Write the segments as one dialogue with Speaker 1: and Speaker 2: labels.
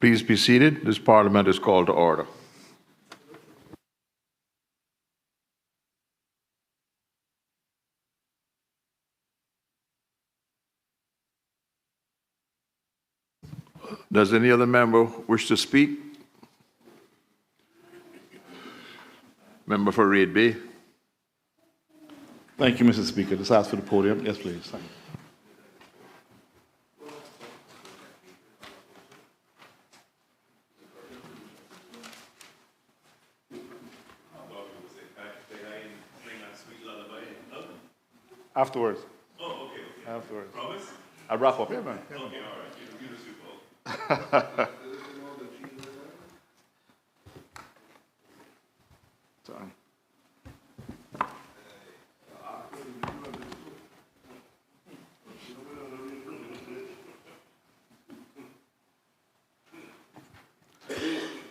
Speaker 1: Please be seated. This Parliament is called to order. Does any other member wish to speak? Member for Reid Bay.
Speaker 2: Thank you, Mr. Speaker. Just ask for the podium. Yes, please. Thank you. Afterwards.
Speaker 3: Oh, okay.
Speaker 2: Afterwards.
Speaker 3: Promise?
Speaker 2: I'll wrap up. Yeah, man.
Speaker 3: Okay, all right. You the Super Bowl.
Speaker 2: Sorry.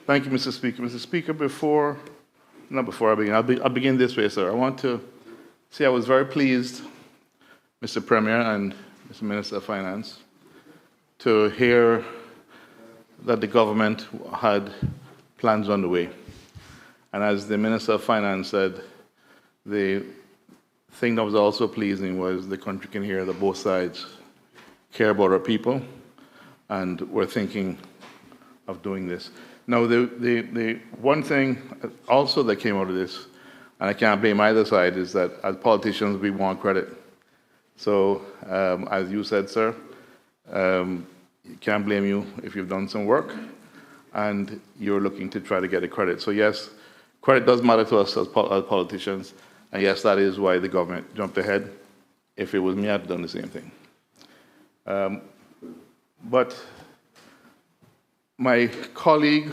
Speaker 2: Thank you, Mr. Speaker. Mr. Speaker, not before I begin, I'll begin this way, sir. I want to say I was very pleased, Mr. Premier and Mr. Minister of Finance, to hear that the government had plans underway. And as the Minister of Finance said, the thing that was also pleasing was the country can hear that both sides care about our people and we're thinking of doing this. Now, the one thing also that came out of this, and I can't blame either side, is that as politicians, we want credit. So, as you said, sir, can't blame you if you've done some work and you're looking to try to get the credit. So, yes, credit does matter to us as politicians, and yes, that is why the government jumped ahead. If it was me, I'd have done the same thing. But my colleague,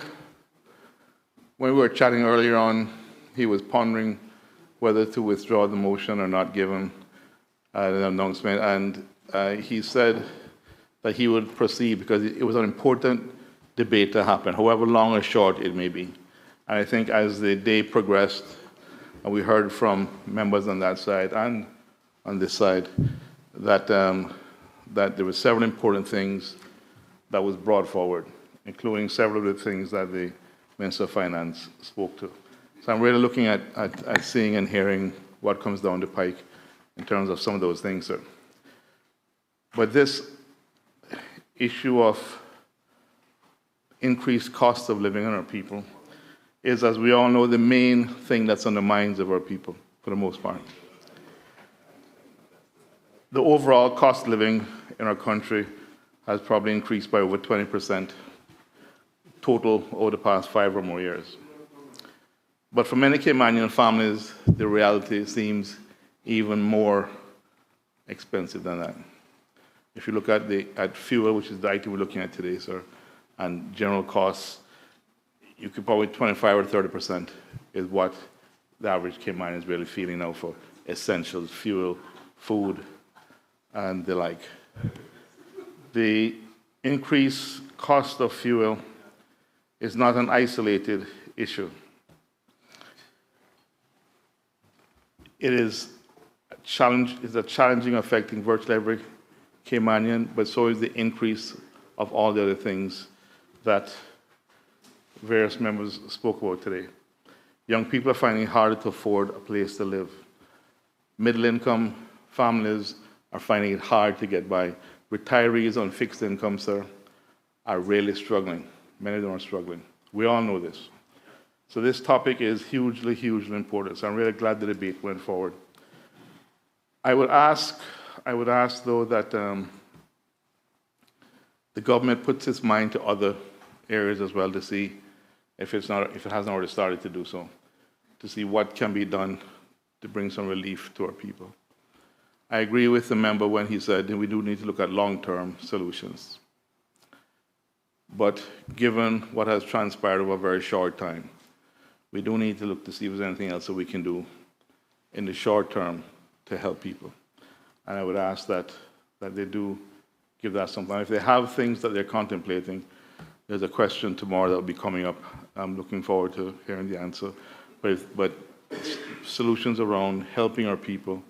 Speaker 2: when we were chatting earlier on, he was pondering whether to withdraw the motion or not give him an announcement, and he said that he would proceed because it was an important debate to happen, however long or short it may be. And I think as the day progressed, and we heard from members on that side and on this side, that there were several important things that was brought forward, including several of the things that the Minister of Finance spoke to. So I'm really looking at seeing and hearing what comes down the pike in terms of some of those things, sir. But this issue of increased cost of living on our people is, as we all know, the main thing that's on the minds of our people, for the most part. The overall cost of living in our country has probably increased by over 20% total over the past 5 or more years. But for many Caymanian families, the reality seems even more expensive than that. If you look at fuel, which is the item we're looking at today, sir, and general costs, you could probably 25 or 30% is what the average Cayman is really feeling now for essentials, fuel, food, and the like. The increased cost of fuel is not an isolated issue. It is a challenging affecting virtually every Caymanian, but so is the increase of all the other things that various members spoke about today. Young people are finding it harder to afford a place to live. Middle-income families are finding it hard to get by. Retirees on fixed income, sir, are really struggling. Many of them are struggling. We all know this. So this topic is hugely, hugely important. So I'm really glad the debate went forward. I would ask, though, that the government puts its mind to other areas as well to see if it hasn't already started to do so, to see what can be done to bring some relief to our people. I agree with the member when he said that we do need to look at long-term solutions. But given what has transpired over a very short time, we do need to look to see if there's anything else that we can do in the short term to help people. And I would ask that they do give that some time. If they have things that they're contemplating, there's a question tomorrow that will be coming up. I'm looking forward to hearing the answer. But solutions around helping our people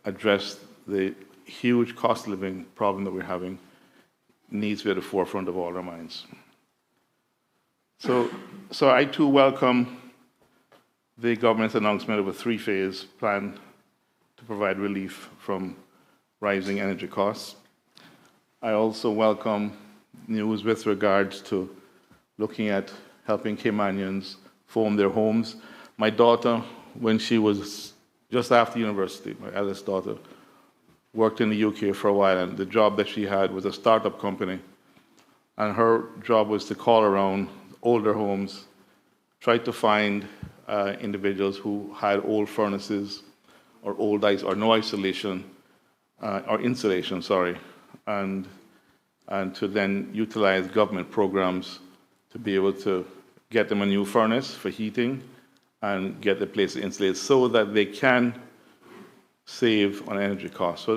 Speaker 2: address the huge cost of living problem that we're having needs to be at the forefront of all our minds. So I too welcome the government's announcement of a three-phase plan to provide relief from rising energy costs. I also welcome news with regards to looking at helping Caymanians form their homes. My daughter, when she was just after university, my eldest daughter, worked in the UK for a while, and the job that she had was a startup company. And her job was to call around older homes, try to find individuals who had old furnaces or old ice or no isolation or insulation, sorry, and to then utilize government programs to be able to get them a new furnace for heating and get the place insulated so that they can save on energy costs. So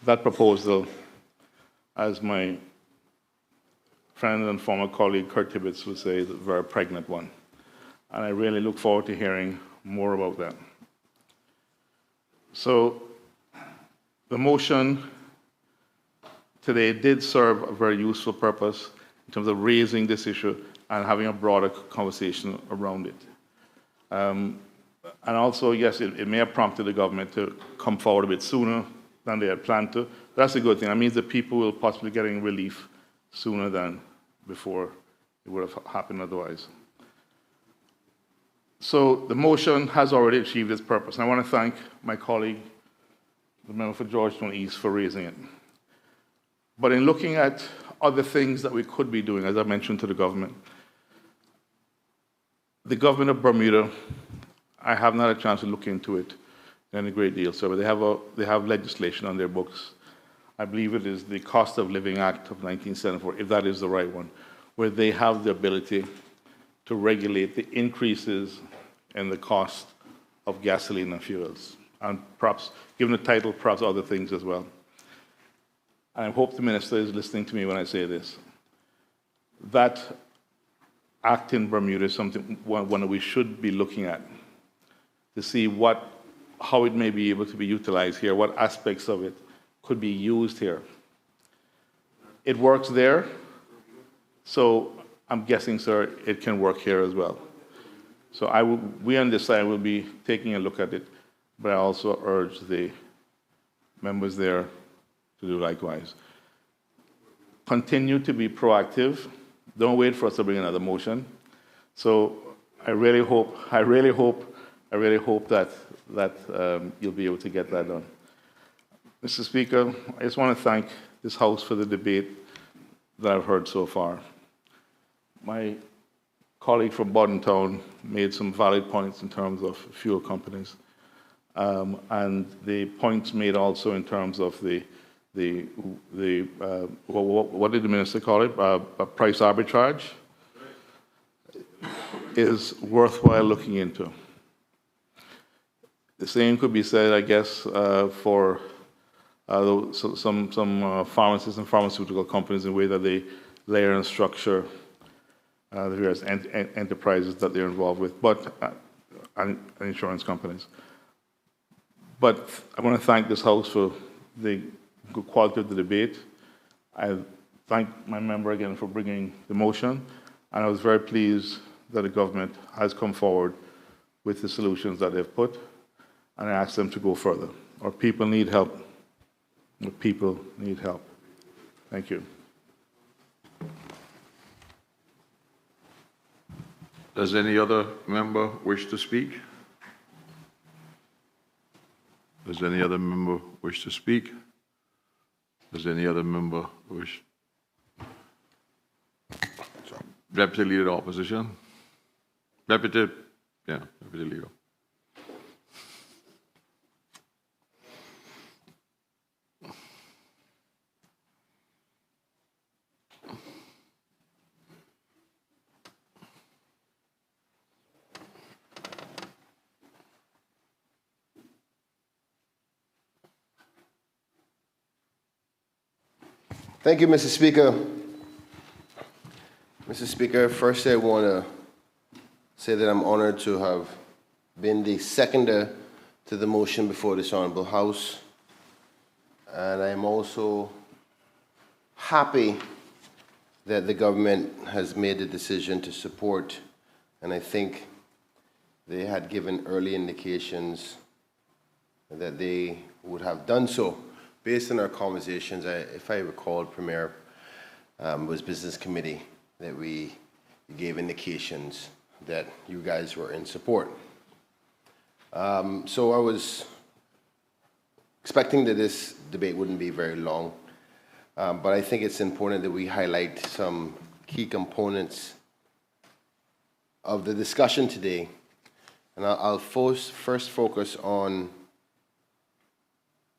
Speaker 2: that proposal, as my friend and former colleague Kurt Tibbetts would say, is a very pregnant one. And I really look forward to hearing more about that. So the motion today did serve a very useful purpose in terms of raising this issue and having a broader conversation around it. And also, yes, it may have prompted the government to come forward a bit sooner than they had planned to. That's a good thing. That means that people will possibly be getting relief sooner than before it would have happened otherwise. So the motion has already achieved its purpose. And I want to thank my colleague, the member for Georgetown East, for raising it. But in looking at other things that we could be doing, as I mentioned to the government of Bermuda, I have not had a chance to look into it in a great deal, so but they have legislation on their books. I believe it is the Cost of Living Act of 1974, if that is the right one, where they have the ability to regulate the increases in the cost of gasoline and fuels, and perhaps, given the title, perhaps other things as well. And I hope the Minister is listening to me when I say this. That act in Bermuda is one that we should be looking at to see how it may be able to be utilized here, what aspects of it could be used here. It works there, so I'm guessing, sir, it can work here as well. So we on this side will be taking a look at it, but I also urge the members there to do likewise. Continue to be proactive. Don't wait for us to bring another motion. So I really hope that you'll be able to get that done. Mr. Speaker, I just want to thank this House for the debate that I've heard so far. My colleague from Bordentown made some valid points in terms of fuel companies, and the points made also in terms of what did the Minister call it? A price arbitrage is worthwhile looking into. The same could be said, I guess, for some pharmacists and pharmaceutical companies in the way that they layer and structure the various enterprises that they're involved with, and insurance companies. But I want to thank this House for the good quality of the debate. I thank my member again for bringing the motion, and I was very pleased that the government has come forward with the solutions that they've put, and I ask them to go further. Our people need help. Our people need help. Thank you.
Speaker 1: Does any other member wish to speak? Does any other member wish to speak? Does any other member wish? Deputy Leader of the Opposition? Deputy Leader.
Speaker 4: Thank you, Mr. Speaker. Mr. Speaker, first I want to say that I'm honored to have been the seconder to the motion before this Honorable House. And I'm also happy that the government has made the decision to support, and I think they had given early indications that they would have done so. Based on our conversations, if I recall, Premier, was Business Committee that we gave indications that you guys were in support. So I was expecting that this debate wouldn't be very long, but I think it's important that we highlight some key components of the discussion today. And I'll first focus on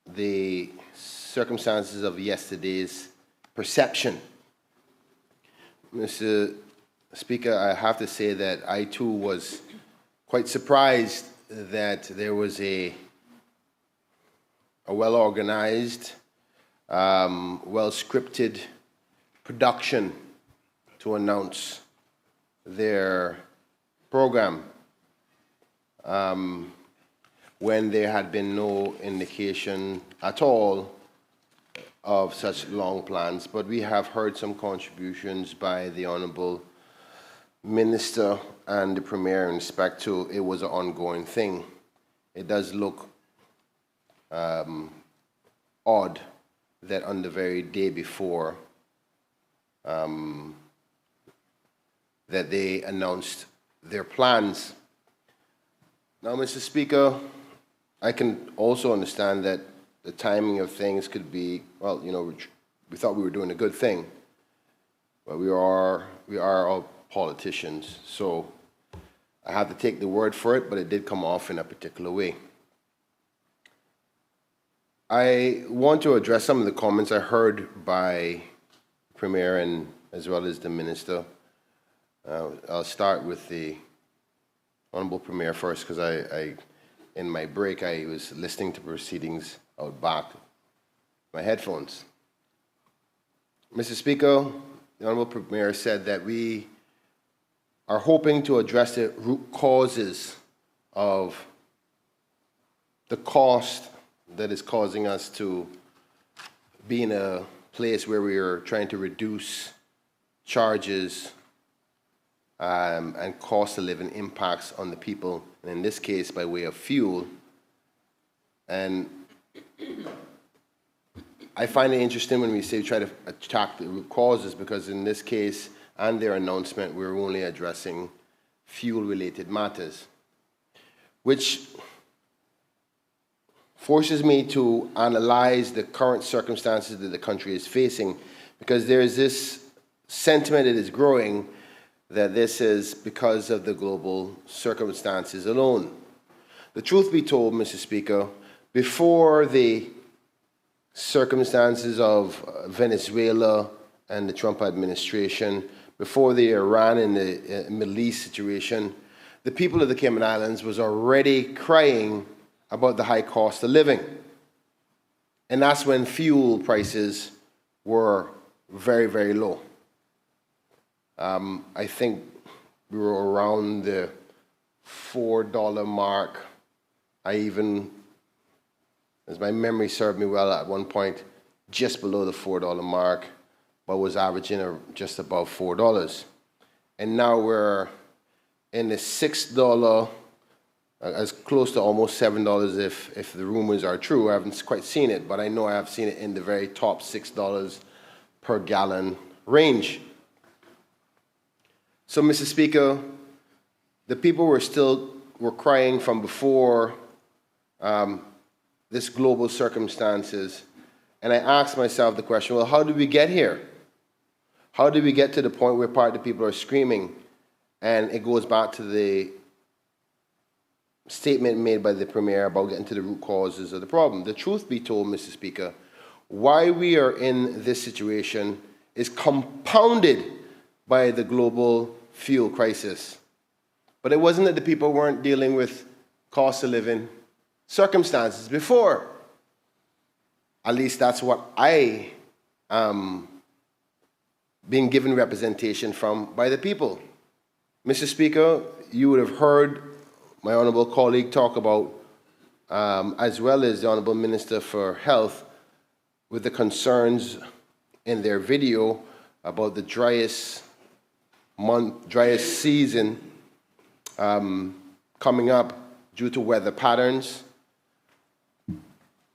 Speaker 4: the circumstances of yesterday's perception. Mr. Speaker, I have to say that I too was quite surprised that there was a well-organized, well-scripted production to announce their program when there had been no indication at all of such long plans. But we have heard some contributions by the Honourable Minister and the Premier in respect to it was an ongoing thing. It does look odd that on the very day before that they announced their plans. Now, Mr. Speaker, I can also understand that the timing of things could be, well, you know, we thought we were doing a good thing, but we are all politicians, so I have to take the word for it, but it did come off in a particular way. I want to address some of the comments I heard by Premier and as well as the Minister. I'll start with the Honourable Premier first, because in my break, I was listening to proceedings out back, my headphones. Mr. Speaker, the Honourable Premier said that we are hoping to address the root causes of the cost that is causing us to be in a place where we are trying to reduce charges and cost of living impacts on the people, and in this case by way of fuel. And I find it interesting when we say we try to attack the root causes, because in this case and their announcement, we're only addressing fuel-related matters, which forces me to analyze the current circumstances that the country is facing, because there is this sentiment that is growing that this is because of the global circumstances alone. The truth be told, Mr. Speaker, before the circumstances of Venezuela and the Trump administration, before the Iran and the Middle East situation, the people of the Cayman Islands was already crying about the high cost of living. And that's when fuel prices were very, very low. I think we were around the $4 mark. I even, as my memory served me well, at one point just below the $4 mark, but was averaging just above $4. And now we're in the $6, as close to almost $7 if the rumors are true. I haven't quite seen it, but I know I have seen it in the very top $6 per gallon range. So, Mr. Speaker, the people were crying from before this global circumstances, and I asked myself the question, well, how did we get here? How did we get to the point where part of the people are screaming? And it goes back to the statement made by the Premier about getting to the root causes of the problem. The truth be told, Mr. Speaker, why we are in this situation is compounded by the global fuel crisis. But it wasn't that the people weren't dealing with cost of living circumstances before. At least that's what I am being given representation from by the people. Mr. Speaker, you would have heard my honourable colleague talk about, as well as the Honourable Minister for Health, with the concerns in their video about the driest season coming up due to weather patterns.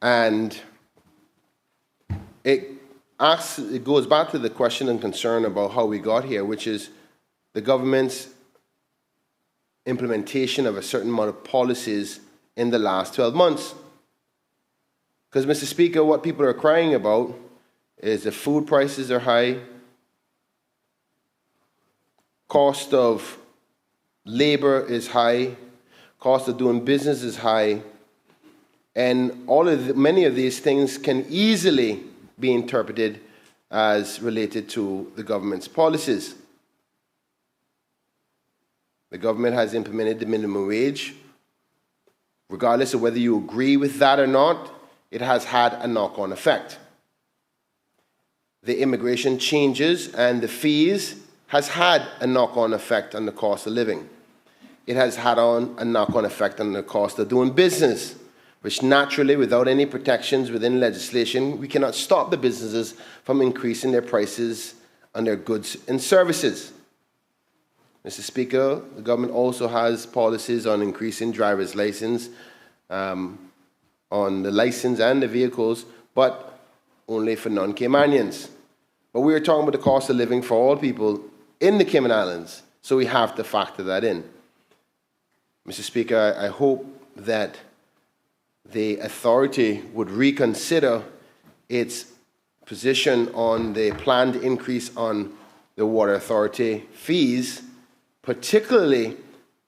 Speaker 4: And it goes back to the question and concern about how we got here, which is the government's implementation of a certain amount of policies in the last 12 months. Because, Mr. Speaker, what people are crying about is the food prices are high, cost of labor is high, cost of doing business is high, and many of these things can easily be interpreted as related to the government's policies. The government has implemented the minimum wage. Regardless of whether you agree with that or not, it has had a knock-on effect. The immigration changes and the fees has had a knock-on effect on the cost of living. It has had a knock-on effect on the cost of doing business, which naturally, without any protections within legislation, we cannot stop the businesses from increasing their prices on their goods and services. Mr. Speaker, the government also has policies on increasing driver's license, on the license and the vehicles, but only for non-Caymanians. But we are talking about the cost of living for all people in the Cayman Islands, so we have to factor that in. Mr. Speaker, I hope that the authority would reconsider its position on the planned increase on the Water Authority fees, particularly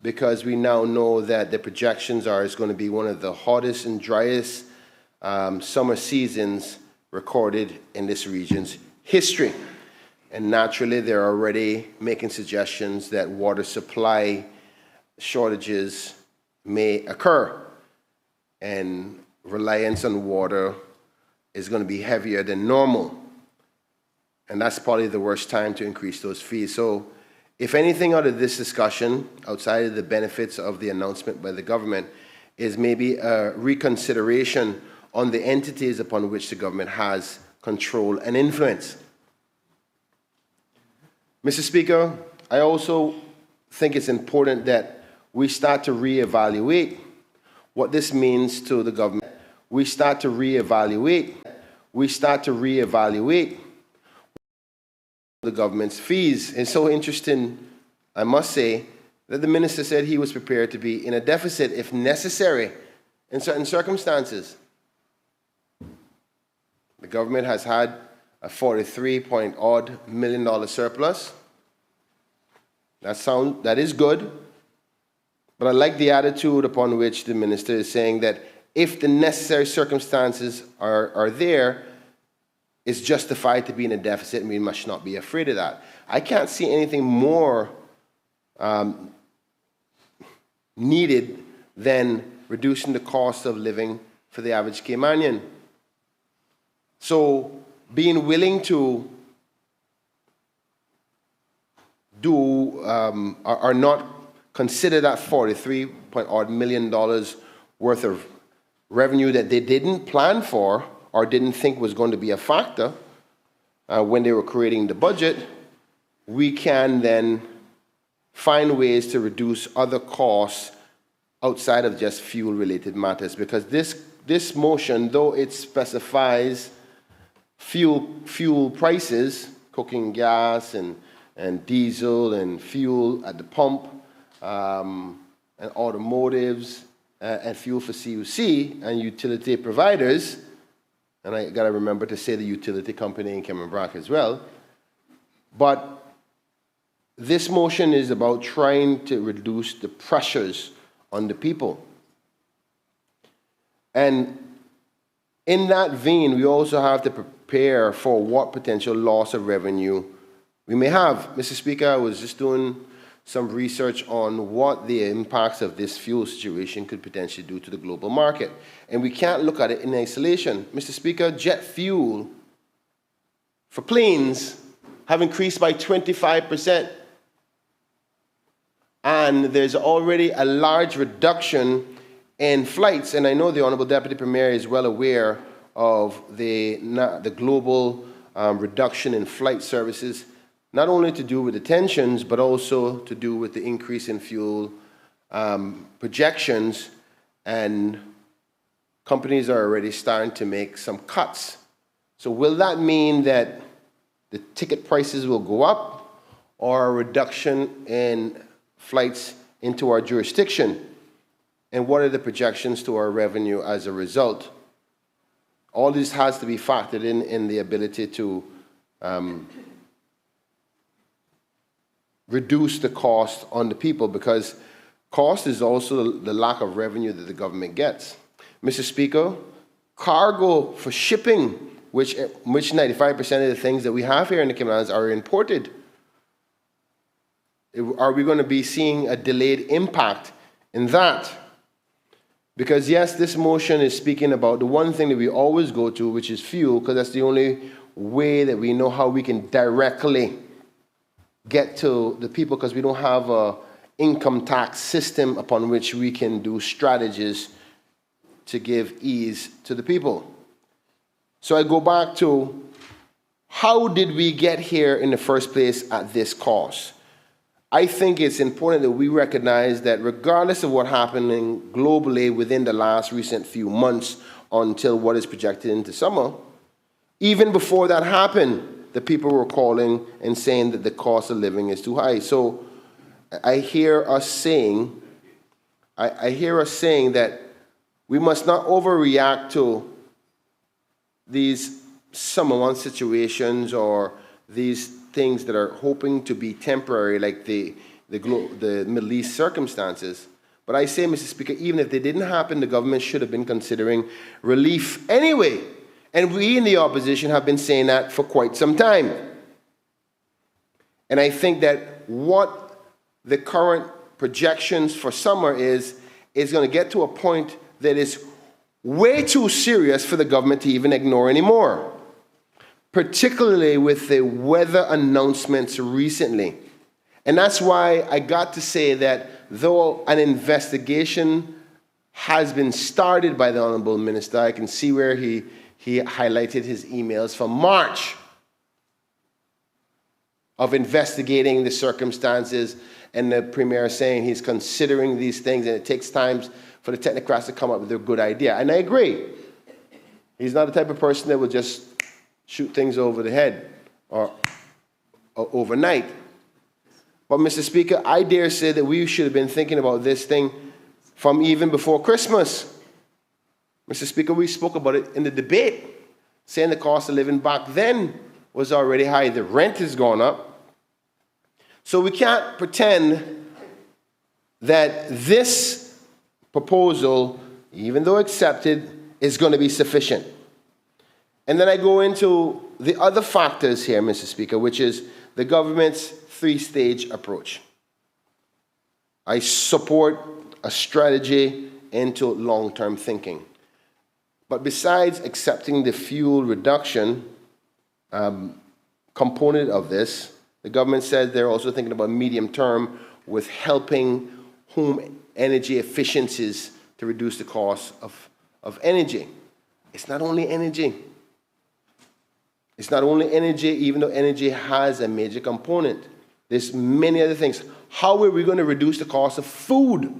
Speaker 4: because we now know that the projections are it's going to be one of the hottest and driest summer seasons recorded in this region's history. And naturally, they're already making suggestions that water supply shortages may occur, and reliance on water is going to be heavier than normal. And that's probably the worst time to increase those fees. So if anything out of this discussion, outside of the benefits of the announcement by the government, is maybe a reconsideration on the entities upon which the government has control and influence. Mr. Speaker, I also think it's important that we start to reevaluate what this means to the government. We start to reevaluate the government's fees. It's so interesting, I must say, that the minister said he was prepared to be in a deficit if necessary in certain circumstances. The government has had a $43-odd million surplus. That is good, but I like the attitude upon which the minister is saying that if the necessary circumstances are there, it's justified to be in a deficit, and we must not be afraid of that. I can't see anything more needed than reducing the cost of living for the average Caymanian. So being willing to do or not consider that $43-odd million worth of revenue that they didn't plan for or didn't think was going to be a factor when they were creating the budget, we can then find ways to reduce other costs outside of just fuel-related matters. Because this motion, though it specifies fuel prices, cooking gas and diesel and fuel at the pump, and automotives, and fuel for CUC and utility providers, and I got to remember to say the utility company in Cayman Brac as well. But this motion is about trying to reduce the pressures on the people. And in that vein, we also have to prepare for what potential loss of revenue we may have. Mr. Speaker, I was just doing some research on what the impacts of this fuel situation could potentially do to the global market. And we can't look at it in isolation. Mr. Speaker, jet fuel for planes have increased by 25%. And there's already a large reduction in flights. And I know the Honorable Deputy Premier is well aware of the global reduction in flight services, not only to do with the tensions, but also to do with the increase in fuel projections, and companies are already starting to make some cuts. So will that mean that the ticket prices will go up, or a reduction in flights into our jurisdiction? And what are the projections to our revenue as a result? All this has to be factored in the ability to reduce the cost on the people, because cost is also the lack of revenue that the government gets. Mr. Speaker, cargo for shipping, which 95% of the things that we have here in the Cayman Islands are imported. Are we going to be seeing a delayed impact in that? Because yes, this motion is speaking about the one thing that we always go to, which is fuel, because that's the only way that we know how we can directly get to the people, because we don't have an income tax system upon which we can do strategies to give ease to the people. So I go back to, how did we get here in the first place at this cost? I think it's important that we recognize that regardless of what happened globally within the last recent few months until what is projected into summer, even before that happened, the people were calling and saying that the cost of living is too high. So I hear us saying that we must not overreact to these summer month situations or these things that are hoping to be temporary, like the Middle East circumstances. But I say, Mr. Speaker, even if they didn't happen, the government should have been considering relief anyway. And we in the opposition have been saying that for quite some time. And I think that what the current projections for summer is going to get to a point that is way too serious for the government to even ignore anymore, particularly with the weather announcements recently. And that's why I got to say that though an investigation has been started by the Honorable Minister, I can see where he highlighted his emails from March of investigating the circumstances, and the Premier saying he's considering these things, and it takes time for the technocrats to come up with a good idea. And I agree. He's not the type of person that will just shoot things over the head or overnight. But, Mr. Speaker, I dare say that we should have been thinking about this thing from even before Christmas. Mr. Speaker, we spoke about it in the debate, saying the cost of living back then was already high. The rent has gone up. So we can't pretend that this proposal, even though accepted, is going to be sufficient. And then I go into the other factors here, Mr. Speaker, which is the government's three-stage approach. I support a strategy into long-term thinking. But besides accepting the fuel reduction component of this, the government said they're also thinking about medium-term with helping home energy efficiencies to reduce the cost of energy. It's not only energy. It's not only energy, even though energy has a major component. There's many other things. How are we going to reduce the cost of food?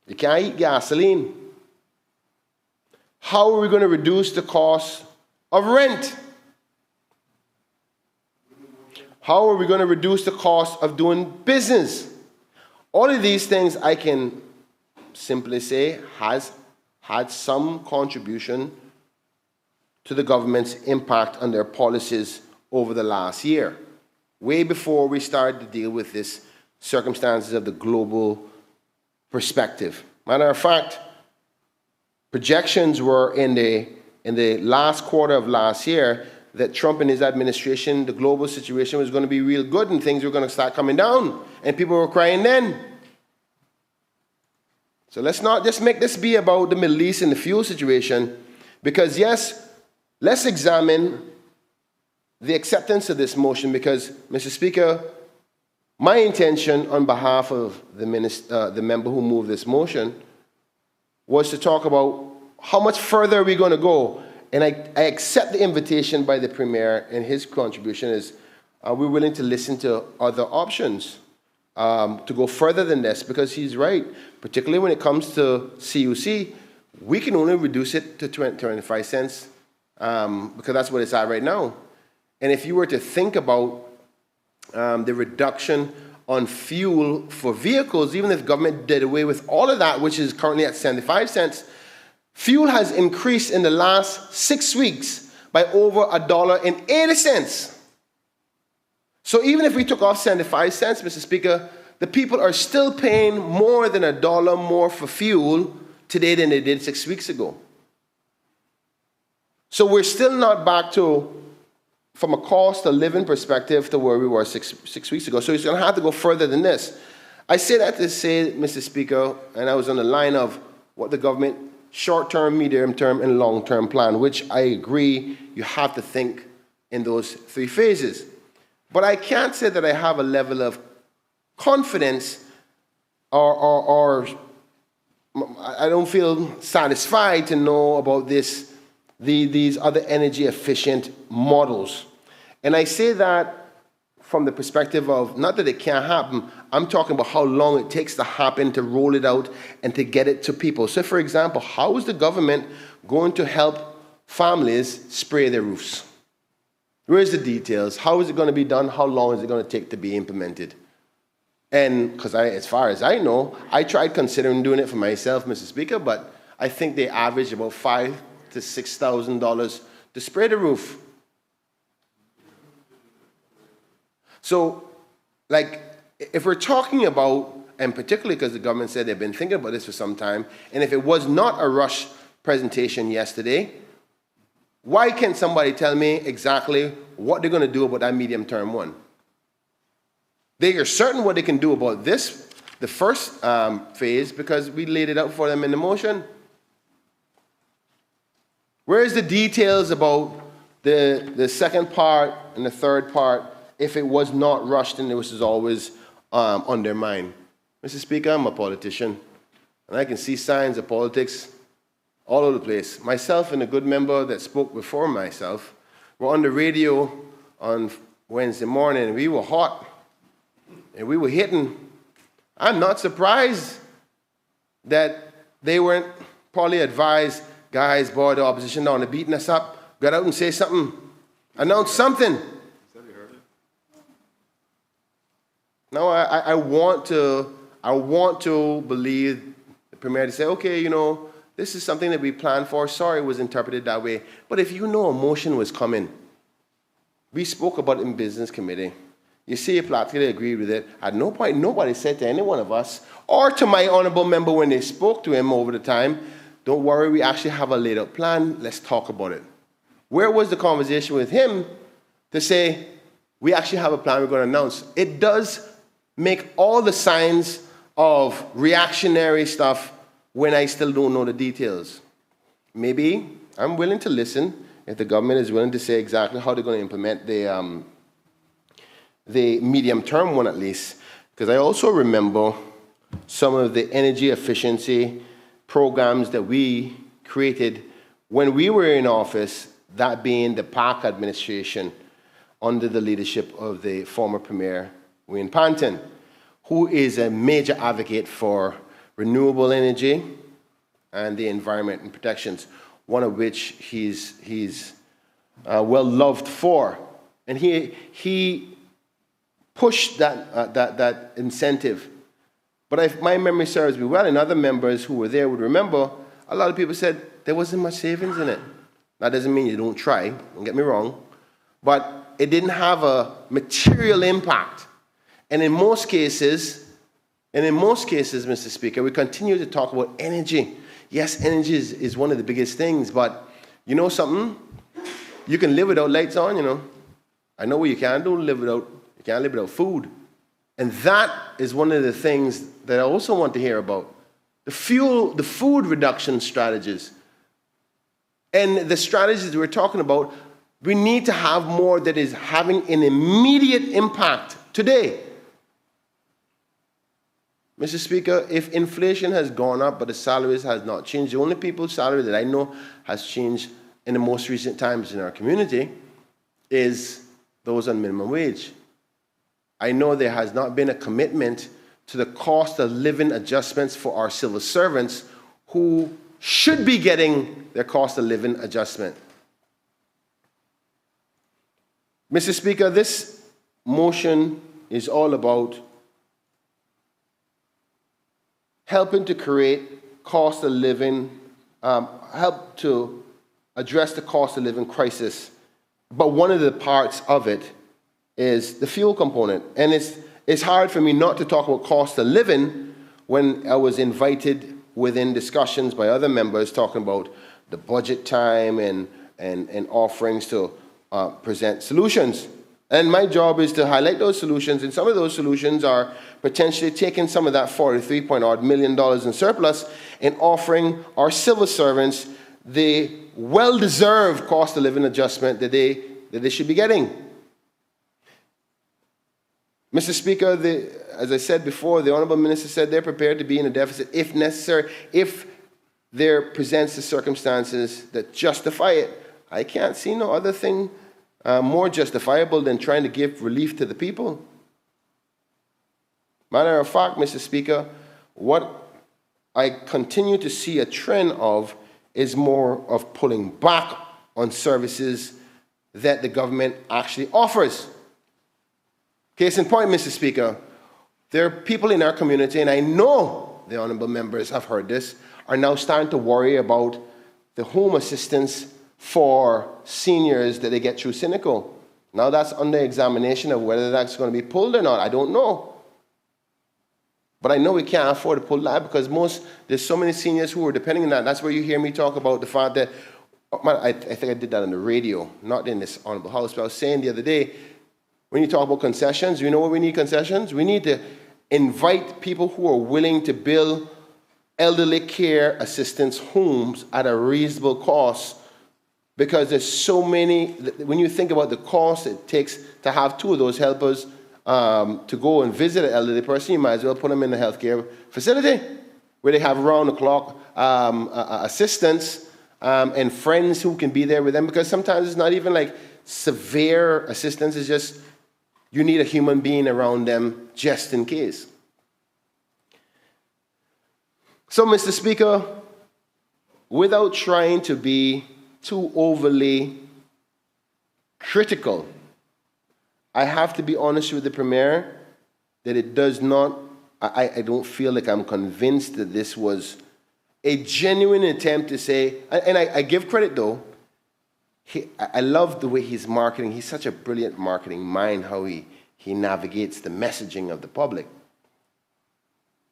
Speaker 4: You can't eat gasoline. How are we going to reduce the cost of rent? How are we going to reduce the cost of doing business? All of these things, I can simply say, has had some contribution to the government's impact on their policies over the last year, way before we started to deal with this circumstances of the global perspective. Matter of fact, projections were in the last quarter of last year that Trump and his administration, the global situation was going to be real good and things were going to start coming down, and people were crying then. So let's not just make this be about the Middle East and the fuel situation, because yes, let's examine the acceptance of this motion, because, Mr. Speaker, my intention on behalf of the member who moved this motion was to talk about how much further are we going to go. and I accept the invitation by the Premier, and his contribution is, we're willing to listen to other options to go further than this, because he's right. Particularly when it comes to CUC, we can only reduce it to 25 cents because that's what it's at right now. And if you were to think about the reduction on fuel for vehicles, even if the government did away with all of that, which is currently at 75 cents, fuel has increased in the last 6 weeks by over $1.80. So even if we took off 75 cents, Mr. Speaker, the people are still paying more than $1 more for fuel today than they did 6 weeks ago. So we're still not back to, from a cost of living perspective, to where we were six weeks ago. So he's going to have to go further than this. I say that to say, Mr. Speaker, and I was on the line of what the government short-term, medium-term, and long-term plan, which I agree you have to think in those 3 phases. But I can't say that I have a level of confidence or I don't feel satisfied to know about these other energy efficient models. And I say that from the perspective of, not that it can't happen, I'm talking about how long it takes to happen, to roll it out, and to get it to people. So for example, how is the government going to help families spray their roofs? Where's the details? How is it going to be done? How long is it going to take to be implemented? And because as far as I know, I tried considering doing it for myself, Mr. Speaker, but I think they average about $5,000 to $6,000 to spray the roof. So, like, if we're talking about, and particularly because the government said they've been thinking about this for some time, and if it was not a rush presentation yesterday, why can't somebody tell me exactly what they're going to do about that medium-term one? They are certain what they can do about this, the first phase, because we laid it out for them in the motion. Where's the details about the second part and the third part if it was not rushed and it was always undermined? Mr. Speaker, I'm a politician, and I can see signs of politics all over the place. Myself and a good member that spoke before myself were on the radio on Wednesday morning, and we were hot, and we were hitting. I'm not surprised that they weren't probably advised, guys, boy, the opposition now, they're beating us up. Get out and say something. Announce something. Now, I want to believe the Premier to say, okay, you know, this is something that we planned for. Sorry it was interpreted that way. But if you know a motion was coming, we spoke about it in Business Committee. You see, you practically agreed with it. At no point, nobody said to any one of us, or to my honourable member when they spoke to him over the time, don't worry, we actually have a laid out plan. Let's talk about it. Where was the conversation with him to say, we actually have a plan we're going to announce? It does make all the signs of reactionary stuff when I still don't know the details. Maybe I'm willing to listen if the government is willing to say exactly how they're going to implement the medium-term one at least, because I also remember some of the energy efficiency programs that we created when we were in office, that being the Park administration under the leadership of the former Premier, Wayne Panton, who is a major advocate for renewable energy and the environment and protections, one of which he's well loved for. And he pushed that incentive. But if my memory serves me well, and other members who were there would remember, a lot of people said there wasn't much savings in it. That doesn't mean you don't try, don't get me wrong, but it didn't have a material impact. And in most cases, Mr. Speaker, we continue to talk about energy. Yes, energy is one of the biggest things, but you know something? You can live without lights on, you know. I know what you can't live without food. And that is one of the things that I also want to hear about. The food reduction strategies. And the strategies we're talking about, we need to have more that is having an immediate impact today. Mr. Speaker, if inflation has gone up but the salaries has not changed, the only people's salary that I know has changed in the most recent times in our community is those on minimum wage. I know there has not been a commitment to the cost of living adjustments for our civil servants who should be getting their cost of living adjustment. Mr. Speaker, this motion is all about helping to create cost of living, help to address the cost of living crisis. But one of the parts of it is the fuel component. And it's hard for me not to talk about cost of living when I was invited within discussions by other members talking about the budget time and offerings to present solutions. And my job is to highlight those solutions, and some of those solutions are potentially taking some of that $43 million in surplus and offering our civil servants the well-deserved cost of living adjustment that they should be getting. Mr. Speaker, as I said before, the Honourable Minister said they're prepared to be in a deficit if necessary, if there presents the circumstances that justify it. I can't see no other thing more justifiable than trying to give relief to the people. Matter of fact, Mr. Speaker, what I continue to see a trend of is more of pulling back on services that the government actually offers. Case in point, Mr. Speaker, there are people in our community, and I know the honourable members have heard this, are now starting to worry about the home assistance for seniors that they get through Cynical. Now that's under examination of whether that's going to be pulled or not. I don't know. But I know we can't afford to pull that because there's so many seniors who are depending on that. That's where you hear me talk about the fact that, I think I did that on the radio, not in this honourable house, but I was saying the other day, when you talk about concessions, you know what we need concessions? We need to invite people who are willing to build elderly care assistance homes at a reasonable cost, because there's so many, when you think about the cost it takes to have two of those helpers to go and visit an elderly person, you might as well put them in a healthcare facility where they have round-the-clock assistance and friends who can be there with them, because sometimes it's not even like severe assistance, it's just you need a human being around them just in case. So, Mr. Speaker, without trying to be too overly critical, I have to be honest with the Premier that it does not, I don't feel like I'm convinced that this was a genuine attempt to say, and I give credit though, I love the way he's marketing. He's such a brilliant marketing mind, how he navigates the messaging of the public.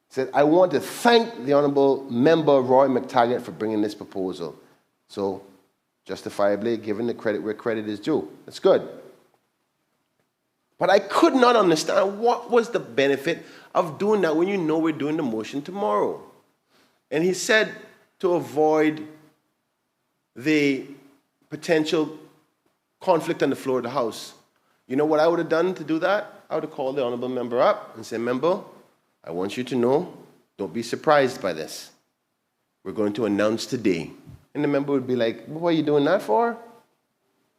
Speaker 4: He said, I want to thank the Honourable Member Roy McTaggart for bringing this proposal. So, justifiably, giving the credit where credit is due. That's good. But I could not understand what was the benefit of doing that when you know we're doing the motion tomorrow. And he said to avoid the potential conflict on the floor of the House. You know what I would have done to do that? I would have called the Honourable Member up and said, Member, I want you to know, don't be surprised by this. We're going to announce today. And the member would be like, what are you doing that for?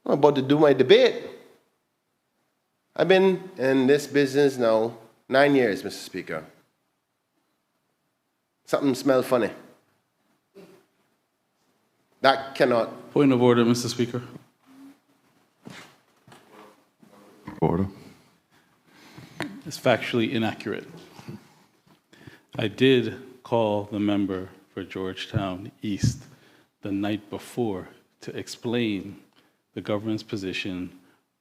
Speaker 4: I'm about to do my debate. I've been in this business now 9 years, Mr. Speaker. Something smells funny. That cannot...
Speaker 5: Point of order, Mr. Speaker.
Speaker 1: Order.
Speaker 5: It's factually inaccurate. I did call the member for Georgetown East the night before to explain the government's position,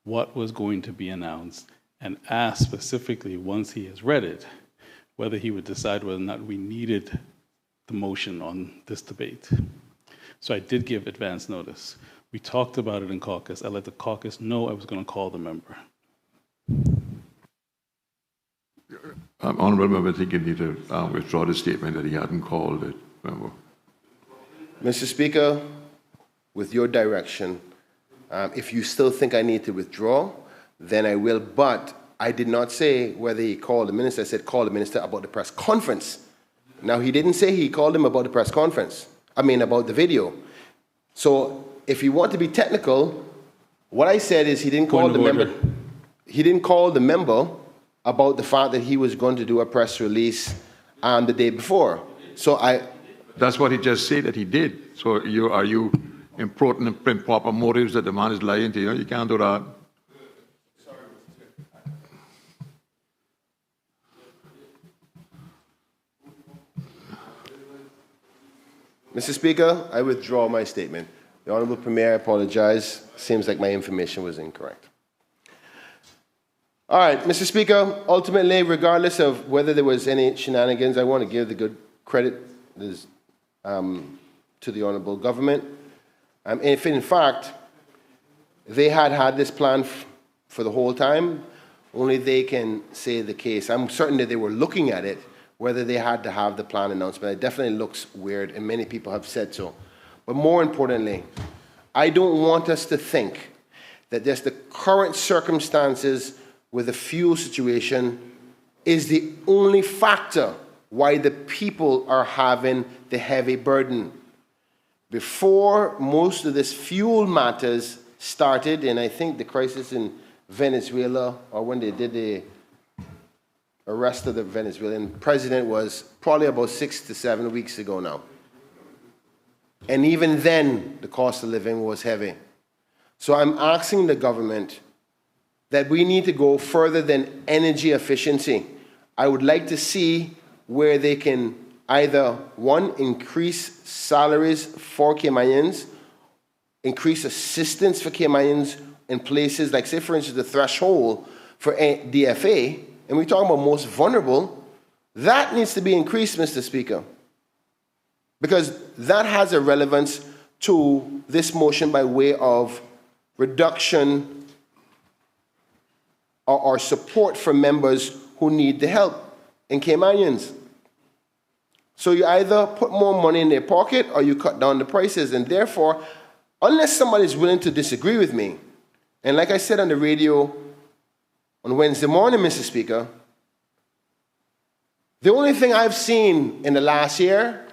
Speaker 5: what was going to be announced, and ask specifically, once he has read it, whether he would decide whether or not we needed the motion on this debate. So I did give advance notice. We talked about it in caucus. I let the caucus know I was going to call the member.
Speaker 1: Honourable Member, I think you need to withdraw the statement that he hadn't called it, Member.
Speaker 4: Mr. Speaker, with your direction, if you still think I need to withdraw, then I will. But I did not say whether he called the minister. I said call the minister about the press conference. Now, he didn't say he called him about the press conference. I mean, about the video. So if you want to be technical, what I said is he didn't call
Speaker 5: Point
Speaker 4: the
Speaker 5: of
Speaker 4: member.
Speaker 5: order.
Speaker 4: He didn't call the member about the fact that he was going to do a press release the day before. So
Speaker 1: That's what he just said that he did. So are you important and improper motives that the man is lying to you? You can't do that.
Speaker 4: Mr. Speaker, I withdraw my statement. The Honourable Premier, I apologize. Seems like my information was incorrect. All right, Mr. Speaker, ultimately, regardless of whether there was any shenanigans, I want to give the good credit to the Honourable Government. If, in fact, they had this plan for the whole time, only they can say the case. I'm certain that they were looking at it, whether they had to have the plan announcement. It definitely looks weird, and many people have said so. But more importantly, I don't want us to think that just the current circumstances with the fuel situation is the only factor why the people are having the heavy burden. Before most of this fuel matters started, and I think the crisis in Venezuela, or when they did the arrest of the Venezuelan president, was probably about 6 to 7 weeks ago now. And even then, the cost of living was heavy. So I'm asking the government that we need to go further than energy efficiency. I would like to see where they can either, one, increase salaries for Caymanians, increase assistance for Caymanians in places like, say, for instance, the threshold for DFA, and we're talking about most vulnerable, that needs to be increased, Mr. Speaker, because that has a relevance to this motion by way of reduction or support for members who need the help in Caymanians. So you either put more money in their pocket or you cut down the prices. And therefore, unless somebody is willing to disagree with me, and like I said on the radio on Wednesday morning, Mr. Speaker, the only thing I've seen in the last year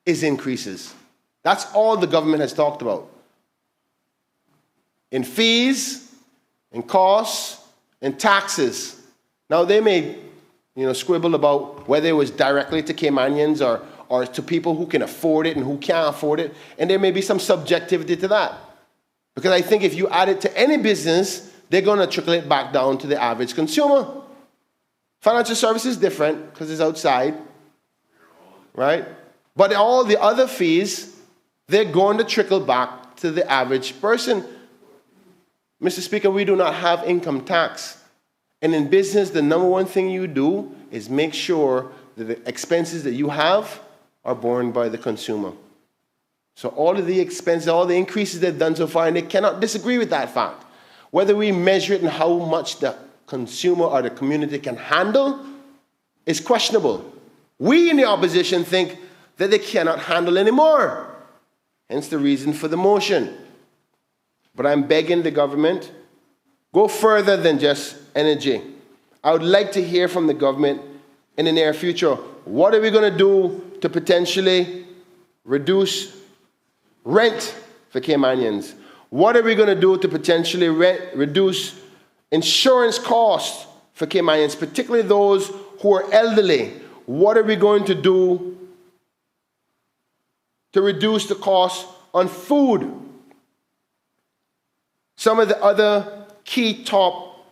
Speaker 4: is increases. That's all the government has talked about. In fees, in costs, in taxes. Now, they may squibble about whether it was directly to Caymanians or to people who can afford it and who can't afford it, and there may be some subjectivity to that. Because I think if you add it to any business, they're going to trickle it back down to the average consumer. Financial services is different because it's outside, right? But all the other fees, they're going to trickle back to the average person. Mr. Speaker, we do not have income tax. And in business, the number one thing you do is make sure that the expenses that you have are borne by the consumer. So all of the expenses, all the increases they've done so far, and they cannot disagree with that fact. Whether we measure it in how much the consumer or the community can handle is questionable. We in the opposition think that they cannot handle anymore. Hence the reason for the motion. But I'm begging the government, go further than just energy. I would like to hear from the government in the near future. What are we going to do to potentially reduce rent for Caymanians? What are we going to do to potentially reduce insurance costs for Caymanians, particularly those who are elderly? What are we going to do to reduce the cost on food? Some of the other key top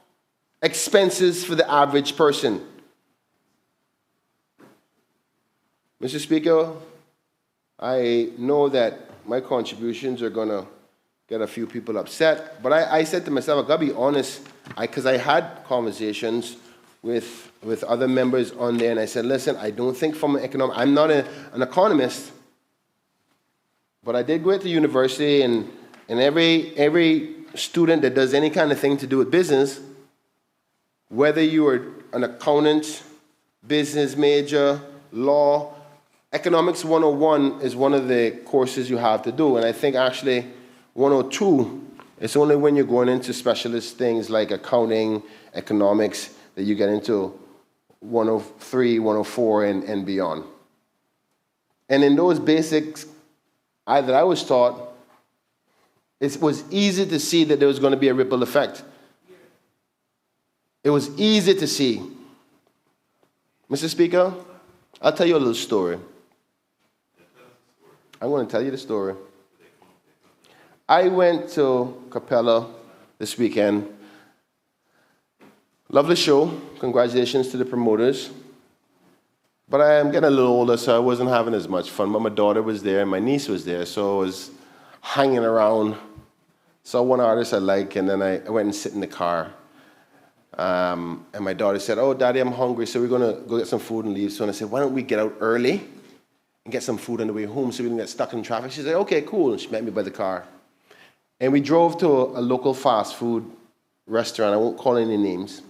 Speaker 4: expenses for the average person. Mr. Speaker, I know that my contributions are going to get a few people upset, but I said to myself, I've got to be honest, because I had conversations with other members on there, and I said, listen, I don't think from an economic, I'm not an economist, but I did go to university, and every student that does any kind of thing to do with business, whether you are an accountant, business major, law, Economics 101 is one of the courses you have to do. And I think actually 102, it's only when you're going into specialist things like accounting, economics, that you get into 103, 104, and beyond. And in those basics that I was taught, It was easy to see that there was going to be a ripple effect. It was easy to see. Mr. Speaker, I'll tell you a little story. I'm going to tell you the story. I went to Capella this weekend. Lovely show. Congratulations to the promoters. But I am getting a little older, so I wasn't having as much fun. But my daughter was there, and my niece was there, so I was hanging around. Saw one artist I like, and then I went and sit in the car. And my daughter said, "Oh, Daddy, I'm hungry, so we're going to go get some food and leave." So I said, "Why don't we get out early and get some food on the way home so we don't get stuck in traffic?" She said, "Okay, cool." And she met me by the car. And we drove to a local fast food restaurant. I won't call any names.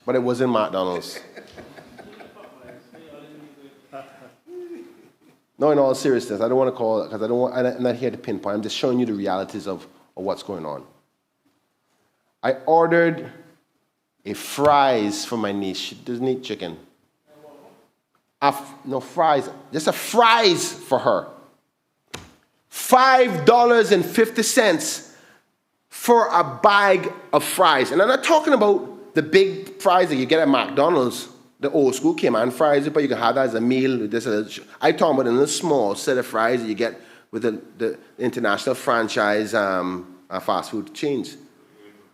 Speaker 4: But it wasn't McDonald's. No, in all seriousness, I don't want to call it, because I'm not here to pinpoint. I'm just showing you the realities of what's going on. I ordered a fries for my niece. She doesn't eat chicken. No, fries. Just a fries for her. $5.50 for a bag of fries. And I'm not talking about the big fries that you get at McDonald's, the old school Cayman fries, but you can have that as a meal. I'm talking about a little small set of fries that you get with the international franchise fast food chains,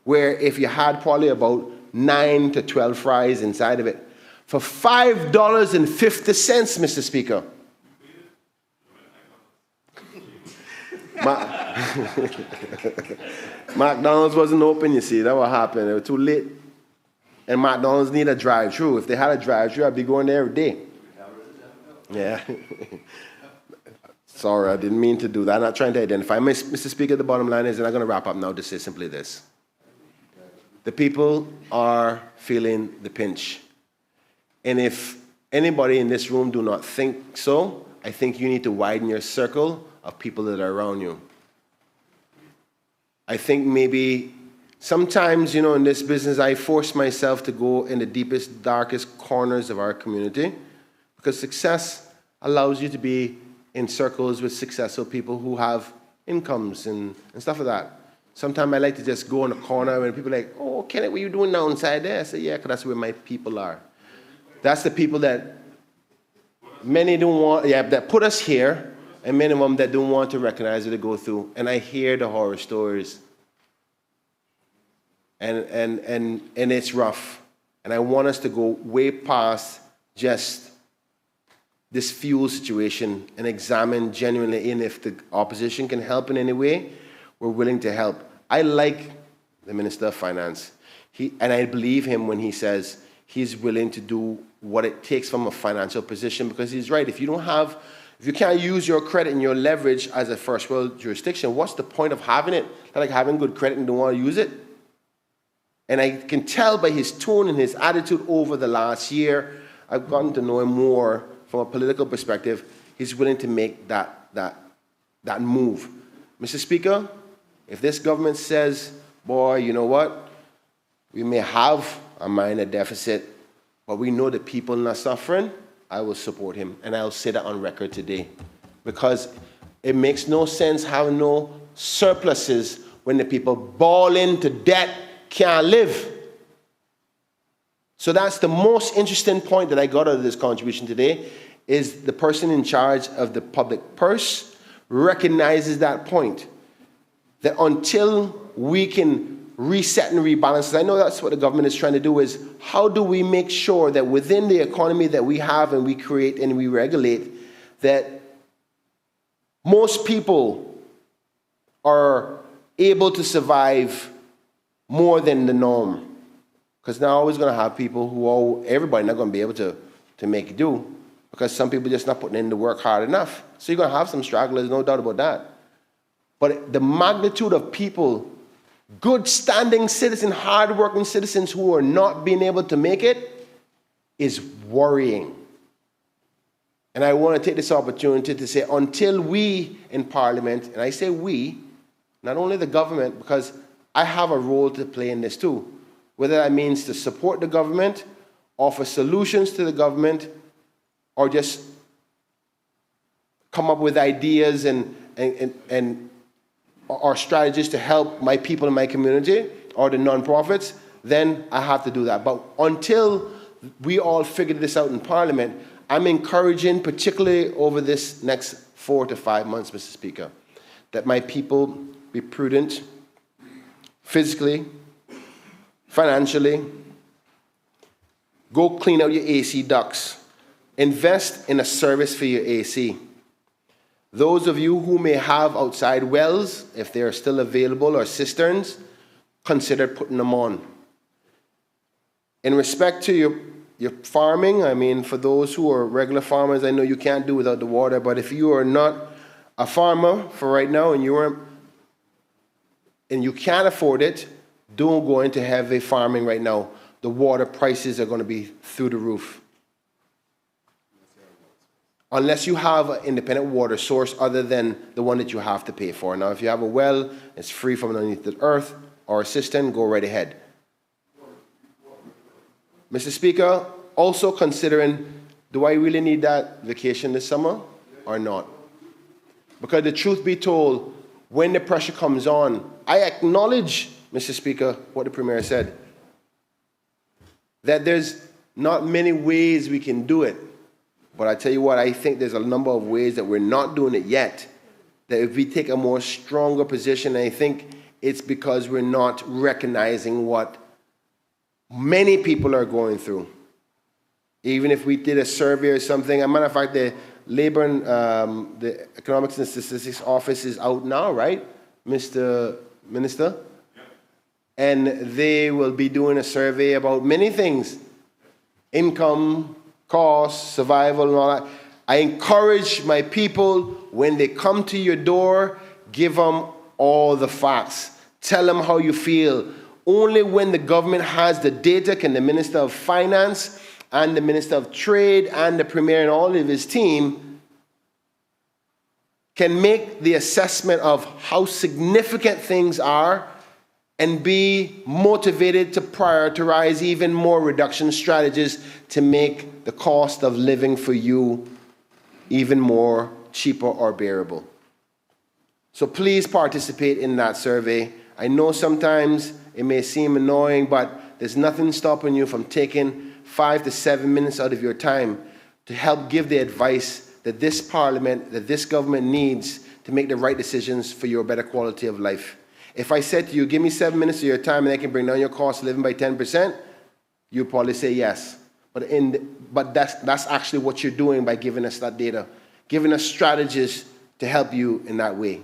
Speaker 4: where if you had probably about 9 to 12 fries inside of it, for $5.50, Mr. Speaker. McDonald's wasn't open, you see. That's what happened. It was too late. And McDonald's need a drive-thru. If they had a drive-thru, I'd be going there every day. Yeah. Sorry, I didn't mean to do that. I'm not trying to identify. Mr. Speaker, the bottom line is, and I'm going to wrap up now to say simply this. The people are feeling the pinch. And if anybody in this room do not think so, I think you need to widen your circle of people that are around you. I think maybe sometimes, in this business, I force myself to go in the deepest, darkest corners of our community, because success allows you to be in circles with successful people who have incomes and stuff like that. Sometimes I like to just go in a corner when people are like, "Oh, Kenneth, what are you doing now inside there?" I say, "Yeah, because that's where my people are." That's the people that many don't want, that put us here, and many of them that don't want to recognize what they go through. And I hear the horror stories. And it's rough. And I want us to go way past just this fuel situation and examine genuinely if the opposition can help in any way. We're willing to help. I like the Minister of Finance. And I believe him when he says he's willing to do what it takes from a financial position, because he's right. If you can't use your credit and your leverage as a first world jurisdiction, what's the point of having it? Like having good credit and don't want to use it. And I can tell by his tone and his attitude over the last year, I've gotten to know him more from a political perspective. He's willing to make that move. Mr. Speaker, if this government says, "Boy, you know what? We may have a minor deficit, but we know the people are not suffering," I will support him. And I'll say that on record today. Because it makes no sense having no surpluses when the people ball into debt, can't live. So that's the most interesting point that I got out of this contribution today, is the person in charge of the public purse recognizes that point. That until we can reset and rebalance, I know that's what the government is trying to do, is how do we make sure that within the economy that we have and we create and we regulate, that most people are able to survive more than the norm. Because now always going to have people everybody not going to be able to make it do, because some people just not putting in the work hard enough. So you're going to have some stragglers, no doubt about that. But the magnitude of people, good standing citizens, hard-working citizens who are not being able to make it, is worrying. And I want to take this opportunity to say, until we in Parliament, and I say we, not only the government, because I have a role to play in this too, whether that means to support the government, offer solutions to the government, or just come up with ideas and or strategies to help my people in my community or the nonprofits, then I have to do that. But until we all figure this out in Parliament, I'm encouraging, particularly over this next 4 to 5 months, Mr. Speaker, that my people be prudent physically, financially. Go clean out your AC ducts. Invest in a service for your AC. Those of you who may have outside wells, if they are still available, or cisterns, consider putting them on. In respect to your farming, I mean, for those who are regular farmers, I know you can't do without the water, but if you are not a farmer for right now and you can't afford it, don't go into heavy farming right now. The water prices are going to be through the roof. Unless you have an independent water source other than the one that you have to pay for. Now, if you have a well, it's free from underneath the earth, or a cistern, go right ahead. Mr. Speaker, also considering, do I really need that vacation this summer or not? Because the truth be told, when the pressure comes on, I acknowledge, Mr. Speaker, what the Premier said, that there's not many ways we can do it. But I tell you what, I think there's a number of ways that we're not doing it yet, that if we take a more stronger position, I think it's because we're not recognizing what many people are going through. Even if we did a survey or something, as a matter of fact, the Labor and the Economics and Statistics Office is out now, right, Mr. Minister? Yep. And they will be doing a survey about many things, income, cost, survival, and all that. I encourage my people, when they come to your door, give them all the facts. Tell them how you feel. Only when the government has the data can the Minister of Finance and the Minister of Trade and the Premier and all of his team can make the assessment of how significant things are and be motivated to prioritize even more reduction strategies to make the cost of living for you even more cheaper or bearable. So please participate in that survey. I know sometimes it may seem annoying, but there's nothing stopping you from taking 5 to 7 minutes out of your time to help give the advice that this Parliament, that this government needs to make the right decisions for your better quality of life. If I said to you, give me 7 minutes of your time and I can bring down your cost of living by 10%, you'd probably say yes. But that's actually what you're doing by giving us that data, giving us strategies to help you in that way.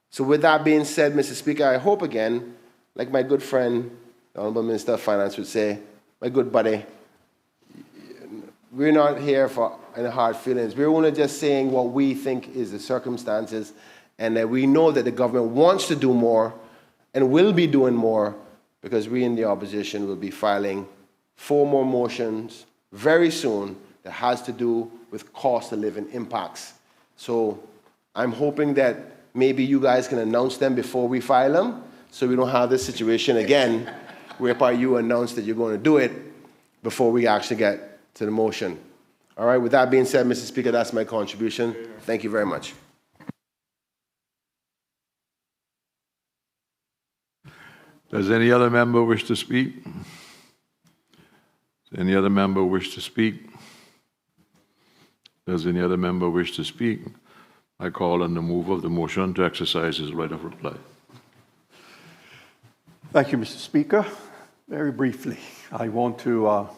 Speaker 4: So with that being said, Mr. Speaker, I hope again, like my good friend, the Honourable Minister of Finance would say, my good buddy, we're not here for any hard feelings. We're only just saying what we think is the circumstances, and that we know that the government wants to do more and will be doing more, because we in the opposition will be filing 4 more motions very soon that has to do with cost of living impacts. So I'm hoping that maybe you guys can announce them before we file them, so we don't have this situation again whereby you announce that you're going to do it before we actually get to the motion. All right, with that being said, Mr. Speaker, that's my contribution. Thank you very much.
Speaker 1: Does any other member wish to speak? Does any other member wish to speak? Does any other member wish to speak? I call on the mover of the motion to exercise his right of reply.
Speaker 6: Thank you, Mr. Speaker. Very briefly, I want to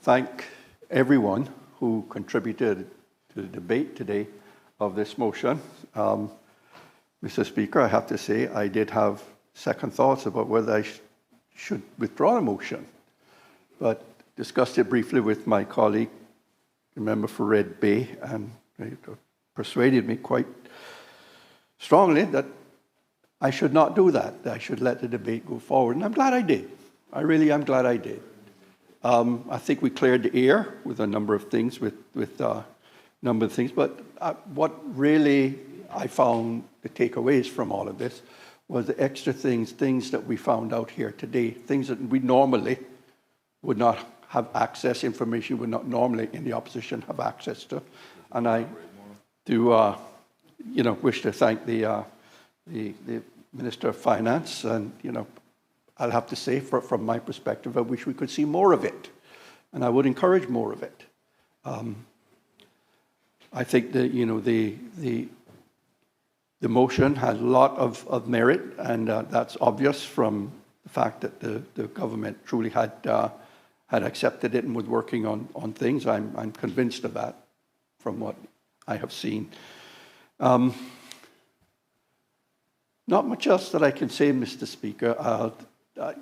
Speaker 6: thank everyone who contributed to the debate today of this motion. Mr. Speaker, I have to say I did have second thoughts about whether I should withdraw the motion, but discussed it briefly with my colleague, the member for Red Bay, and they persuaded me quite strongly that I should not do that, that I should let the debate go forward, and I'm glad I did. I really am glad I did. I think we cleared the air with a number of things, but what really I found the takeaways from all of this was the extra things that we found out here today, things that we normally would not have access, information would not normally in the opposition have access to. And I do, wish to thank the the Minister of Finance, and, you know, I'll have to say, from my perspective, I wish we could see more of it, and I would encourage more of it. I think that, you know, the motion has a lot of merit, and that's obvious from the fact that the government truly had accepted it and was working on things. I'm convinced of that from what I have seen. Not much else that I can say, Mr. Speaker. I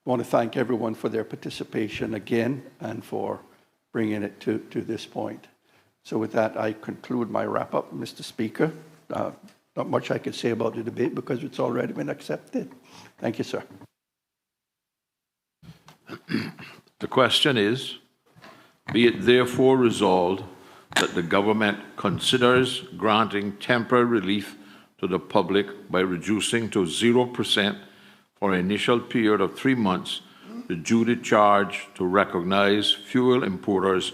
Speaker 6: want to thank everyone for their participation again and for bringing it to this point. So with that, I conclude my wrap-up, Mr. Speaker. Not much I can say about the debate because it's already been accepted. Thank you, sir.
Speaker 1: The question is, be it therefore resolved that the government considers granting temporary relief to the public by reducing to 0% for an initial period of 3 months the duty charge to recognize fuel importers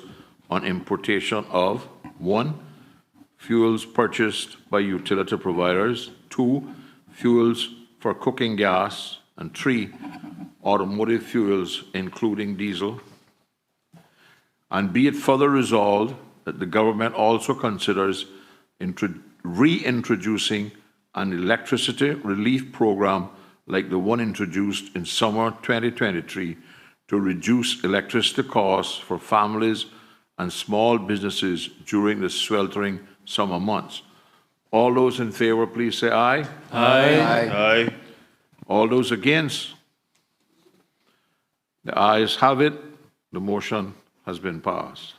Speaker 1: on importation of 1. Fuels purchased by utility providers, 2. Fuels for cooking gas, and 3. Automotive fuels, including diesel. And be it further resolved that the government also considers reintroducing an electricity relief program like the one introduced in summer 2023 to reduce electricity costs for families and small businesses during the sweltering summer months. All those in favor, please say aye.
Speaker 3: Aye. Aye.
Speaker 1: All those against? The ayes have it. The motion has been passed.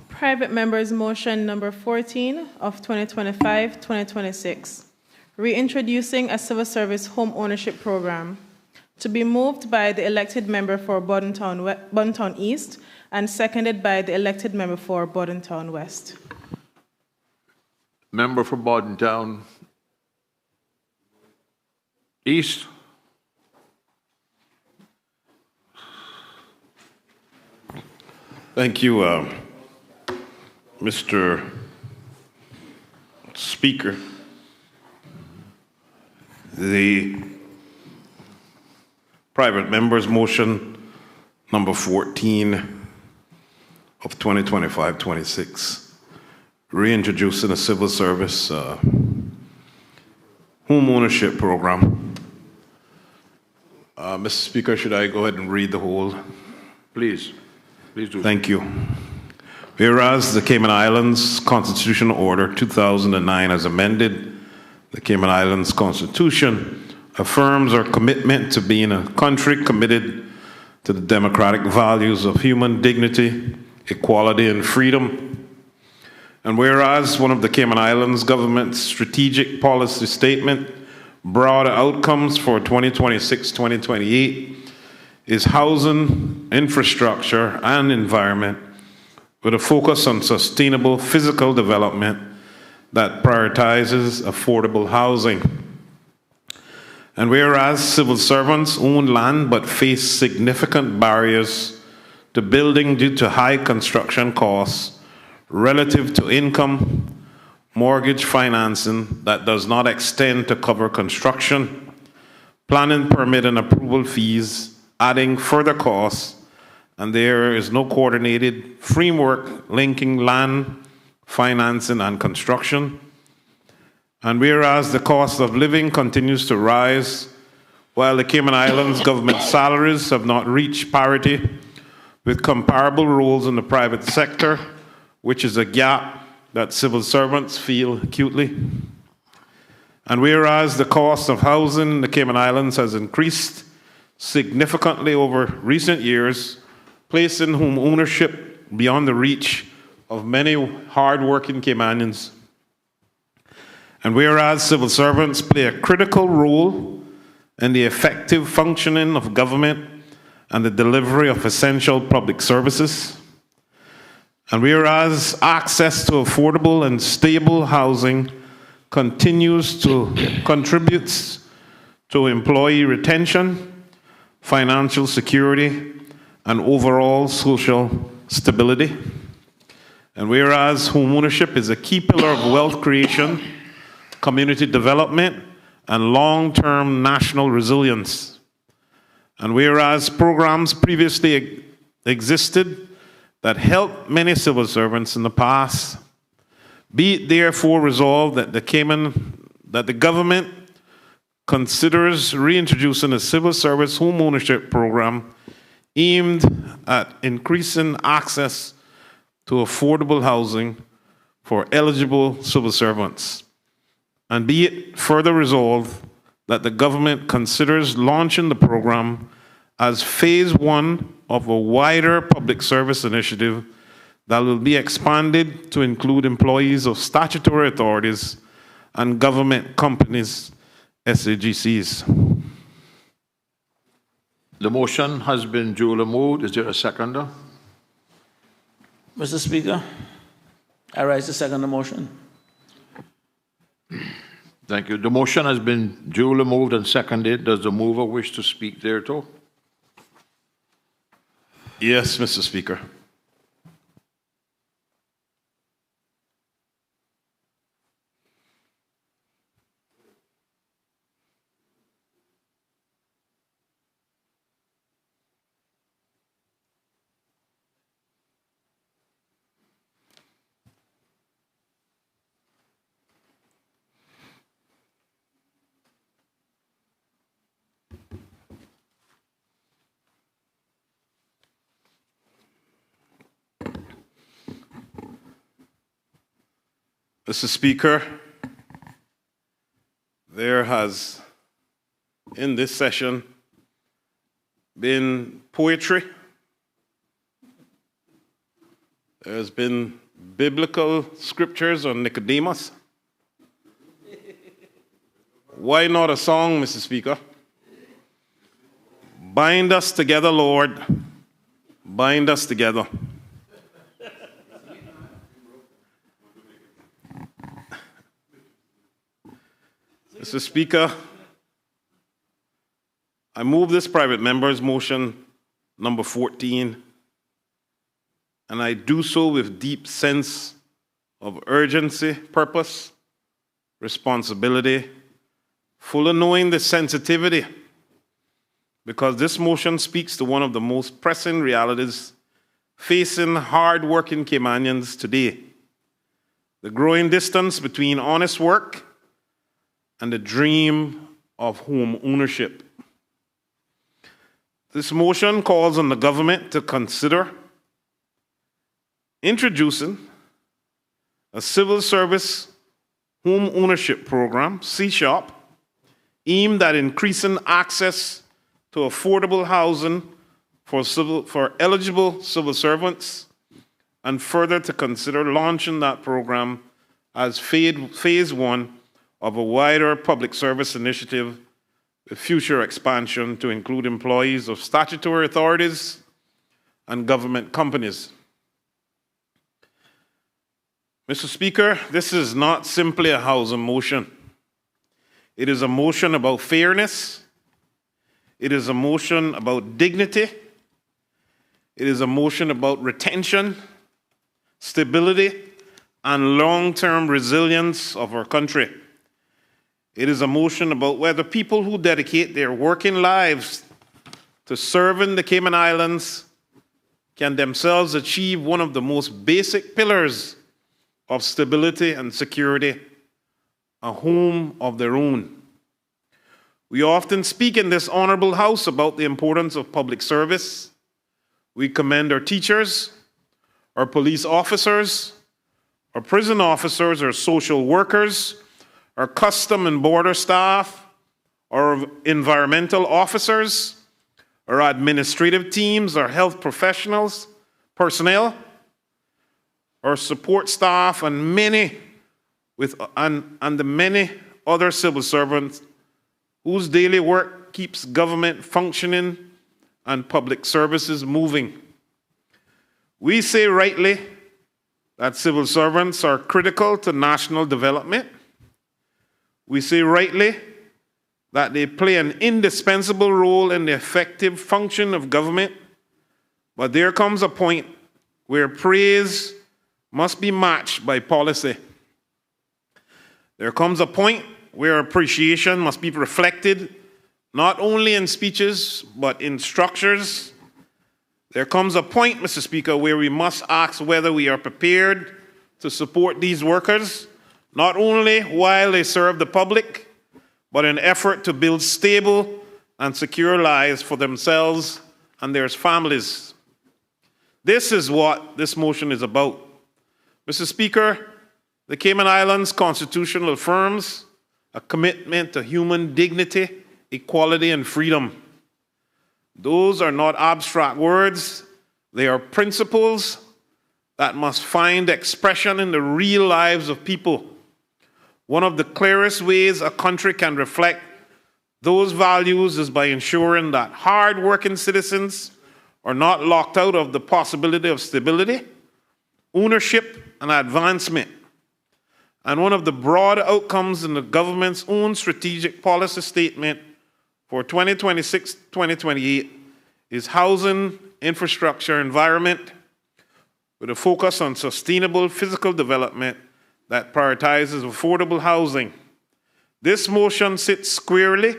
Speaker 7: Private members' motion number 14 of 2025-2026, reintroducing a civil service home ownership program, to be moved by the elected member for Bordentown East and seconded by the elected member for Bordentown West.
Speaker 1: Member for Bordentown East.
Speaker 3: Thank you, Mr. Speaker. The private members' motion number 14 of 2025-26, reintroducing a civil service home ownership program. Mr. Speaker, should I go ahead and read the whole?
Speaker 1: Please. Please do.
Speaker 3: Thank you. Whereas the Cayman Islands Constitutional Order 2009 as amended, the Cayman Islands Constitution affirms our commitment to being a country committed to the democratic values of human dignity, equality, and freedom. And whereas one of the Cayman Islands government's strategic policy statement, broader outcomes for 2026-2028, is housing, infrastructure, and environment, with a focus on sustainable physical development that prioritizes affordable housing. And whereas civil servants own land but face significant barriers to building due to high construction costs relative to income, mortgage financing that does not extend to cover construction, planning, permit, and approval fees, adding further costs, and there is no coordinated framework linking land, financing, and construction. And whereas the cost of living continues to rise, while the Cayman Islands government salaries have not reached parity with comparable roles in the private sector, which is a gap that civil servants feel acutely. And whereas the cost of housing in the Cayman Islands has increased significantly over recent years, placing home ownership beyond the reach of many hard-working Caymanians. And whereas civil servants play a critical role in the effective functioning of government and the delivery of essential public services, and whereas access to affordable and stable housing continues to contribute to employee retention, financial security, and overall social stability. And whereas homeownership is a key pillar of wealth creation, community development, and long-term national resilience. And whereas programs previously existed that helped many civil servants in the past, be it therefore resolved that the government considers reintroducing a civil service home ownership program aimed at increasing access to affordable housing for eligible civil servants. And be it further resolved that the government considers launching the program as phase one of a wider public service initiative that will be expanded to include employees of statutory authorities and government companies, SAGCs.
Speaker 1: The motion has been duly moved. Is there a seconder?
Speaker 8: Mr. Speaker, I rise to second the motion.
Speaker 1: Thank you. The motion has been duly moved and seconded. Does the mover wish to speak thereto?
Speaker 3: Yes, Mr. Speaker. Mr. Speaker, there has, in this session, been poetry. There's been biblical scriptures on Nicodemus. Why not a song, Mr. Speaker? Bind us together, Lord. Bind us together. Mr. Speaker, I move this private member's motion number 14, and I do so with deep sense of urgency, purpose, responsibility, full of knowing the sensitivity, because this motion speaks to one of the most pressing realities facing hard-working Caymanians today: the growing distance between honest work and the dream of home ownership. This motion calls on the government to consider introducing a civil service home ownership program, C-SHOP, aimed at increasing access to affordable housing for eligible civil servants, and further to consider launching that program as phase one of a wider public service initiative with future expansion to include employees of statutory authorities and government companies. Mr. Speaker, this is not simply a housing motion. It is a motion about fairness. It is a motion about dignity. It is a motion about retention, stability, and long-term resilience of our country. It is a motion about whether people who dedicate their working lives to serving the Cayman Islands can themselves achieve one of the most basic pillars of stability and security: a home of their own. We often speak in this honorable house about the importance of public service. We commend our teachers, our police officers, our prison officers, our social workers, our custom and border staff, our environmental officers, our administrative teams, our health professionals, personnel, our support staff, and the many other civil servants whose daily work keeps government functioning and public services moving. We say rightly that civil servants are critical to national development. We say rightly that they play an indispensable role in the effective function of government, but there comes a point where praise must be matched by policy. There comes a point where appreciation must be reflected not only in speeches but in structures. There comes a point, Mr. Speaker, where we must ask whether we are prepared to support these workers, not only while they serve the public, but in an effort to build stable and secure lives for themselves and their families. This is what this motion is about. Mr. Speaker, the Cayman Islands Constitution affirms a commitment to human dignity, equality, and freedom. Those are not abstract words. They are principles that must find expression in the real lives of people. One of the clearest ways a country can reflect those values is by ensuring that hard-working citizens are not locked out of the possibility of stability, ownership, and advancement. And one of the broad outcomes in the government's own strategic policy statement for 2026-2028 is housing, infrastructure, environment, with a focus on sustainable physical development that prioritizes affordable housing. This motion sits squarely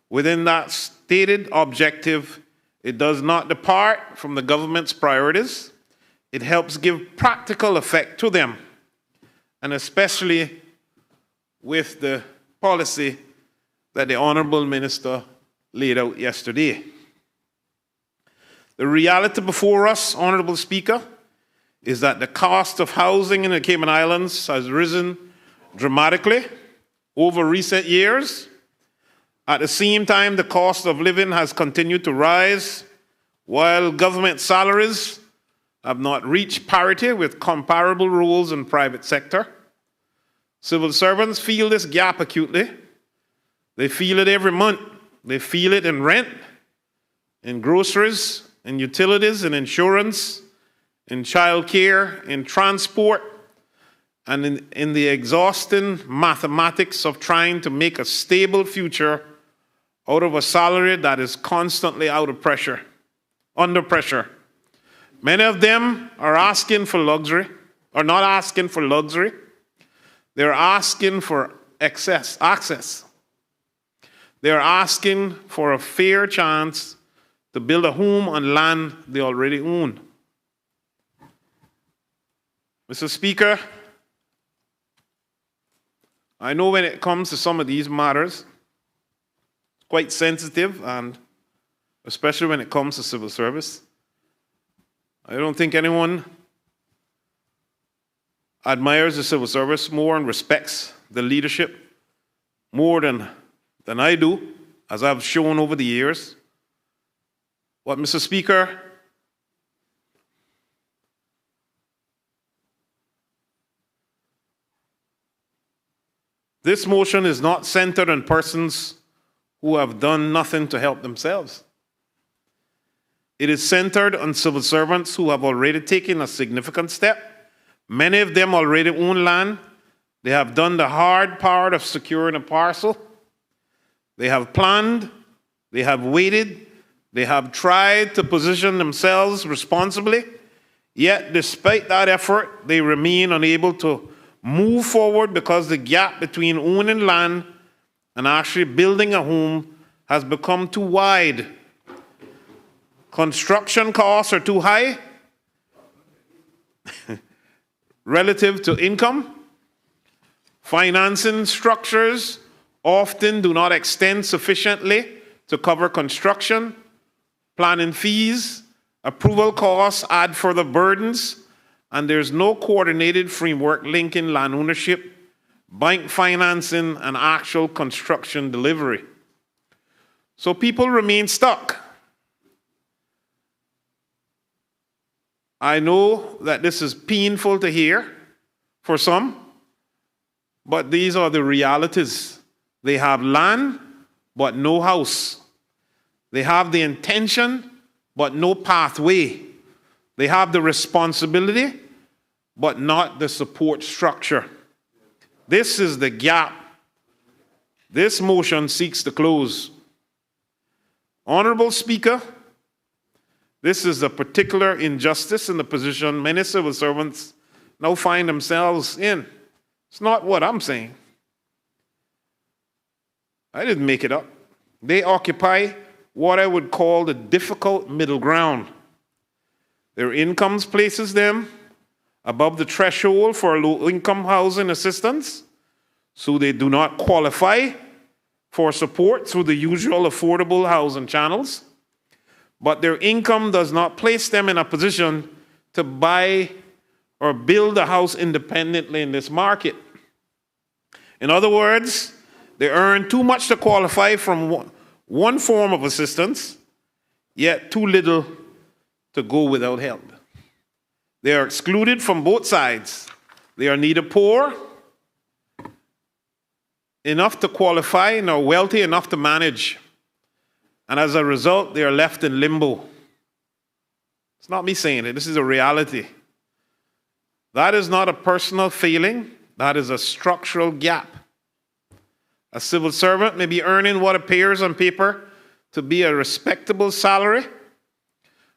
Speaker 3: within that stated objective. It does not depart from the government's priorities. It helps give practical effect to them, and especially with the policy that the Honourable Minister laid out yesterday. The reality before us, Honourable Speaker, is that the cost of housing in the Cayman Islands has risen dramatically over recent years. At the same time, the cost of living has continued to rise, while government salaries have not reached parity with comparable roles in the private sector. Civil servants feel this gap acutely. They feel it every month. They feel it in rent, in groceries, in utilities, in insurance, in childcare, in transport, and in the exhausting mathematics of trying to make a stable future out of a salary that is constantly under pressure. Many of them are asking for luxury, or not asking for luxury. They're asking for access. They're asking for a fair chance to build a home on land they already own. Mr. Speaker, I know when it comes to some of these matters, it's quite sensitive, and especially when it comes to civil service. I don't think anyone admires the civil service more and respects the leadership more than I do, as I've shown over the years. But, Mr. Speaker, this motion is not centered on persons who have done nothing to help themselves. It is centered on civil servants who have already taken a significant step. Many of them already own land. They have done the hard part of securing a parcel. They have planned. They have waited. They have tried to position themselves responsibly. Yet, despite that effort, they remain unable to move forward because the gap between owning land and actually building a home has become too wide. Construction costs are too high relative to income. Financing structures often do not extend sufficiently to cover construction. Planning fees, approval costs add further burdens, and there's no coordinated framework linking land ownership, bank financing, and actual construction delivery. So people remain stuck. I know that this is painful to hear for some, but these are the realities. They have land, but no house. They have the intention, but no pathway. They have the responsibility, but not the support structure. This is the gap this motion seeks to close. Honorable Speaker, this is a particular injustice in the position many civil servants now find themselves in. It's not what I'm saying. I didn't make it up. They occupy what I would call the difficult middle ground. Their incomes places them above the threshold for low-income housing assistance, so they do not qualify for support through the usual affordable housing channels, but their income does not place them in a position to buy or build a house independently in this market. In other words, they earn too much to qualify from one form of assistance, yet too little to go without help. They are excluded from both sides. They are neither poor enough to qualify nor wealthy enough to manage. And as a result, they are left in limbo. It's not me saying it, this is a reality. That is not a personal failing, that is a structural gap. A civil servant may be earning what appears on paper to be a respectable salary,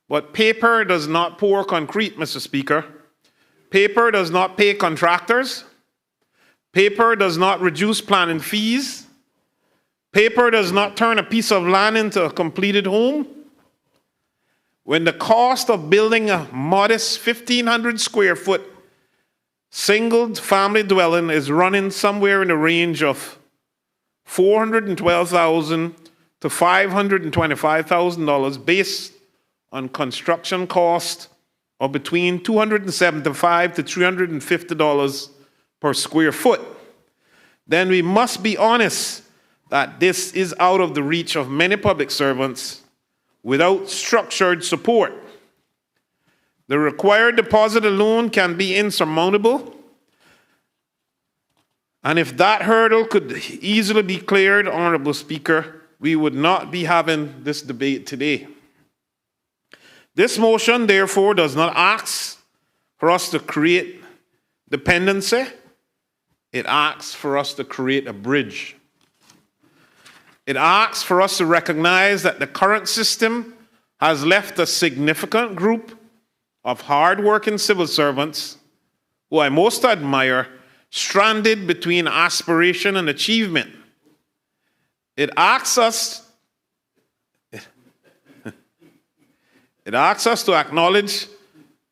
Speaker 3: but paper does not pour concrete, Mr. Speaker. Paper does not pay contractors. Paper does not reduce planning fees. Paper does not turn a piece of land into a completed home. When the cost of building a modest 1,500 square foot single family dwelling is running somewhere in the range of $412,000 to $525,000 based on construction cost of between $275 to $350 per square foot, then we must be honest that this is out of the reach of many public servants without structured support. The required deposit alone can be insurmountable, and if that hurdle could easily be cleared, Honorable Speaker, we would not be having this debate today. This motion, therefore, does not ask for us to create dependency. It asks for us to create a bridge. It asks for us to recognize that the current system has left a significant group of hard-working civil servants, who I most admire, stranded between aspiration and achievement. It asks us to acknowledge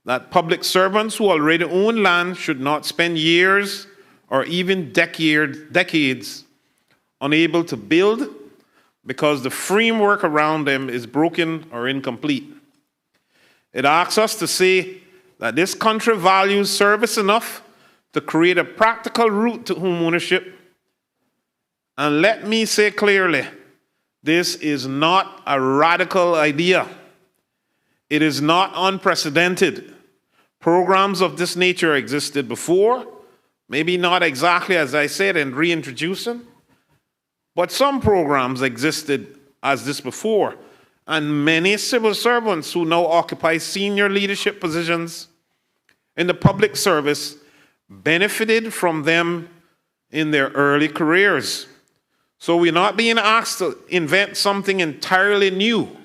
Speaker 3: that public servants who already own land should not spend years or even decades unable to build because the framework around them is broken or incomplete. It asks us to say that this country values service enough to create a practical route to home ownership. And let me say clearly, this is not a radical idea. It is not unprecedented. Programs of this nature existed before, maybe not exactly as I said in reintroducing, but some programs existed as this before, and many civil servants who now occupy senior leadership positions in the public service benefited from them in their early careers. So we're not being asked to invent something entirely new.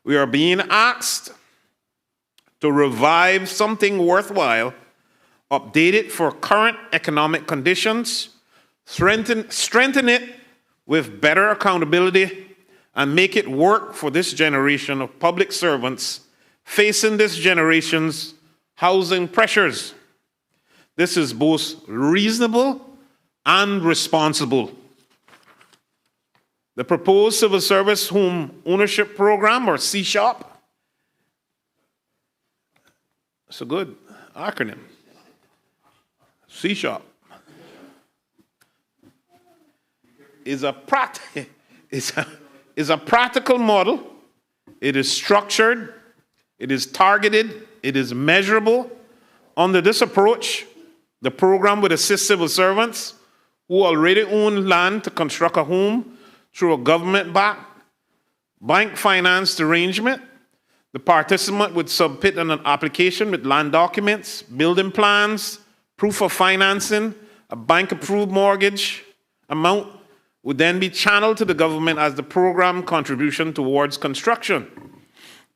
Speaker 3: We are being asked to revive something worthwhile, update it for current economic conditions, strengthen it with better accountability, and make it work for this generation of public servants facing this generation's housing pressures. This is both reasonable and responsible. The proposed Civil Service Home Ownership Program, or CSHOP, it's a good acronym, CSHOP, is a practical model. It is structured, it is targeted, it is measurable. Under this approach, the program would assist civil servants who already own land to construct a home through a government-backed, bank-financed arrangement. The participant would submit an application with land documents, building plans, proof of financing, a bank-approved mortgage amount would then be channeled to the government as the program contribution towards construction.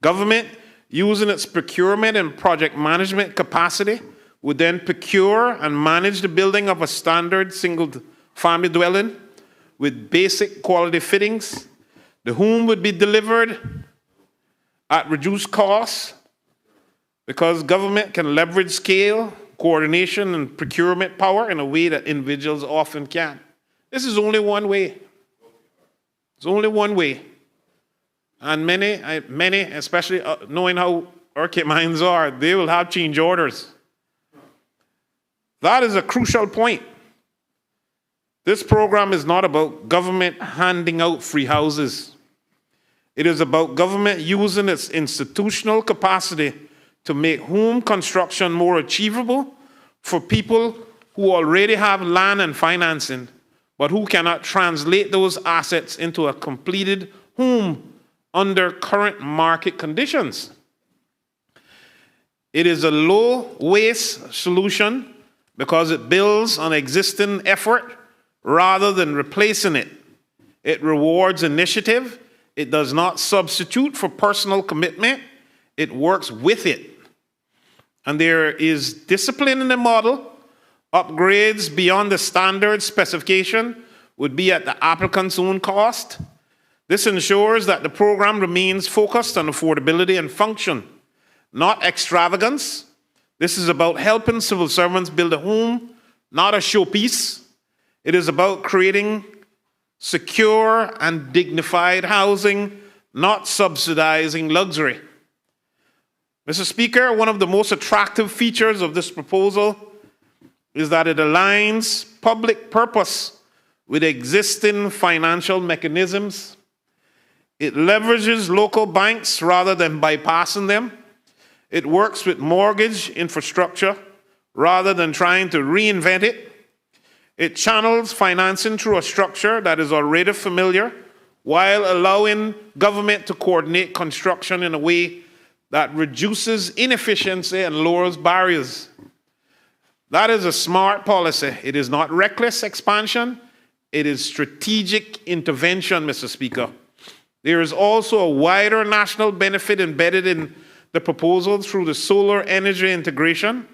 Speaker 3: Government, using its procurement and project management capacity, would then procure and manage the building of a standard single-family dwelling with basic quality fittings. The home would be delivered at reduced costs because government can leverage scale, coordination, and procurement power in a way that individuals often can't. This is only one way. It's only one way. And many, especially knowing how our Caymans are, they will have change orders. That is a crucial point. This program is not about government handing out free houses. It is about government using its institutional capacity to make home construction more achievable for people who already have land and financing, but who cannot translate those assets into a completed home under current market conditions. It is a low-waste solution because it builds on existing effort rather than replacing it. It rewards initiative. It does not substitute for personal commitment. It works with it. And there is discipline in the model. Upgrades beyond the standard specification would be at the applicant's own cost. This ensures that the program remains focused on affordability and function, not extravagance. This is about helping civil servants build a home, not a showpiece. It is about creating secure and dignified housing, not subsidizing luxury. Mr. Speaker, one of the most attractive features of this proposal is that it aligns public purpose with existing financial mechanisms. It leverages local banks rather than bypassing them. It works with mortgage infrastructure rather than trying to reinvent it. It channels financing through a structure that is already familiar while allowing government to coordinate construction in a way that reduces inefficiency and lowers barriers. That is a smart policy. It is not reckless expansion. It is strategic intervention, Mr. Speaker. There is also a wider national benefit embedded in the proposal through the solar energy integration.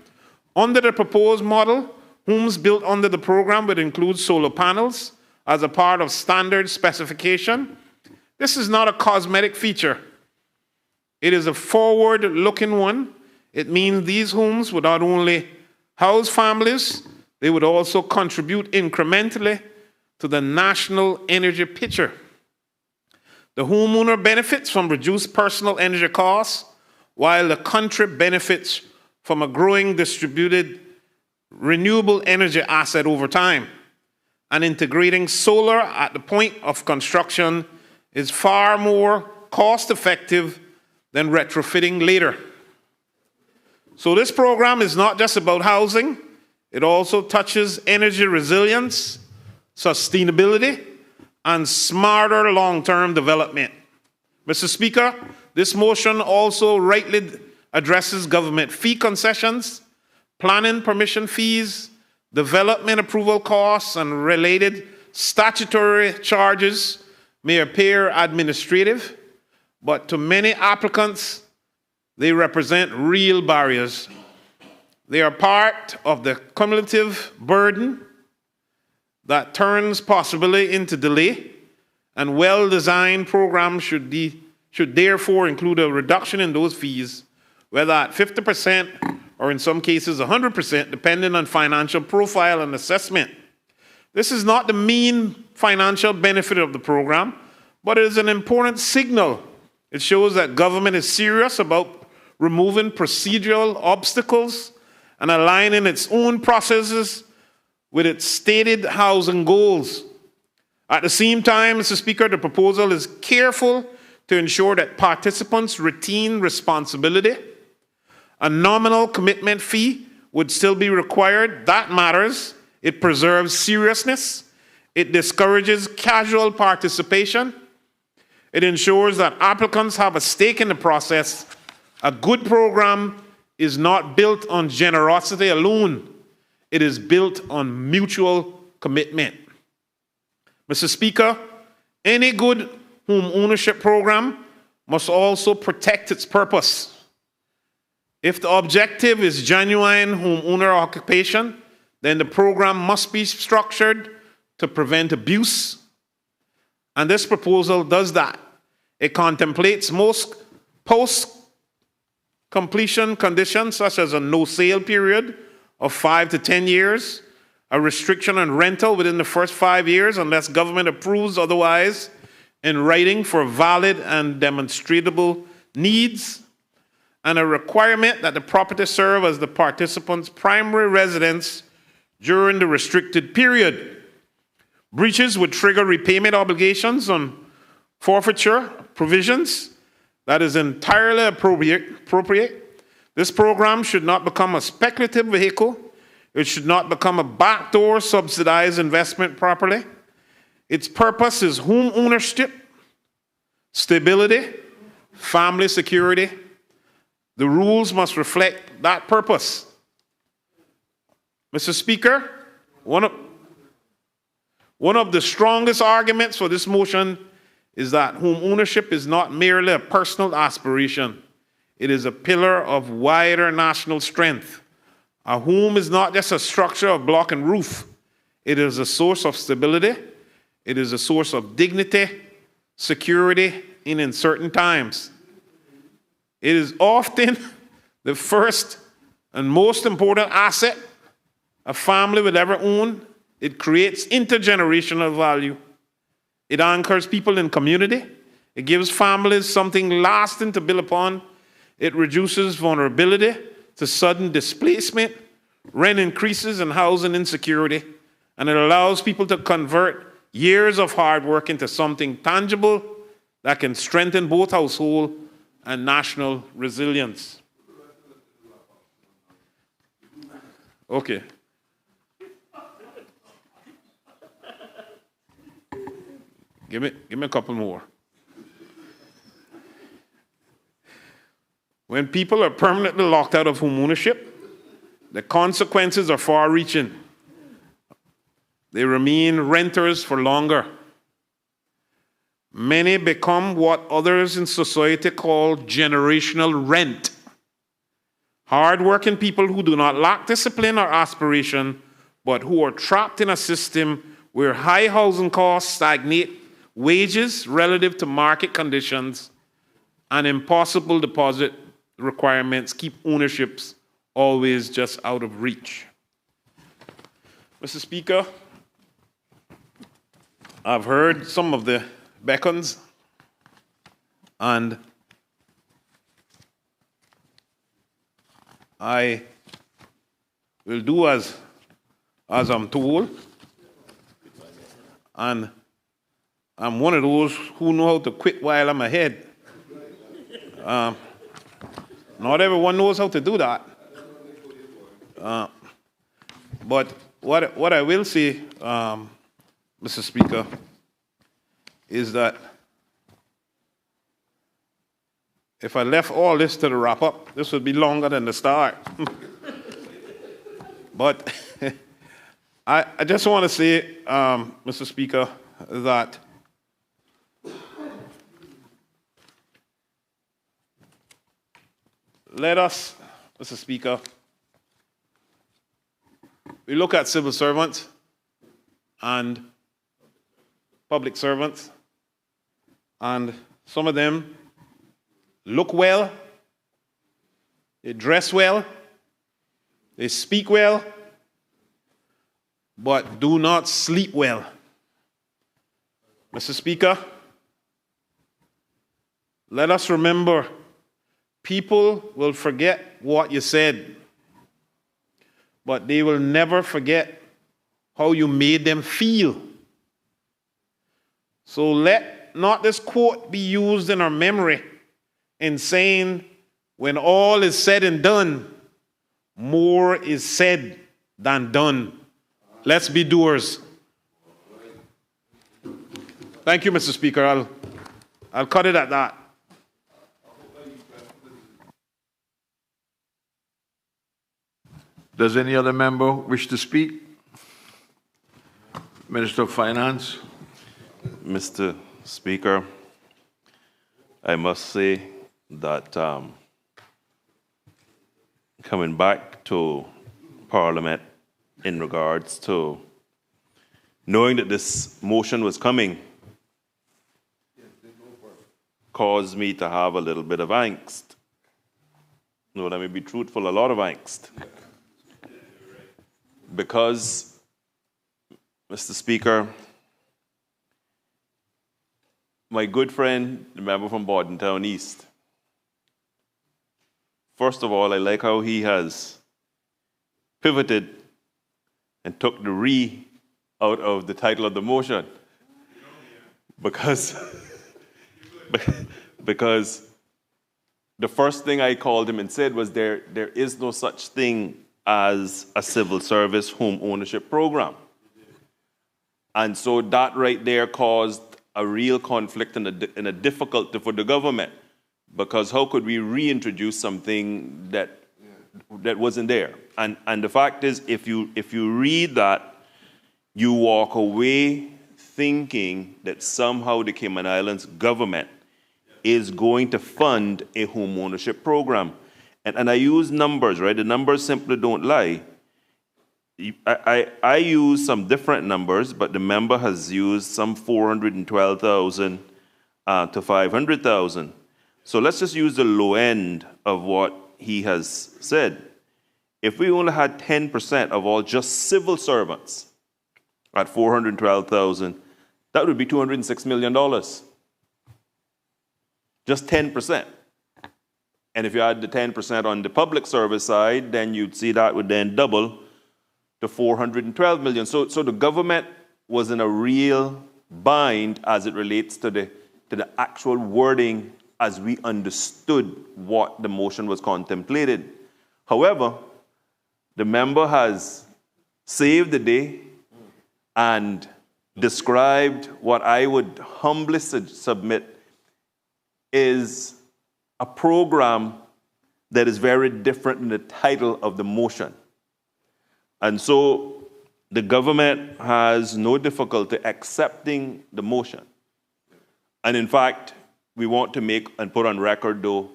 Speaker 3: Under the proposed model, homes built under the program would include solar panels as a part of standard specification. This is not a cosmetic feature. It is a forward-looking one. It means these homes would not only house families, they would also contribute incrementally to the national energy picture. The homeowner benefits from reduced personal energy costs, while the country benefits from a growing distributed renewable energy asset over time. And integrating solar at the point of construction is far more cost-effective than retrofitting later. So this program is not just about housing. It also touches energy resilience, sustainability, and smarter long-term development. Mr. Speaker, this motion also rightly addresses government fee concessions, planning permission fees, development approval costs, and related statutory charges may appear administrative, but to many applicants, they represent real barriers. They are part of the cumulative burden that turns possibility into delay, and well-designed programs should therefore include a reduction in those fees, whether at 50% or in some cases 100%, depending on financial profile and assessment. This is not the main financial benefit of the program, but it is an important signal. It shows that government is serious about removing procedural obstacles and aligning its own processes with its stated housing goals. At the same time, Mr. Speaker, the proposal is careful to ensure that participants retain responsibility. A nominal commitment fee would still be required. That matters. It preserves seriousness. It discourages casual participation. It ensures that applicants have a stake in the process. A good program is not built on generosity alone. It is built on mutual commitment. Mr. Speaker, any good home ownership program must also protect its purpose. If the objective is genuine homeowner occupation, then the program must be structured to prevent abuse. And this proposal does that. It contemplates most post-completion conditions, such as a no-sale period of 5 to 10 years, a restriction on rental within the first 5 years unless government approves otherwise, in writing for valid and demonstrable needs, and a requirement that the property serve as the participant's primary residence during the restricted period. Breaches would trigger repayment obligations on forfeiture provisions. That is entirely appropriate. This program should not become a speculative vehicle. It should not become a backdoor subsidized investment property. Its purpose is home ownership, stability, family security. The rules must reflect that purpose. Mr. Speaker, one of the strongest arguments for this motion is that home ownership is not merely a personal aspiration. It is a pillar of wider national strength. A home is not just a structure of block and roof. It is a source of stability. It is a source of dignity, security in uncertain times. It is often the first and most important asset a family will ever own. It creates intergenerational value. It anchors people in community. It gives families something lasting to build upon. It reduces vulnerability to sudden displacement, rent increases, and housing insecurity. And it allows people to convert years of hard work into something tangible that can strengthen both household and national resilience. Okay. Give me a couple more. When people are permanently locked out of home ownership, the consequences are far-reaching. They remain renters for longer. Many become what others in society call generational rent. Hard-working people who do not lack discipline or aspiration, but who are trapped in a system where high housing costs stagnate wages relative to market conditions and impossible deposit requirements keep ownerships always just out of reach. Mr. Speaker, I've heard some of the beckons, and I will do as I'm told, and I'm one of those who know how to quit while I'm ahead. Not everyone knows how to do that. But what I will say, Mr. Speaker, is that if I left all this to the wrap-up, this would be longer than the start. But I just want to say, Mr. Speaker, that let us, Mr. Speaker, we look at civil servants and public servants, and some of them look well, they dress well, they speak well, but do not sleep well. Mr. Speaker, let us remember, people will forget what you said, but they will never forget how you made them feel. So let not this quote be used in our memory in saying, when all is said and done, more is said than done. Let's be doers. Thank you, Mr. Speaker. I'll cut it at that.
Speaker 1: Does any other member wish to speak? Minister of Finance.
Speaker 9: Mr. Speaker, I must say that coming back to Parliament in regards to knowing that this motion was coming caused me to have a little bit of angst. No, let me be truthful, a lot of angst. Because, Mr. Speaker, my good friend, the member from Bordentown East, first of all, I like how he has pivoted and took the "re" out of the title of the motion. Because the first thing I called him and said was there is no such thing as a civil service home ownership program. And so that right there caused a real conflict and a difficulty for the government, because how could we reintroduce something that wasn't there? And the fact is, if you read that, you walk away thinking that somehow the Cayman Islands government is going to fund a home ownership program. And I use numbers, right? The numbers simply don't lie. I use some different numbers, but the member has used some 412,000 to 500,000. So let's just use the low end of what he has said. If we only had 10% of all just civil servants at 412,000, that would be $206 million. Just 10%. And if you add the 10% on the public service side, then you'd see that would then double to 412 million. So the government was in a real bind as it relates to the actual wording as we understood what the motion was contemplated. However, the member has saved the day and described what I would humbly submit is a program that is very different than the title of the motion. And so the government has no difficulty accepting the motion. And in fact, we want to make and put on record, though,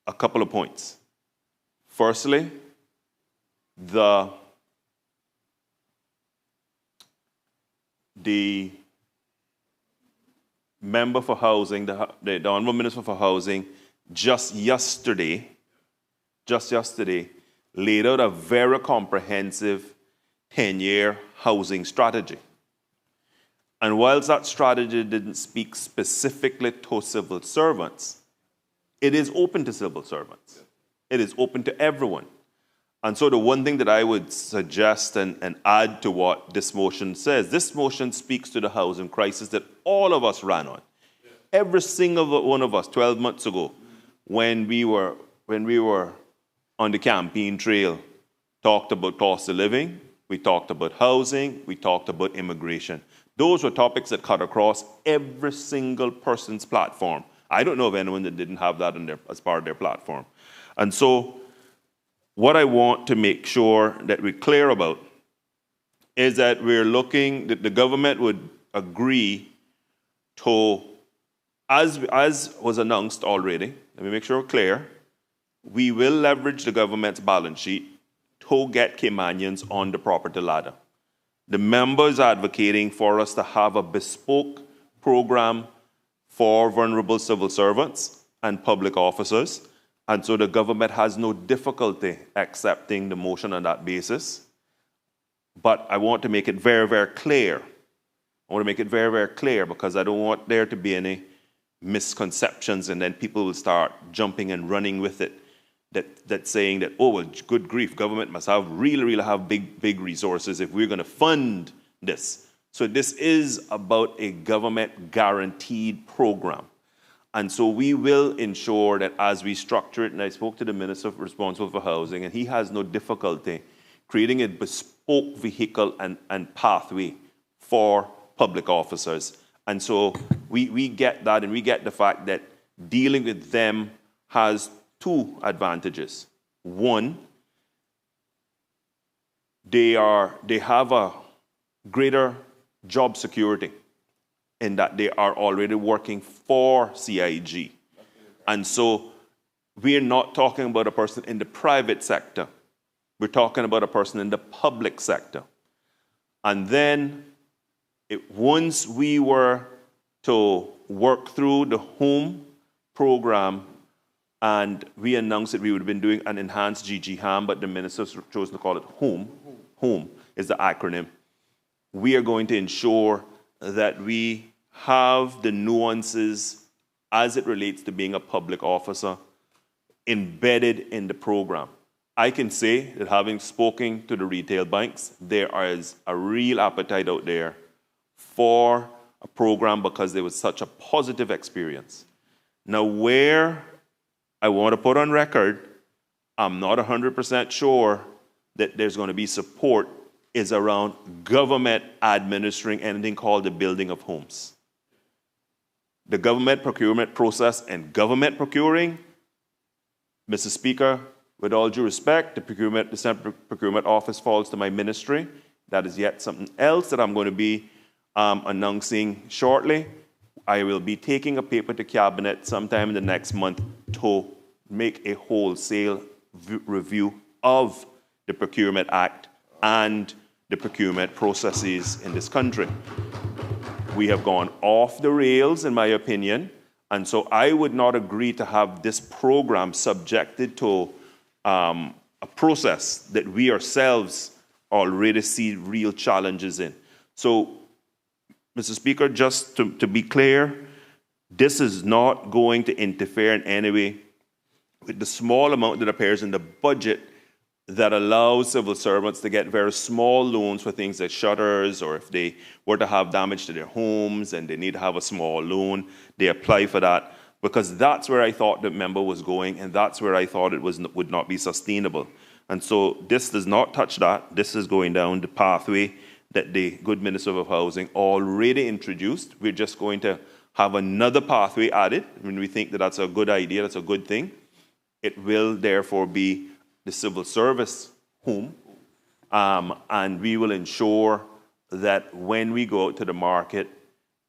Speaker 9: a couple of points. Firstly, the member for housing, the Honorable Minister for Housing, just yesterday, laid out a very comprehensive 10-year housing strategy. And whilst that strategy didn't speak specifically to civil servants, it is open to civil servants. It is open to everyone. And so the one thing that I would suggest and add to what this motion says, this motion speaks to the housing crisis that all of us ran on. Every single one of us 12 months ago, when we were on the campaign trail, talked about cost of living, we talked about housing, we talked about immigration. Those were topics that cut across every single person's platform. I don't know of anyone that didn't have that as part of their platform. And so what I want to make sure that we're clear about is that we're looking, that the government would agree to, as was announced already, let me make sure we're clear, we will leverage the government's balance sheet to get Caymanians on the property ladder. The member is advocating for us to have a bespoke program for vulnerable civil servants and public officers. And so the government has no difficulty accepting the motion on that basis. But I want to make it very, very clear. I want to make it very, very clear because I don't want there to be any misconceptions and then people will start jumping and running with it. That saying that, oh, well, good grief, government must have really have big resources if we're going to fund this. So this is about a government guaranteed program. And so we will ensure that as we structure it, and I spoke to the minister responsible for housing, and he has no difficulty creating a bespoke vehicle and pathway for public officers. And so we get that, and we get the fact that dealing with them has two advantages. One, they have a greater job security in that they are already working for CIG. And so we are not talking about a person in the private sector. We're talking about a person in the public sector. And then once we were to work through the home program, and we announced that we would have been doing an enhanced GGHAM, but the minister chose to call it HOME. HOME is the acronym. We are going to ensure that we have the nuances as it relates to being a public officer embedded in the program. I can say that having spoken to the retail banks, there is a real appetite out there for a program because there was such a positive experience. Now, where I want to put on record, I'm not 100% sure that there's going to be support is around government administering anything called the building of homes. The government procurement process and government procuring, Mr. Speaker, with all due respect, the Central Procurement Office falls to my ministry. That is yet something else that I'm going to be announcing shortly. I will be taking a paper to Cabinet sometime in the next month to make a wholesale review of the Procurement Act and the procurement processes in this country. We have gone off the rails, in my opinion, and so I would not agree to have this program subjected to a process that we ourselves already see real challenges in. So, Mr. Speaker, just to be clear, this is not going to interfere in any way with the small amount that appears in the budget that allows civil servants to get very small loans for things like shutters, or if they were to have damage to their homes and they need to have a small loan, they apply for that, because that's where I thought the member was going, and that's where I thought it would not be sustainable. And so this does not touch that. This is going down the pathway that the good Minister of Housing already introduced. We're just going to have another pathway added. When we think that that's a good idea, that's a good thing. It will therefore be the civil service home, and we will ensure that when we go out to the market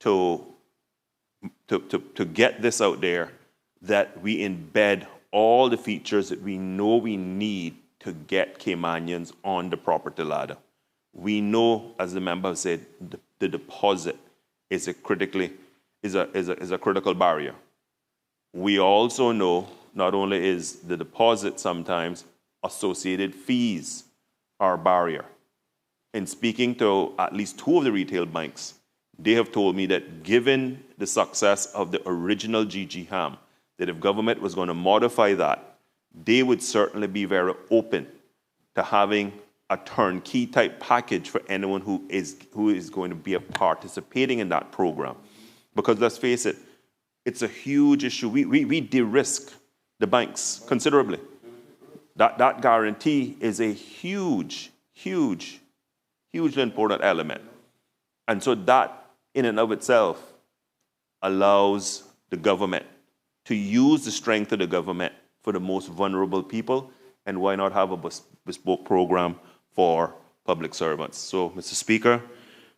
Speaker 9: to get this out there, that we embed all the features that we know we need to get Caymanians on the property ladder. We know, as the member said, the deposit is a critical barrier. We also know not only is the deposit sometimes associated fees are a barrier. In speaking to at least two of the retail banks, they have told me that given the success of the original GGHAM, that if government was going to modify that, they would certainly be very open to having a turnkey type package for anyone who is going to be participating in that program. Because let's face it, it's a huge issue. We de-risk the banks considerably. That guarantee is a hugely important element. And so that in and of itself allows the government to use the strength of the government for the most vulnerable people, and why not have a bespoke program for public servants? So, Mr. Speaker,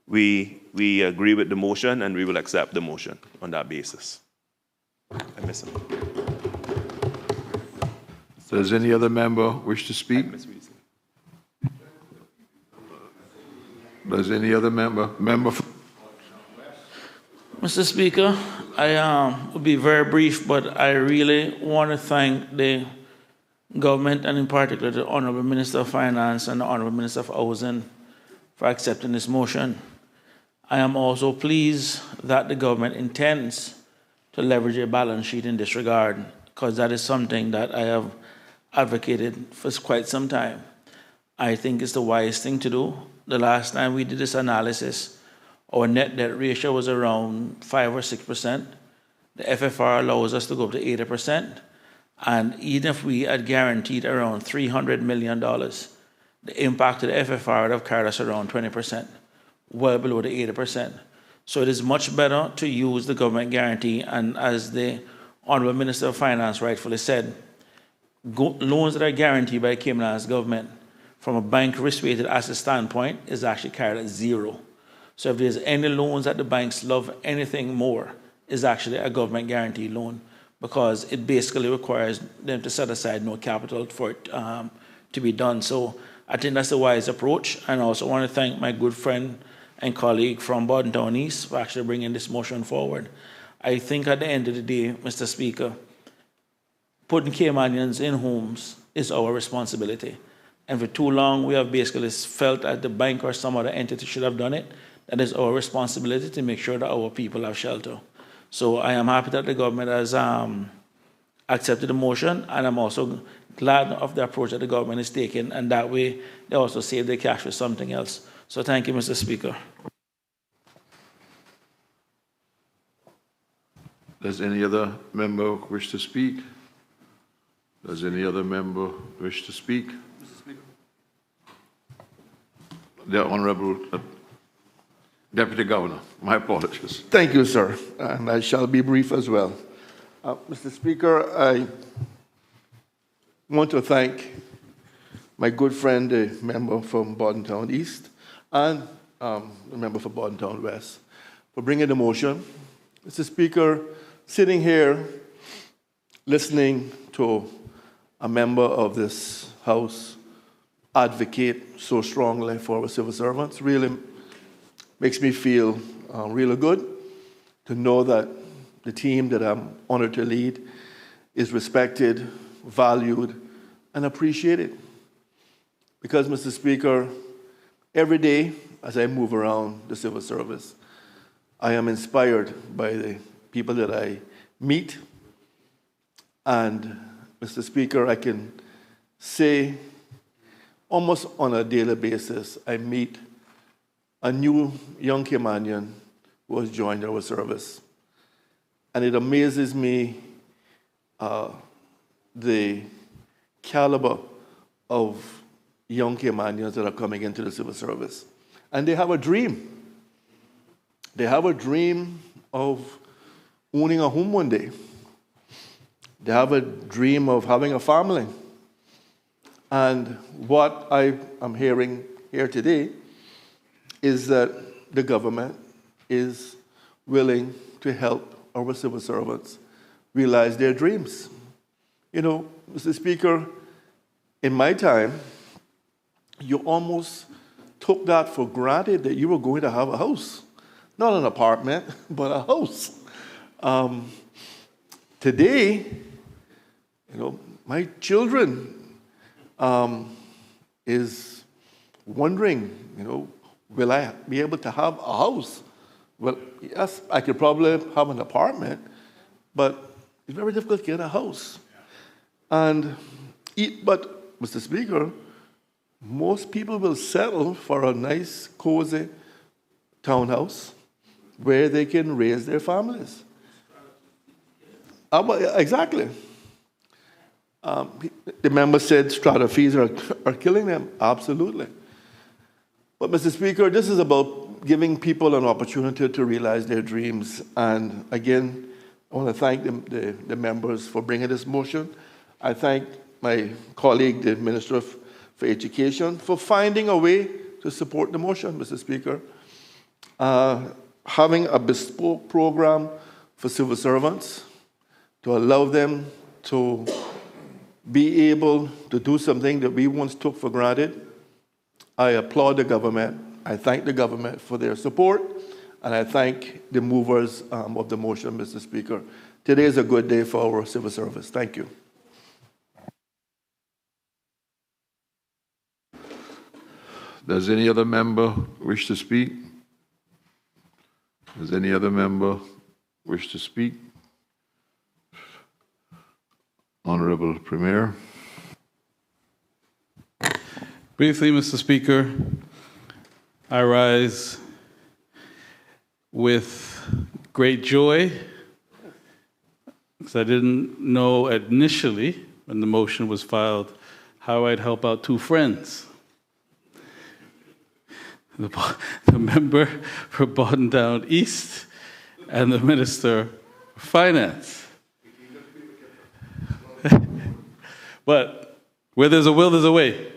Speaker 9: we agree with the motion, and we will accept the motion on that basis. I miss him.
Speaker 1: Does any other member wish to speak? Does any other member?
Speaker 8: Mr. Speaker, I will be very brief, but I really want to thank the government, and in particular the Honourable Minister of Finance and the Honourable Minister of Housing, for accepting this motion. I am also pleased that the government intends to leverage a balance sheet in this regard, because that is something that I have advocated for quite some time. I think it's the wise thing to do. The last time we did this analysis, our net debt ratio was around 5 or 6%. The FFR allows us to go up to 80%. And even if we had guaranteed around $300 million, the impact of the FFR would have carried us around 20%, well below the 80%. So it is much better to use the government guarantee. And as the Honourable Minister of Finance rightfully said, loans that are guaranteed by the Cayman Islands government from a bank risk-weighted asset standpoint is actually carried at zero. So if there's any loans that the banks love anything more, is actually a government guaranteed loan, because it basically requires them to set aside no capital for it to be done. So I think that's a wise approach. And I also want to thank my good friend and colleague from Bordentown East for actually bringing this motion forward. I think at the end of the day, Mr. Speaker, putting Caymanians in homes is our responsibility. And for too long, we have basically felt that the bank or some other entity should have done it. That is our responsibility to make sure that our people have shelter. So I am happy that the government has accepted the motion, and I'm also glad of the approach that the government is taking, and that way they also save their cash for something else. So thank you, Mr. Speaker.
Speaker 1: Does any other member wish to speak? Does any other member wish to speak? Mr. Speaker. The Honourable Deputy Governor, my apologies.
Speaker 10: Thank you, sir, and I shall be brief as well. Mr. Speaker, I want to thank my good friend, the member from Bordentown East, and the member for Bordentown West, for bringing the motion. Mr. Speaker, sitting here listening to a member of this House advocate so strongly for our civil servants really makes me feel really good to know that the team that I'm honored to lead is respected, valued, and appreciated. Because, Mr. Speaker, every day as I move around the civil service, I am inspired by the people that I meet. And, Mr. Speaker, I can say almost on a daily basis, I meet a new young Caymanian who has joined our service. And it amazes me the caliber of young Caymanians that are coming into the civil service. And they have a dream. They have a dream of owning a home one day. They have a dream of having a family. And what I am hearing here today is that the government is willing to help our civil servants realize their dreams. You know, Mr. Speaker, in my time, you almost took that for granted that you were going to have a house. Not an apartment, but a house. Today, you know, my children is wondering, you know, will I be able to have a house? Well, yes, I could probably have an apartment, but it's very difficult to get a house. But, Mr. Speaker, most people will settle for a nice, cozy townhouse where they can raise their families. Exactly. The member said strata fees are killing them. Absolutely. But, Mr. Speaker, this is about giving people an opportunity to realize their dreams. And again, I want to thank the members for bringing this motion. I thank my colleague, the Minister for Education, for finding a way to support the motion, Mr. Speaker. Having a bespoke program for civil servants to allow them to be able to do something that we once took for granted. I applaud the government. I thank the government for their support, and I thank the movers of the motion, Mr. Speaker. Today is a good day for our civil service. Thank you.
Speaker 1: Does any other member wish to speak? Does any other member wish to speak? Honourable Premier.
Speaker 5: Briefly, Mr. Speaker, I rise with great joy because I didn't know initially when the motion was filed how I'd help out two friends. The member for Bordentown East and the Minister for Finance. But where there's a will, there's a way.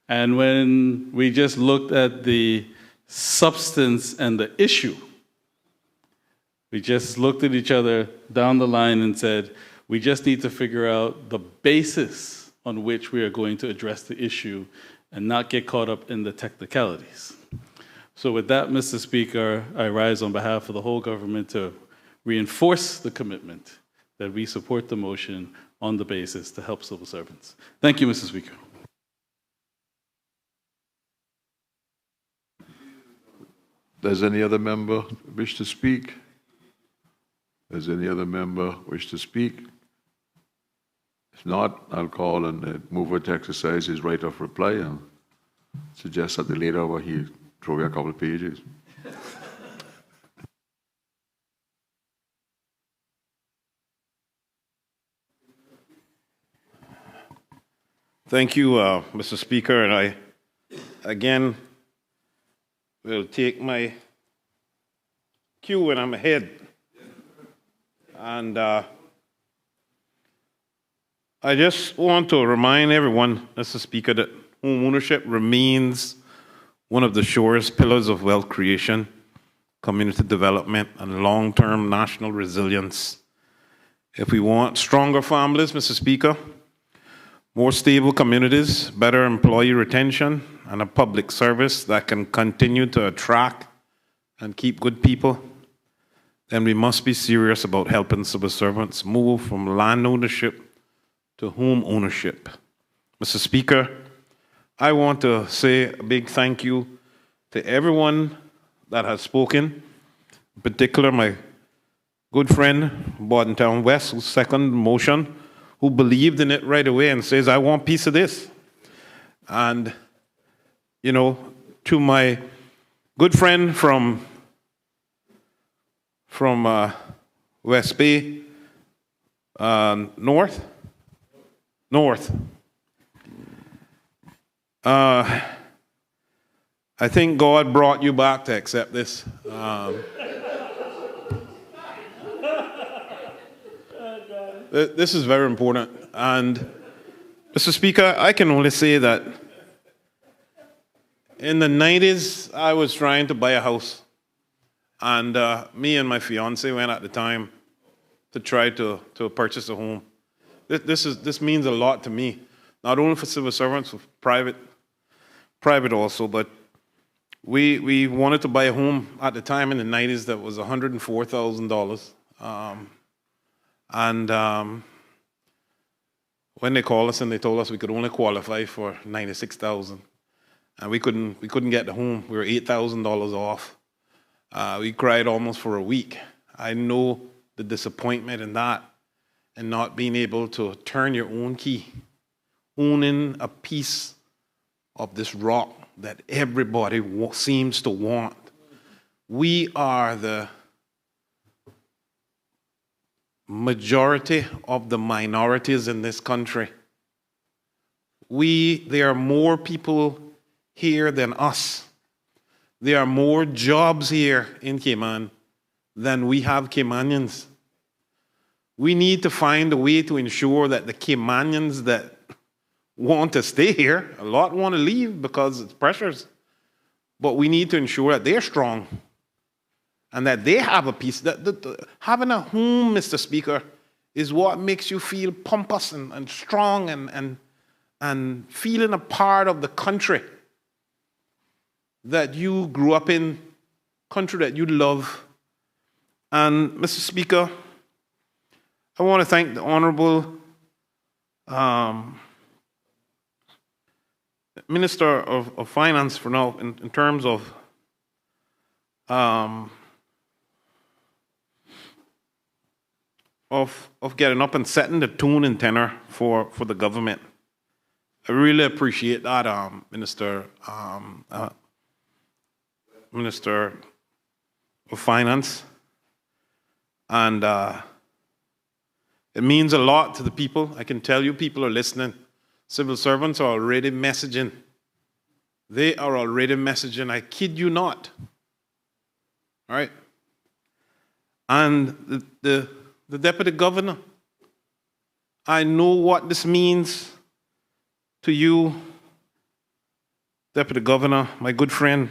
Speaker 5: And when we just looked at the substance and the issue, We just looked at each other down the line and said, we just need to figure out the basis on which we are going to address the issue and not get caught up in the technicalities. So with that, Mr. Speaker, I rise on behalf of the whole government to reinforce the commitment that we support the motion on the basis to help civil servants. Thank you, Mr. Speaker.
Speaker 1: Does any other member wish to speak? Does any other member wish to speak? If not, I'll call on the mover to exercise his right of reply and suggest that the leader over here throw you a couple of pages.
Speaker 3: Thank you, Mr. Speaker, and I, again, will take my cue when I'm ahead. And I just want to remind everyone, Mr. Speaker, that home ownership remains one of the surest pillars of wealth creation, community development, and long-term national resilience. If we want stronger families, Mr. Speaker, more stable communities, better employee retention, and a public service that can continue to attract and keep good people, then we must be serious about helping civil servants move from land ownership to home ownership. Mr. Speaker, I want to say a big thank you to everyone that has spoken, in particular my good friend, Bordentown West, who seconded the motion, who believed in it right away and says, I want a piece of this. And, you know, to my good friend from West Bay, North. I think God brought you back to accept this. This is very important. And, Mr. Speaker, I can only say that in the 90s, I was trying to buy a house. And me and my fiance went at the time to try to purchase a home. This means a lot to me, not only for civil servants, for private also, but we wanted to buy a home at the time in the 90s that was $104,000. When they called us and they told us we could only qualify for $96,000, and we couldn't get the home. We were $8,000 off. We cried almost for a week. I know the disappointment in that, and not being able to turn your own key, owning a piece of this rock that everybody seems to want. We are the majority of the minorities in this country. There are more people here than us. There are more jobs here in Cayman than we have Caymanians. We need to find a way to ensure that the Caymanians that want to stay here, a lot want to leave because it's pressures, but we need to ensure that they're strong and that they have a piece. Having a home, Mr. Speaker, is what makes you feel pompous and strong and feeling a part of the country that you grew up in, country that you love. And, Mr. Speaker, I want to thank the Honorable Minister of Finance for now, in terms of getting up and setting the tone and tenor for the government. I really appreciate that, Minister of Finance. And it means a lot to the people. I can tell you people are listening. Civil servants are already messaging. They are already messaging. I kid you not. All right? And the Deputy Governor, I know what this means to you, Deputy Governor, my good friend.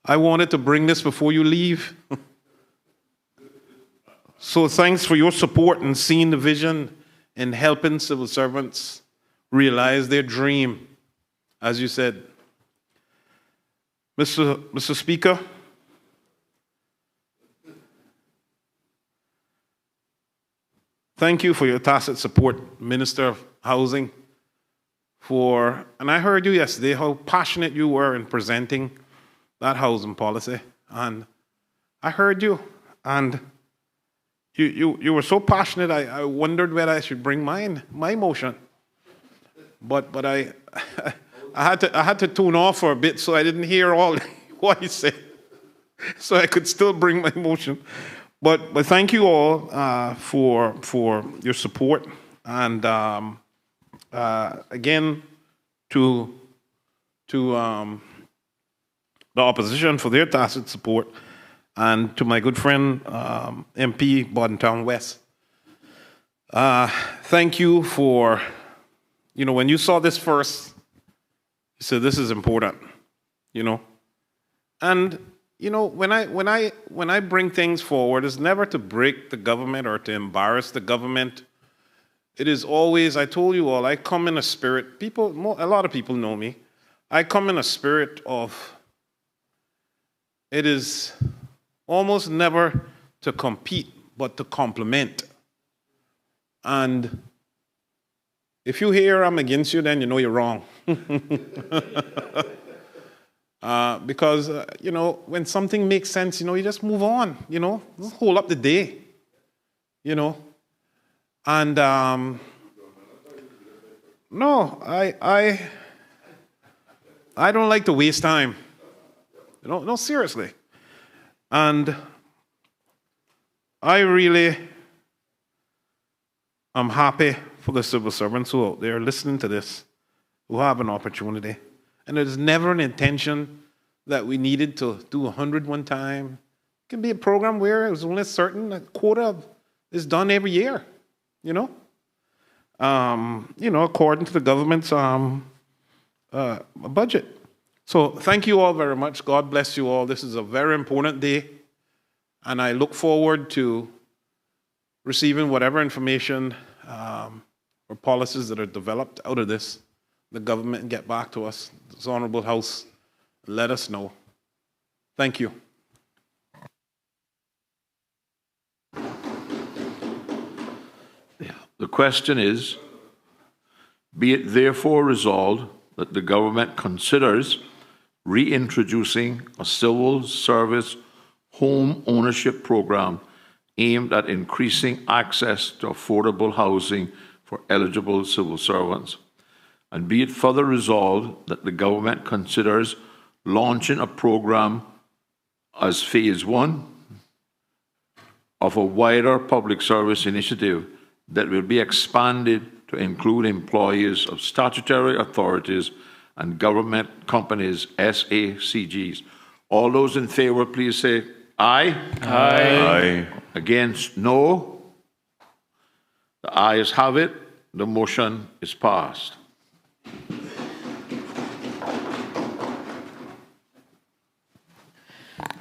Speaker 3: I wanted to bring this before you leave. So thanks for your support and seeing the vision in helping civil servants realize their dream, as you said. Mr. Speaker, thank you for your tacit support, Minister of Housing, and I heard you yesterday how passionate you were in presenting that housing policy, and I heard you, and you were so passionate, I wondered whether I should bring my motion, but I had to tune off for a bit so I didn't hear all what he said, so I could still bring my motion. But thank you all for your support, and again to the opposition for their tacit support, and to my good friend MP Bordentown West. Thank you for, when you saw this first, you said this is important, and when I bring things forward, it's never to break the government or to embarrass the government. It is always, I told you all, I come in a spirit, a lot of people know me, I come in a spirit of, it is almost never to compete, but to complement. And if you hear I'm against you, then you know you're wrong. Because, when something makes sense, you just move on, just hold up the day, And no, I don't like to waste time. No, seriously. And I really am happy for the civil servants who are out there listening to this, who have an opportunity. And there's never an intention that we needed to do 100 one time. It can be a program where there's only a certain quota is done every year, according to the government's budget. So thank you all very much. God bless you all. This is a very important day, and I look forward to receiving whatever information or policies that are developed out of this, the government, and get back to us, this Honorable House, and let us know. Thank you.
Speaker 1: The question is, be it therefore resolved that the government considers reintroducing a civil service home ownership program aimed at increasing access to affordable housing for eligible civil servants. And be it further resolved that the government considers launching a program as phase 1 of a wider public service initiative that will be expanded to include employees of statutory authorities and government companies, SACGs. All those in favor, please say aye.
Speaker 3: Aye.
Speaker 1: Against, no. The ayes have it. The motion is passed.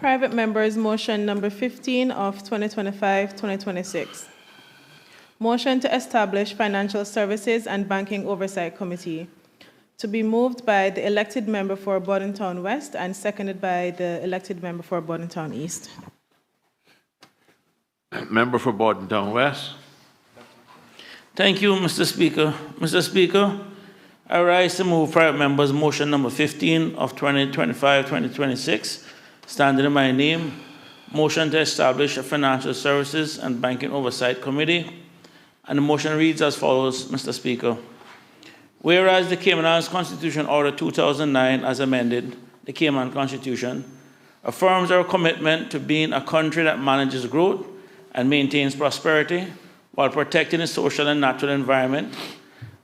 Speaker 7: Private members' motion number 15 of 2025-2026. Motion to establish Financial Services and Banking Oversight Committee, to be moved by the elected member for Bordentown West and seconded by the elected member for Bordentown East.
Speaker 1: Member for Bordentown West.
Speaker 8: Thank you, Mr. Speaker. Mr. Speaker, I rise to move private members' motion number 15 of 2025-2026, standing in my name, motion to establish a Financial Services and Banking Oversight Committee. And the motion reads as follows, Mr. Speaker. Whereas the Cayman Islands Constitution Order 2009, as amended, the Cayman Constitution, affirms our commitment to being a country that manages growth and maintains prosperity while protecting the social and natural environment.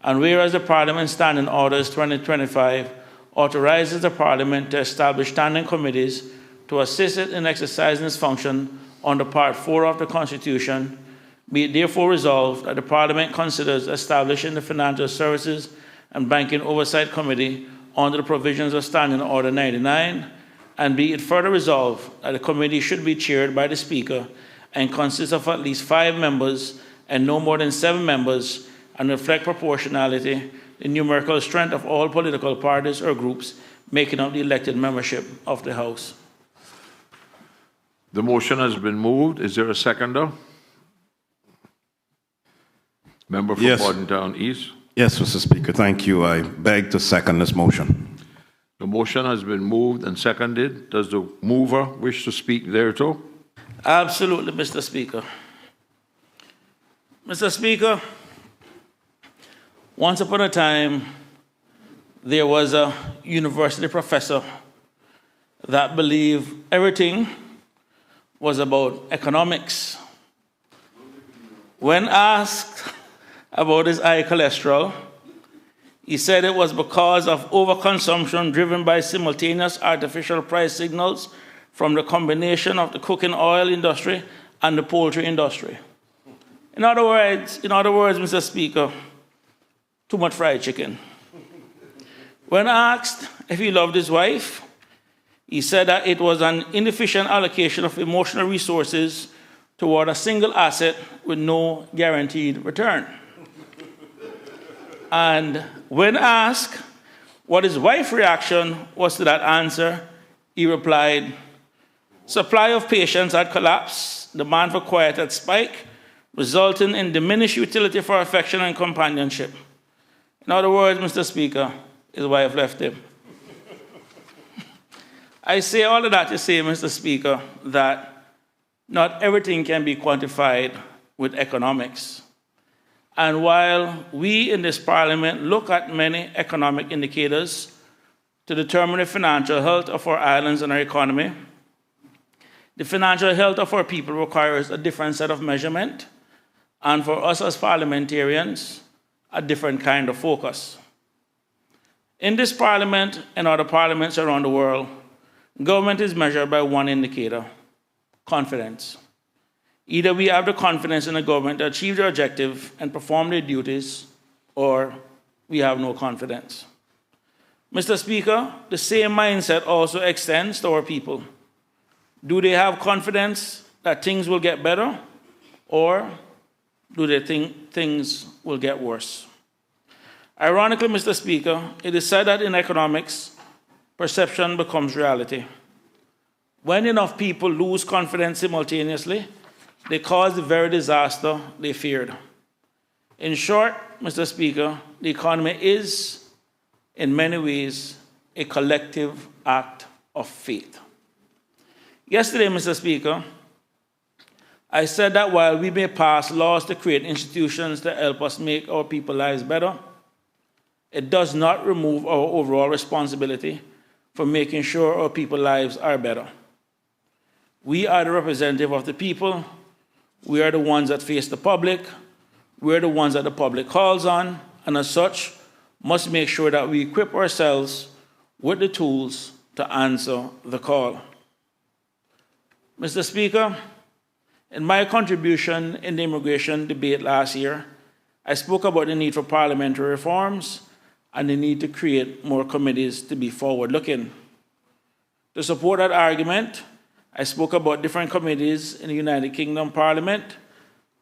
Speaker 8: And whereas the Parliament Standing Orders 2025 authorizes the Parliament to establish standing committees to assist it in exercising its function under Part 4 of the Constitution, be it therefore resolved that the Parliament considers establishing the Financial Services and Banking Oversight Committee under the provisions of Standing Order 99, and be it further resolved that the committee should be chaired by the Speaker and consist of at least 5 members and no more than 7 members, and reflect proportionality, the numerical strength of all political parties or groups making up the elected membership of the House.
Speaker 1: The motion has been moved. Is there a seconder? Member for
Speaker 3: Yes.
Speaker 1: Bordentown East.
Speaker 3: Yes, Mr. Speaker, thank you. I beg to second this motion.
Speaker 1: The motion has been moved and seconded. Does the mover wish to speak thereto?
Speaker 8: Absolutely, Mr. Speaker. Mr. Speaker, once upon a time, there was a university professor that believed everything was about economics. When asked about his high cholesterol, he said it was because of overconsumption driven by simultaneous artificial price signals from the combination of the cooking oil industry and the poultry industry. In other words, Mr. Speaker, too much fried chicken. When asked if he loved his wife, he said that it was an inefficient allocation of emotional resources toward a single asset with no guaranteed return. And when asked what his wife's reaction was to that answer, he replied, supply of patients had collapsed, demand for quiet had spiked, resulting in diminished utility for affection and companionship. In other words, Mr. Speaker, his wife left him. I say all of that to say, Mr. Speaker, that not everything can be quantified with economics. And while we in this Parliament look at many economic indicators to determine the financial health of our islands and our economy, the financial health of our people requires a different set of measurement, and for us as parliamentarians, a different kind of focus. In this Parliament and other parliaments around the world, government is measured by one indicator: confidence. Either we have the confidence in the government to achieve their objective and perform their duties, or we have no confidence. Mr. Speaker, the same mindset also extends to our people. Do they have confidence that things will get better, or do they think things will get worse? Ironically, Mr. Speaker, it is said that in economics, perception becomes reality. When enough people lose confidence simultaneously, they cause the very disaster they feared. In short, Mr. Speaker, the economy is, in many ways, a collective act of faith. Yesterday, Mr. Speaker, I said that while we may pass laws to create institutions to help us make our people's lives better, it does not remove our overall responsibility for making sure our people's lives are better. We are the representative of the people. We are the ones that face the public. We are the ones that the public calls on, and as such, must make sure that we equip ourselves with the tools to answer the call. Mr. Speaker, in my contribution in the immigration debate last year, I spoke about the need for parliamentary reforms and the need to create more committees to be forward-looking. To support that argument, I spoke about different committees in the United Kingdom Parliament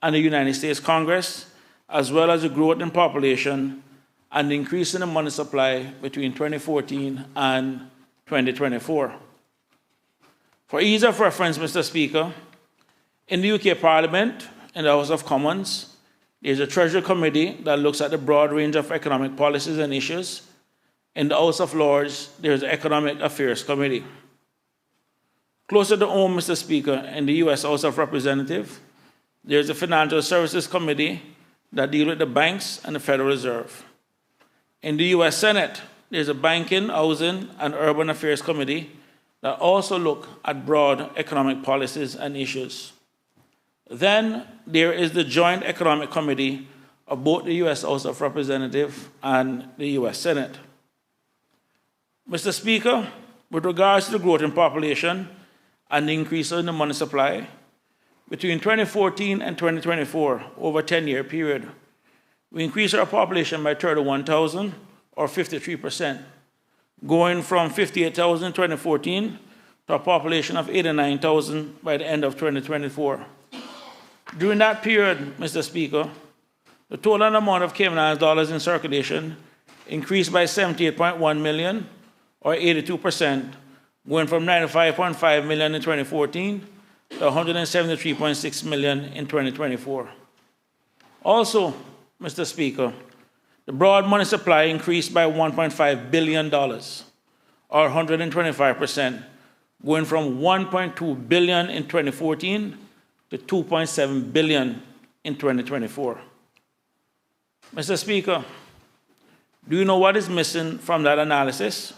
Speaker 8: and the United States Congress, as well as the growth in population and the increase in the money supply between 2014 and 2024. For ease of reference, Mr. Speaker, in the UK Parliament, in the House of Commons, there's a Treasury Committee that looks at the broad range of economic policies and issues. In the House of Lords, there's the Economic Affairs Committee. Closer to home, Mr. Speaker, in the U.S. House of Representatives, there's the Financial Services Committee that deals with the banks and the Federal Reserve. In the U.S. Senate, there's a Banking, Housing, and Urban Affairs Committee that also look at broad economic policies and issues. Then there is the Joint Economic Committee of both the U.S. House of Representatives and the U.S. Senate. Mr. Speaker, with regards to the growth in population and the increase in the money supply, between 2014 and 2024, over a 10-year period, we increased our population by 31,000, or 53%, going from 58,000 in 2014 to a population of 89,000 by the end of 2024. During that period, Mr. Speaker, the total amount of Cayman Islands dollars in circulation increased by 78.1 million, or 82%, going from 95.5 million in 2014 to 173.6 million in 2024. Also, Mr. Speaker, the broad money supply increased by $1.5 billion, or 125%, going from 1.2 billion in 2014 to 2.7 billion in 2024. Mr. Speaker, do you know what is missing from that analysis?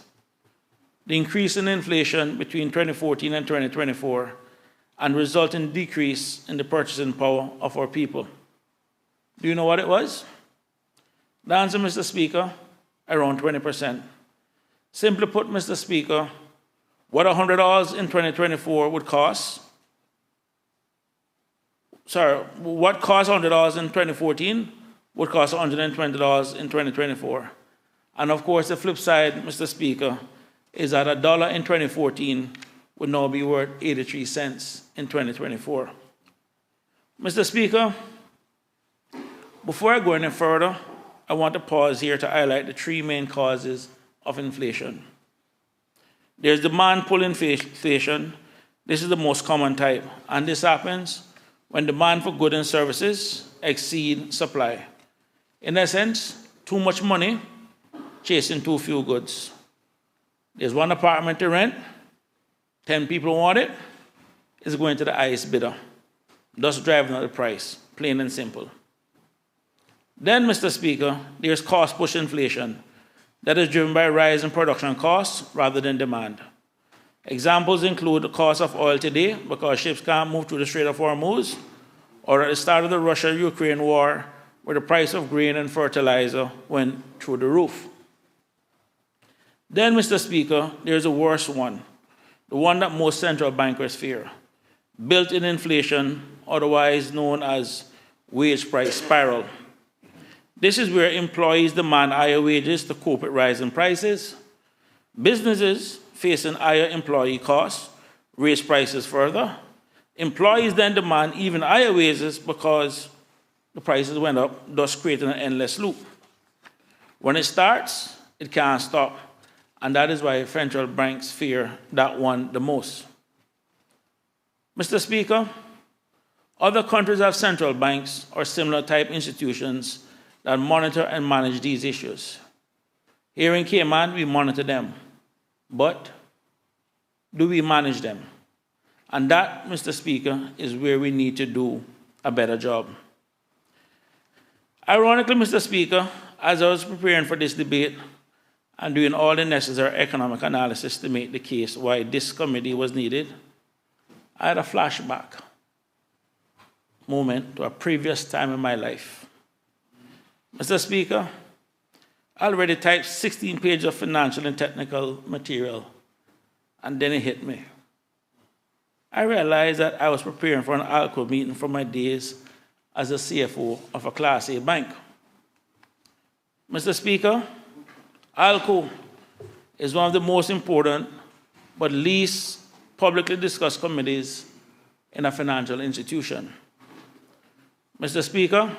Speaker 8: The increase in inflation between 2014 and 2024 and resulting decrease in the purchasing power of our people. Do you know what it was? The answer, Mr. Speaker, around 20%. Simply put, Mr. Speaker, what $100 in 2024 would cost, what cost $100 in 2014 would cost $120 in 2024. And of course, the flip side, Mr. Speaker, is that $1 in 2014 would now be worth 83 cents in 2024. Mr. Speaker, before I go any further, I want to pause here to highlight the three main causes of inflation. There's demand pull inflation. This is the most common type, and this happens when demand for goods and services exceed supply. In essence, too much money chasing too few goods. There's one apartment to rent, 10 people want it, it's going to the highest bidder, thus driving up the price, plain and simple. Then, Mr. Speaker, there's cost push inflation that is driven by a rise in production costs rather than demand. Examples include the cost of oil today because ships can't move through the Strait of Hormuz, or at the start of the Russia-Ukraine war, where the price of grain and fertilizer went through the roof. Then, Mr. Speaker, there's a worse one, the one that most central bankers fear, built-in inflation, otherwise known as wage price spiral. This is where employees demand higher wages to cope with rising prices. Businesses facing higher employee costs raise prices further. Employees then demand even higher wages because the prices went up, thus creating an endless loop. When it starts, it can't stop. And that is why central banks fear that one the most. Mr. Speaker, other countries have central banks or similar type institutions that monitor and manage these issues. Here in Cayman, we monitor them. But do we manage them? And that, Mr. Speaker, is where we need to do a better job. Ironically, Mr. Speaker, as I was preparing for this debate and doing all the necessary economic analysis to make the case why this committee was needed, I had a flashback moment to a previous time in my life. Mr. Speaker, I already typed 16 pages of financial and technical material, and then it hit me. I realized that I was preparing for an ALCO meeting from my days as a CFO of a Class A bank. Mr. Speaker, ALCO is one of the most important but least publicly discussed committees in a financial institution. Mr. Speaker,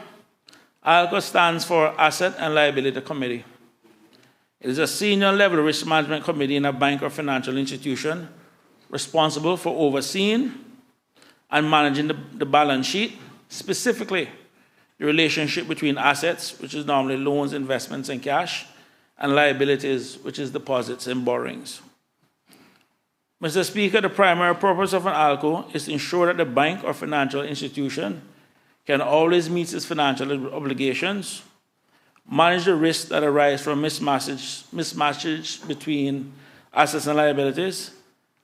Speaker 8: ALCO stands for Asset and Liability Committee. It is a senior level risk management committee in a bank or financial institution responsible for overseeing and managing the balance sheet, specifically the relationship between assets, which is normally loans, investments, and cash, and liabilities, which is deposits and borrowings. Mr. Speaker, the primary purpose of an ALCO is to ensure that the bank or financial institution can always meet its financial obligations, manage the risks that arise from mismatches between assets and liabilities,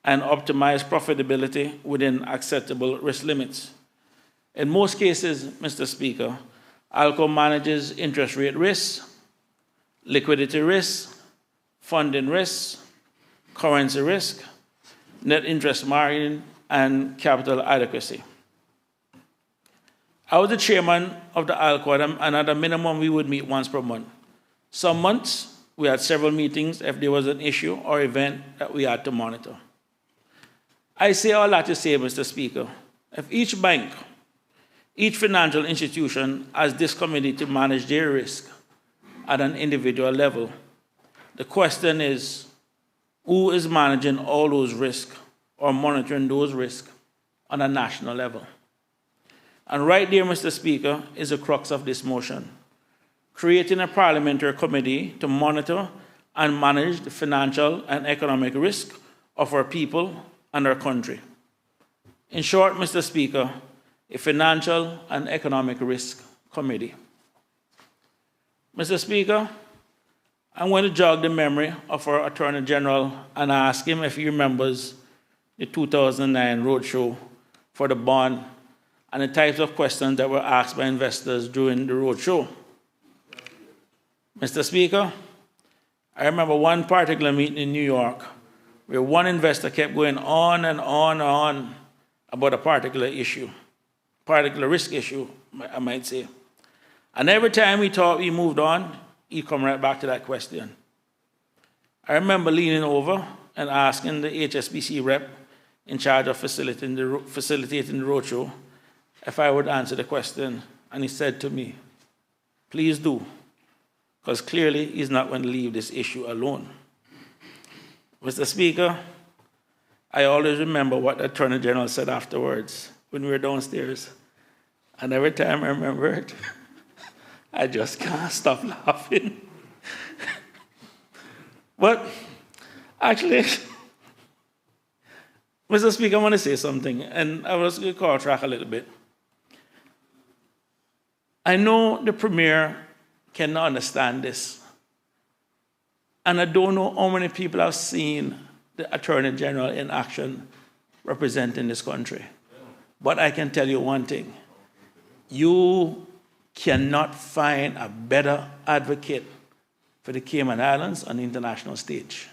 Speaker 8: and optimize profitability within acceptable risk limits. In most cases, Mr. Speaker, ALCO manages interest rate risks, liquidity risks, funding risks, currency risk, net interest margin, and capital adequacy. I was the chairman of the ALCO, and at a minimum, we would meet once per month. Some months, we had several meetings if there was an issue or event that we had to monitor. I say all that to say, Mr. Speaker, if each bank Each financial institution has this committee to manage their risk at an individual level. The question is, who is managing all those risks or monitoring those risks on a national level? And right there, Mr. Speaker, is the crux of this motion: creating a parliamentary committee to monitor and manage the financial and economic risk of our people and our country. In short, Mr. Speaker, a financial and economic risk committee. Mr. Speaker, I'm going to jog the memory of our Attorney General and ask him if he remembers the 2009 roadshow for the bond and the types of questions that were asked by investors during the roadshow. Mr. Speaker, I remember one particular meeting in New York where one investor kept going on and on and on about a particular issue, particular risk issue, I might say. And every time we thought we moved on, he'd come right back to that question. I remember leaning over and asking the HSBC rep in charge of facilitating the roadshow if I would answer the question, and he said to me, please do, because clearly he's not going to leave this issue alone. Mr. Speaker, I always remember what the Attorney General said afterwards when we were downstairs, and every time I remember it, I just can't stop laughing. But actually, Mr. Speaker, I want to say something, and I was going to call track a little bit. I know the Premier cannot understand this, and I don't know how many people have seen the Attorney General in action representing this country. But I can tell you one thing. You cannot find a better advocate for the Cayman Islands on the international stage.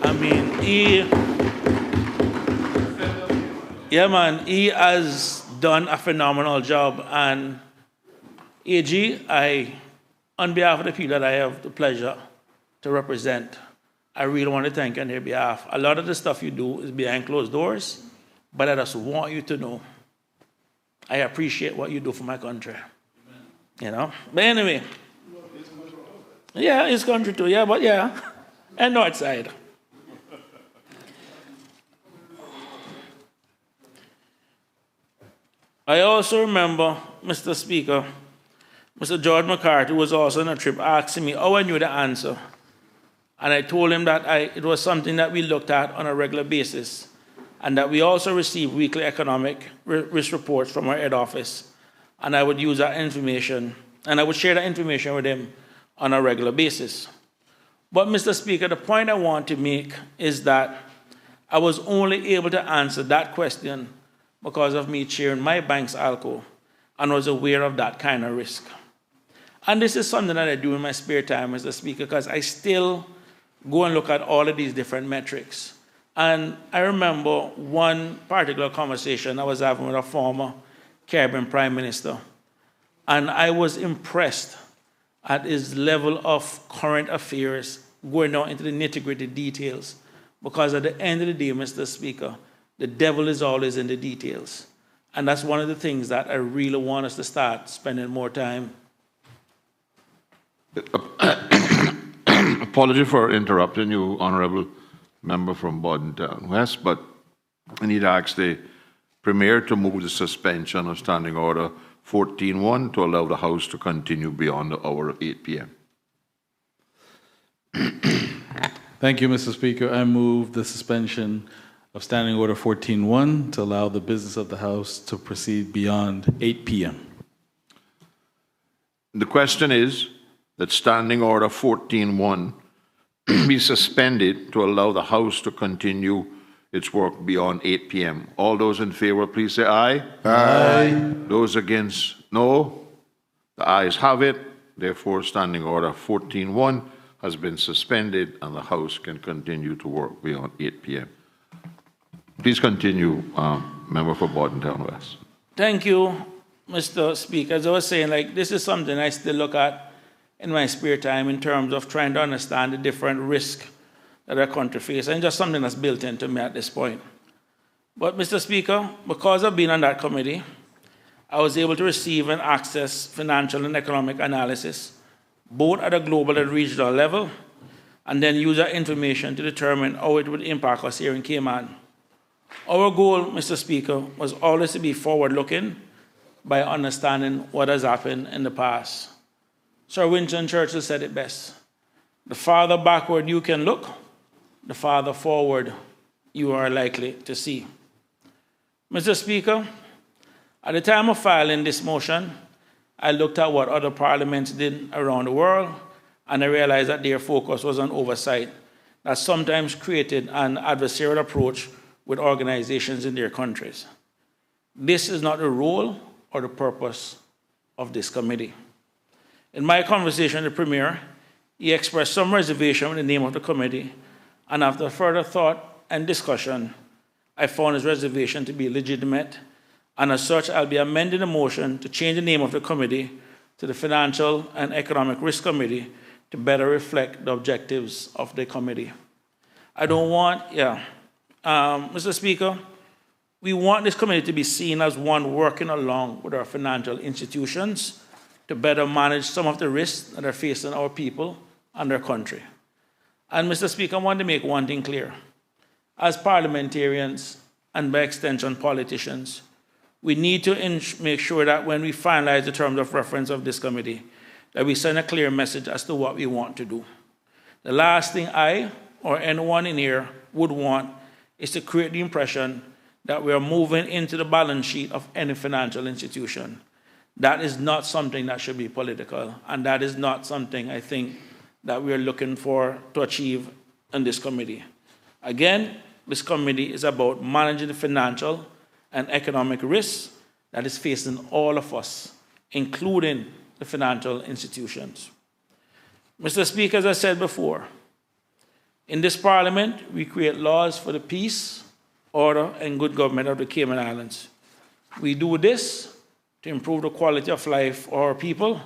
Speaker 8: I mean, he has done a phenomenal job. And AG, on behalf of the people that I have the pleasure to represent, I really want to thank you on their behalf. A lot of the stuff you do is behind closed doors, but I just want you to know I appreciate what you do for my country. You know? But anyway, yeah, his country too, yeah, but yeah, and north side. I also remember, Mr. Speaker, Mr. George McCarthy was also on a trip asking me how I knew the answer. And I told him that it was something that we looked at on a regular basis, and that we also received weekly economic risk reports from our head office. And I would use that information, and I would share that information with him on a regular basis. But, Mr. Speaker, the point I want to make is that I was only able to answer that question because of me chairing my bank's ALCO and was aware of that kind of risk. And this is something that I do in my spare time, Mr. Speaker, because I still go and look at all of these different metrics. And I remember one particular conversation I was having with a former Caribbean Prime Minister, and I was impressed at his level of current affairs, going down into the nitty-gritty details, because at the end of the day, Mr. Speaker, the devil is always in the details. And that's one of the things that I really want us to start spending more time.
Speaker 1: Apology for interrupting you, Honourable Member from Bordentown West, but I need to ask the Premier to move the suspension of Standing Order 14.1 to allow the House to continue beyond the hour of 8 p.m.
Speaker 5: Thank you, Mr. Speaker. I move the suspension of Standing Order 14.1 to allow the business of the House to proceed beyond 8 p.m.
Speaker 1: The question is that Standing Order 14.1 be suspended to allow the House to continue its work beyond 8 p.m. All those in favor, please say aye.
Speaker 4: Aye.
Speaker 1: Those against, no. The ayes have it. Therefore, Standing Order 14.1 has been suspended and the House can continue to work beyond 8 p.m. Please continue, Member for Bordentown West.
Speaker 8: Thank you, Mr. Speaker. As I was saying, this is something I still look at in my spare time in terms of trying to understand the different risks that our country faces, and just something that's built into me at this point. But, Mr. Speaker, because I've been on that committee, I was able to receive and access financial and economic analysis, both at a global and regional level, and then use that information to determine how it would impact us here in Cayman. Our goal, Mr. Speaker, was always to be forward-looking by understanding what has happened in the past. Sir Winston Churchill said it best: the farther backward you can look, the farther forward you are likely to see. Mr. Speaker, at the time of filing this motion, I looked at what other parliaments did around the world, and I realized that their focus was on oversight that sometimes created an adversarial approach with organizations in their countries. This is not the role or the purpose of this committee. In my conversation with the Premier, he expressed some reservation in the name of the committee, and after further thought and discussion, I found his reservation to be legitimate, and as such, I'll be amending the motion to change the name of the committee to the Financial and Economic Risk Committee to better reflect the objectives of the committee. I don't want, Mr. Speaker, we want this committee to be seen as one working along with our financial institutions to better manage some of the risks that are facing our people and our country. And Mr. Speaker, I want to make one thing clear. As parliamentarians, and by extension politicians, we need to make sure that when we finalize the terms of reference of this committee, that we send a clear message as to what we want to do. The last thing I or anyone in here would want is to create the impression that we are moving into the balance sheet of any financial institution. That is not something that should be political, and that is not something I think that we are looking for to achieve in this committee. Again, this committee is about managing the financial and economic risks that is facing all of us, including the financial institutions. Mr. Speaker, as I said before, in this Parliament, we create laws for the peace, order, and good government of the Cayman Islands. We do this to improve the quality of life of our people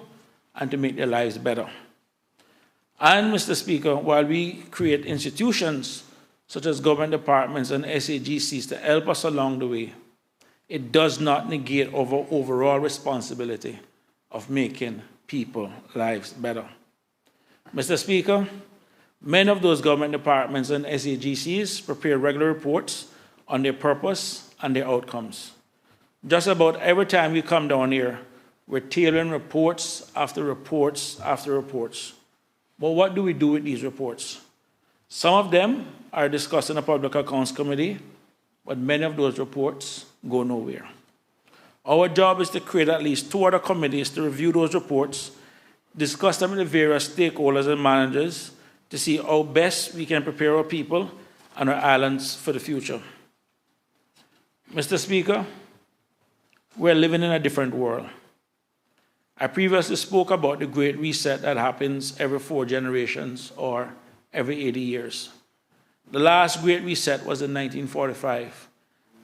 Speaker 8: and to make their lives better. And, Mr. Speaker, while we create institutions such as government departments and SAGCs to help us along the way, it does not negate our overall responsibility of making people's lives better. Mr. Speaker, many of those government departments and SAGCs prepare regular reports on their purpose and their outcomes. Just about every time we come down here, we're tailoring reports after reports after reports. But what do we do with these reports? Some of them are discussed in the Public Accounts Committee, but many of those reports go nowhere. Our job is to create at least 2 other committees to review those reports, discuss them with the various stakeholders and managers to see how best we can prepare our people and our islands for the future. Mr. Speaker, we're living in a different world. I previously spoke about the Great Reset that happens every 4 generations or every 80 years. The last Great Reset was in 1945,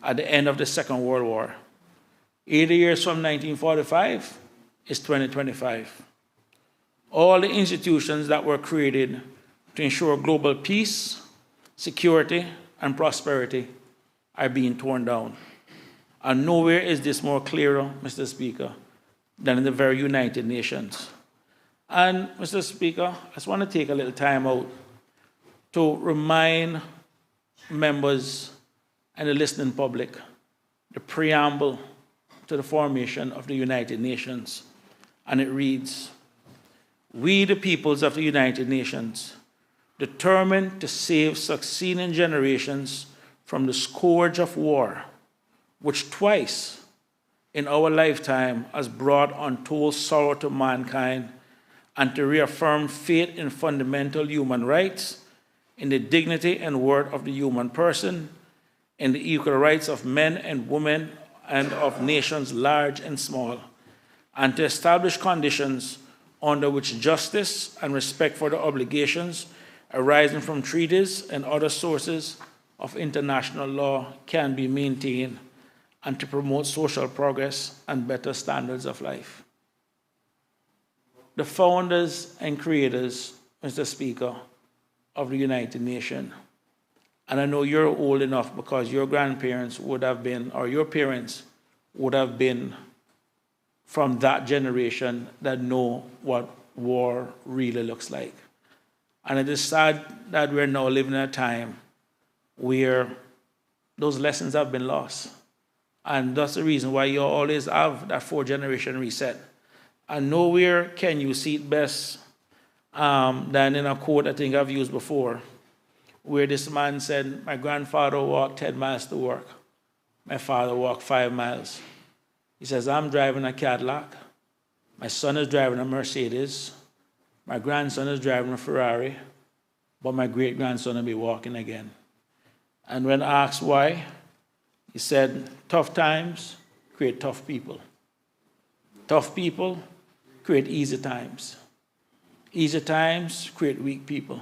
Speaker 8: at the end of the Second World War. 80 years from 1945 is 2025. All the institutions that were created to ensure global peace, security, and prosperity are being torn down. And nowhere is this more clearer, Mr. Speaker, than in the very United Nations. And, Mr. Speaker, I just want to take a little time out to remind members and the listening public the preamble to the formation of the United Nations. And it reads, "We, the peoples of the United Nations, determined to save succeeding generations from the scourge of war, which twice in our lifetime has brought untold sorrow to mankind, and to reaffirm faith in fundamental human rights, in the dignity and worth of the human person, in the equal rights of men and women and of nations large and small, and to establish conditions under which justice and respect for the obligations arising from treaties and other sources of international law can be maintained, and to promote social progress and better standards of life." The founders and creators, Mr. Speaker, of the United Nations, and I know you're old enough because your grandparents would have been, or your parents would have been from that generation that know what war really looks like. And it is sad that we're now living in a time where those lessons have been lost. And that's the reason why you always have that 4th-generation reset. And nowhere can you see it best than in a quote I think I've used before, where this man said, my grandfather walked 10 miles to work. My father walked 5 miles. He says, I'm driving a Cadillac. My son is driving a Mercedes. My grandson is driving a Ferrari. But my great-grandson will be walking again. And when asked why, he said, tough times create tough people. Tough people create easy times. Easy times create weak people.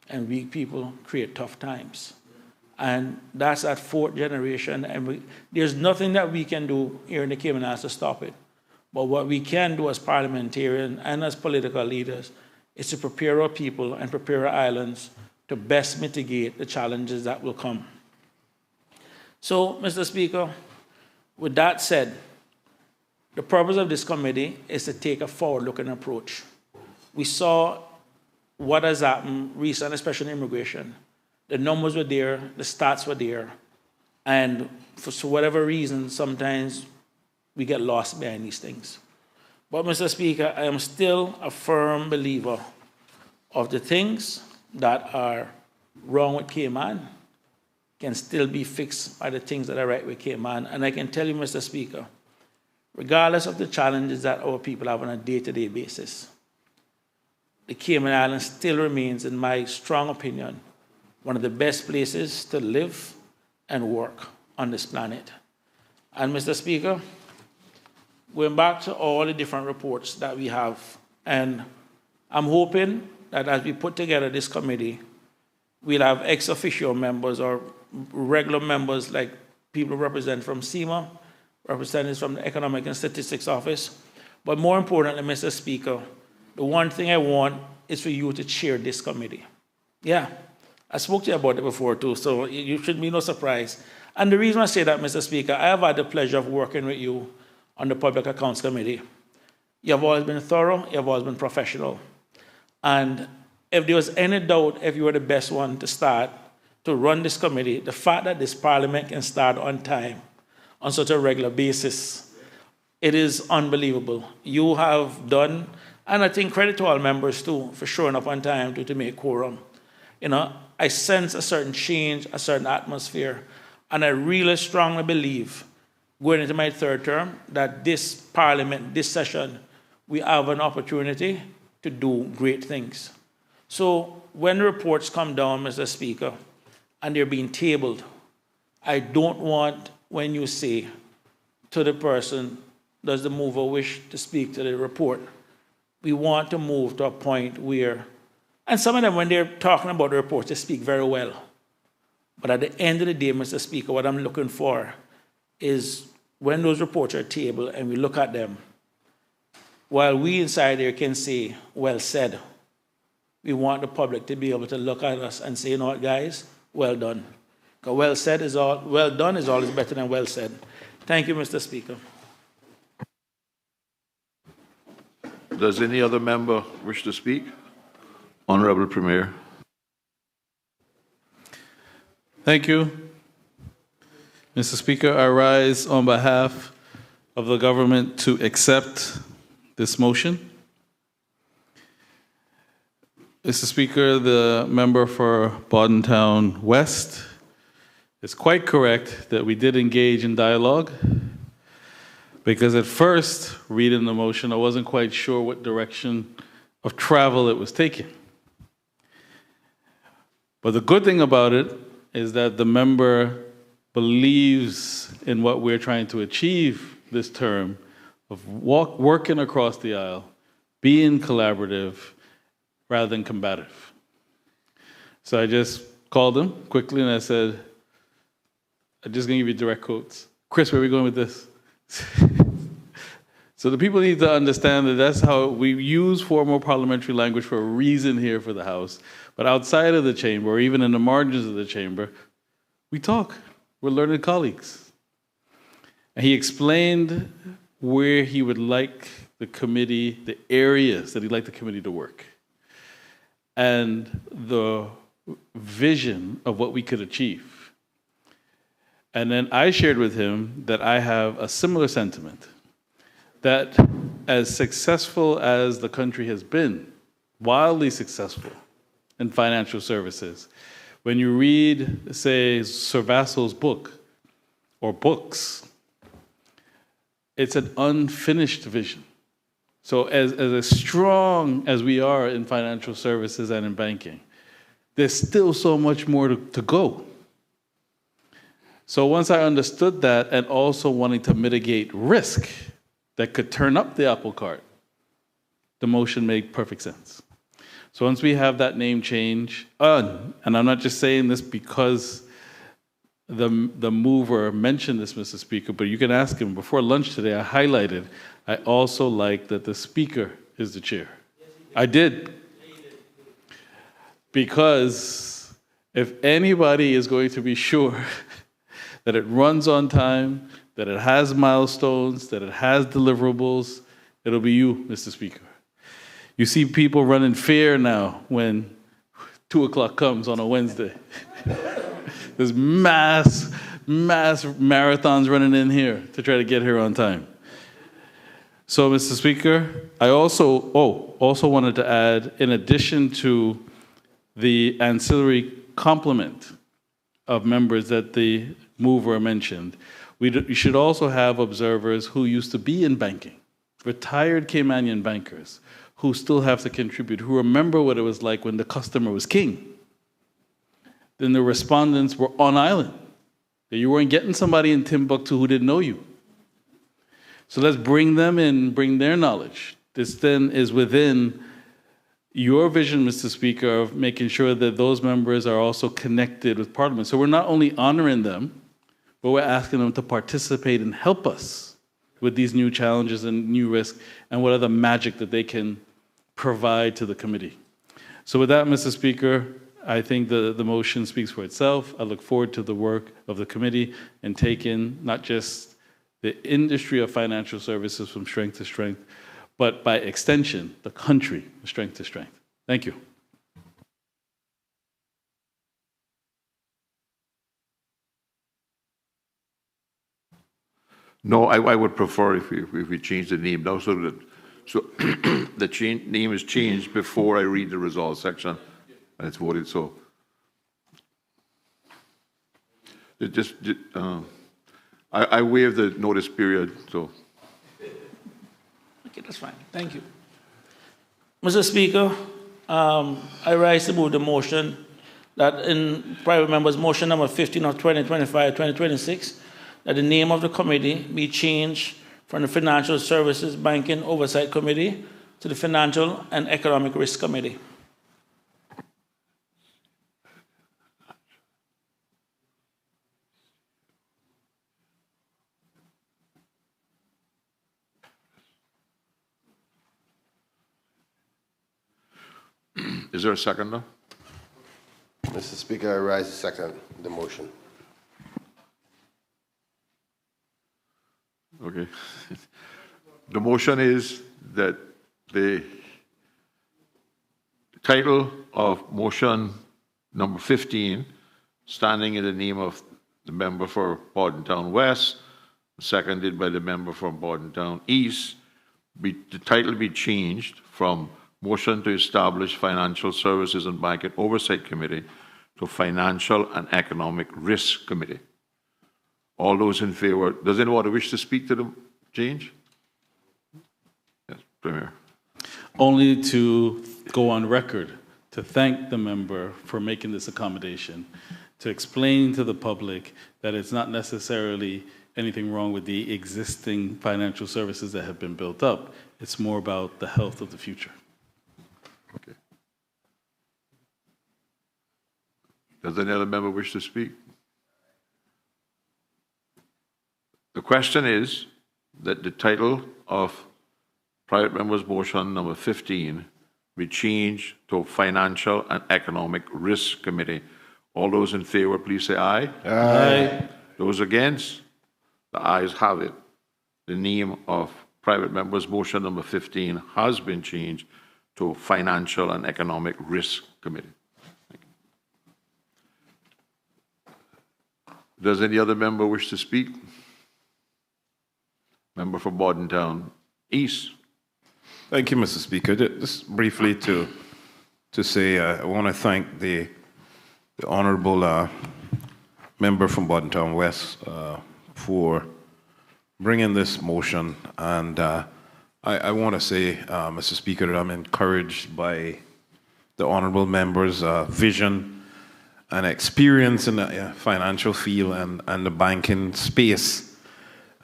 Speaker 8: And weak people create tough times. And that's that 4th generation. And there's nothing that we can do here in the Cayman Islands to stop it. But what we can do as parliamentarians and as political leaders is to prepare our people and prepare our islands to best mitigate the challenges that will come. So, Mr. Speaker, with that said, the purpose of this committee is to take a forward-looking approach. We saw what has happened recently, especially in immigration. The numbers were there, the stats were there, and for whatever reason, sometimes we get lost behind these things. But, Mr. Speaker, I am still a firm believer of the things that are wrong with Cayman can still be fixed by the things that are right with Cayman. And I can tell you, Mr. Speaker, regardless of the challenges that our people have on a day-to-day basis, the Cayman Islands still remains, in my strong opinion, one of the best places to live and work on this planet. And, Mr. Speaker, going back to all the different reports that we have, and I'm hoping that as we put together this committee, we'll have ex officio members or regular members like people who represent from SEMA, representatives from the Economic and Statistics Office. But more importantly, Mr. Speaker, the one thing I want is for you to chair this committee. Yeah, I spoke to you about it before too, so you should be no surprise. And the reason I say that, Mr. Speaker, I have had the pleasure of working with you on the Public Accounts Committee. You have always been thorough, you have always been professional. And if there was any doubt if you were the best one to start to run this committee, the fact that this parliament can start on time, on such a regular basis, it is unbelievable. You have done, and I think credit to all members too, for showing up on time to make quorum. You know, I sense a certain change, a certain atmosphere, and I really strongly believe, going into my 3rd term, that this parliament, this session, we have an opportunity to do great things. So when the reports come down, Mr. Speaker, and they're being tabled, I don't want when you say to the person, does the mover wish to speak to the report? We want to move to a point where, and some of them, when they're talking about the reports, they speak very well. But at the end of the day, Mr. Speaker, what I'm looking for is when those reports are tabled and we look at them, while we inside there can say, well said, we want the public to be able to look at us and say, you know what, guys, well done. Because well done is always better than well said. Thank you, Mr. Speaker.
Speaker 1: Does any other member wish to speak? Honorable Premier.
Speaker 5: Thank you. Mr. Speaker, I rise on behalf of the government to accept this motion. Mr. Speaker, the member for Bordentown West is quite correct that we did engage in dialogue, because at first, reading the motion, I wasn't quite sure what direction of travel it was taking. But the good thing about it is that the member believes in what we're trying to achieve this term of working across the aisle, being collaborative rather than combative. So I just called him quickly and I said, I'm just going to give you direct quotes. Chris, where are we going with this? So the people need to understand that that's how we use formal parliamentary language for a reason here for the House. But outside of the chamber, or even in the margins of the chamber, we talk. We're learned colleagues. And he explained where he would like the committee, the areas that he'd like the committee to work, and the vision of what we could achieve. And then I shared with him that I have a similar sentiment, that as successful as the country has been, wildly successful in financial services, when you read, say, Sir Vassal's book, or books, it's an unfinished vision. So as strong as we are in financial services and in banking, there's still so much more to go. So once I understood that, and also wanting to mitigate risk that could turn up the apple cart, the motion made perfect sense. So once we have that name change, and I'm not just saying this because the mover mentioned this, Mr. Speaker, but you can ask him. Before lunch today, I highlighted, I also like that the Speaker is the chair. I did. Because if anybody is going to be sure that it runs on time, that it has milestones, that it has deliverables, it'll be you, Mr. Speaker. You see people running fair now when 2 o'clock comes on a Wednesday. There's mass marathons running in here to try to get here on time. So, Mr. Speaker, I also wanted to add, in addition to the ancillary complement of members that the mover mentioned, we should also have observers who used to be in banking, retired Caymanian bankers, who still have to contribute, who remember what it was like when the customer was king. Then the respondents were on island. That you weren't getting somebody in Timbuktu who didn't know you. So let's bring them in, bring their knowledge. This then is within your vision, Mr. Speaker, of making sure that those members are also connected with Parliament. So we're not only honoring them, but we're asking them to participate and help us with these new challenges and new risks, and what other magic that they can provide to the committee. So with that, Mr. Speaker, I think the motion speaks for itself. I look forward to the work of the committee and taking not just the industry of financial services from strength to strength, but by extension, the country from strength to strength. Thank you.
Speaker 1: No, I would prefer if we change the name now, so that the name is changed before I read the results section and it's voted. So I waive the notice period. So
Speaker 8: Okay, that's fine. Thank you. Mr. Speaker, I rise to move the motion that in private members' motion number 15 of 2025-2026, that the name of the committee be changed from the Financial Services Banking Oversight Committee to the Financial and Economic Risk Committee.
Speaker 1: is there a second now?
Speaker 4: Mr. Speaker, I rise to second the motion.
Speaker 1: Okay. The motion is that the title of motion number 15, standing in the name of the member for Bordentown West, seconded by the member from Bordentown East, the title be changed from Motion to Establish Financial Services and Banking Oversight Committee to Financial and Economic Risk Committee. All those in favor, does anyone wish to speak to the change? Yes, Premier.
Speaker 5: Only to go on record to thank the member for making this accommodation, to explain to the public that it's not necessarily anything wrong with the existing financial services that have been built up. It's more about the health of the future.
Speaker 1: Okay. Does any other member wish to speak? The question is that the title of private member's motion number 15 be changed to Financial and Economic Risk Committee. All those in favor, please say aye.
Speaker 5: Aye.
Speaker 1: Those against? The ayes have it. the name of private member's motion number 15 has been changed to Financial and Economic Risk Committee. Does any other member wish to speak? Member for Bordentown East.
Speaker 3: Thank you, Mr. Speaker. Just briefly to say I want to thank the honourable member from Bordentown West for bringing this motion. And I want to say, Mr. Speaker, that I'm encouraged by the honourable member's vision and experience in the financial field and the banking space.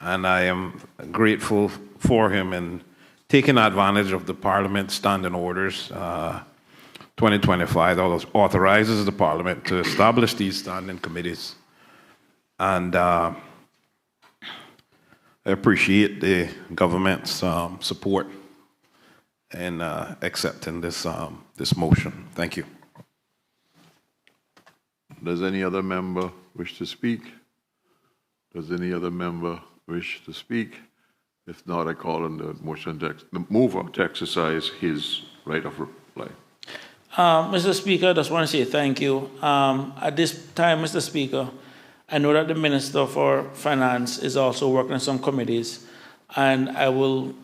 Speaker 3: And I am grateful for him in taking advantage of the Parliament Standing Orders 2025 that authorizes the Parliament to establish these standing committees. And I appreciate the government's support in accepting this motion. Thank you.
Speaker 1: Does any other member wish to speak? Does any other member wish to speak? If not, I call on the the mover to exercise his right of reply.
Speaker 8: Mr. Speaker, I just want to say thank you. At this time, Mr. Speaker, I know that the Minister for Finance is also working on some committees, and I will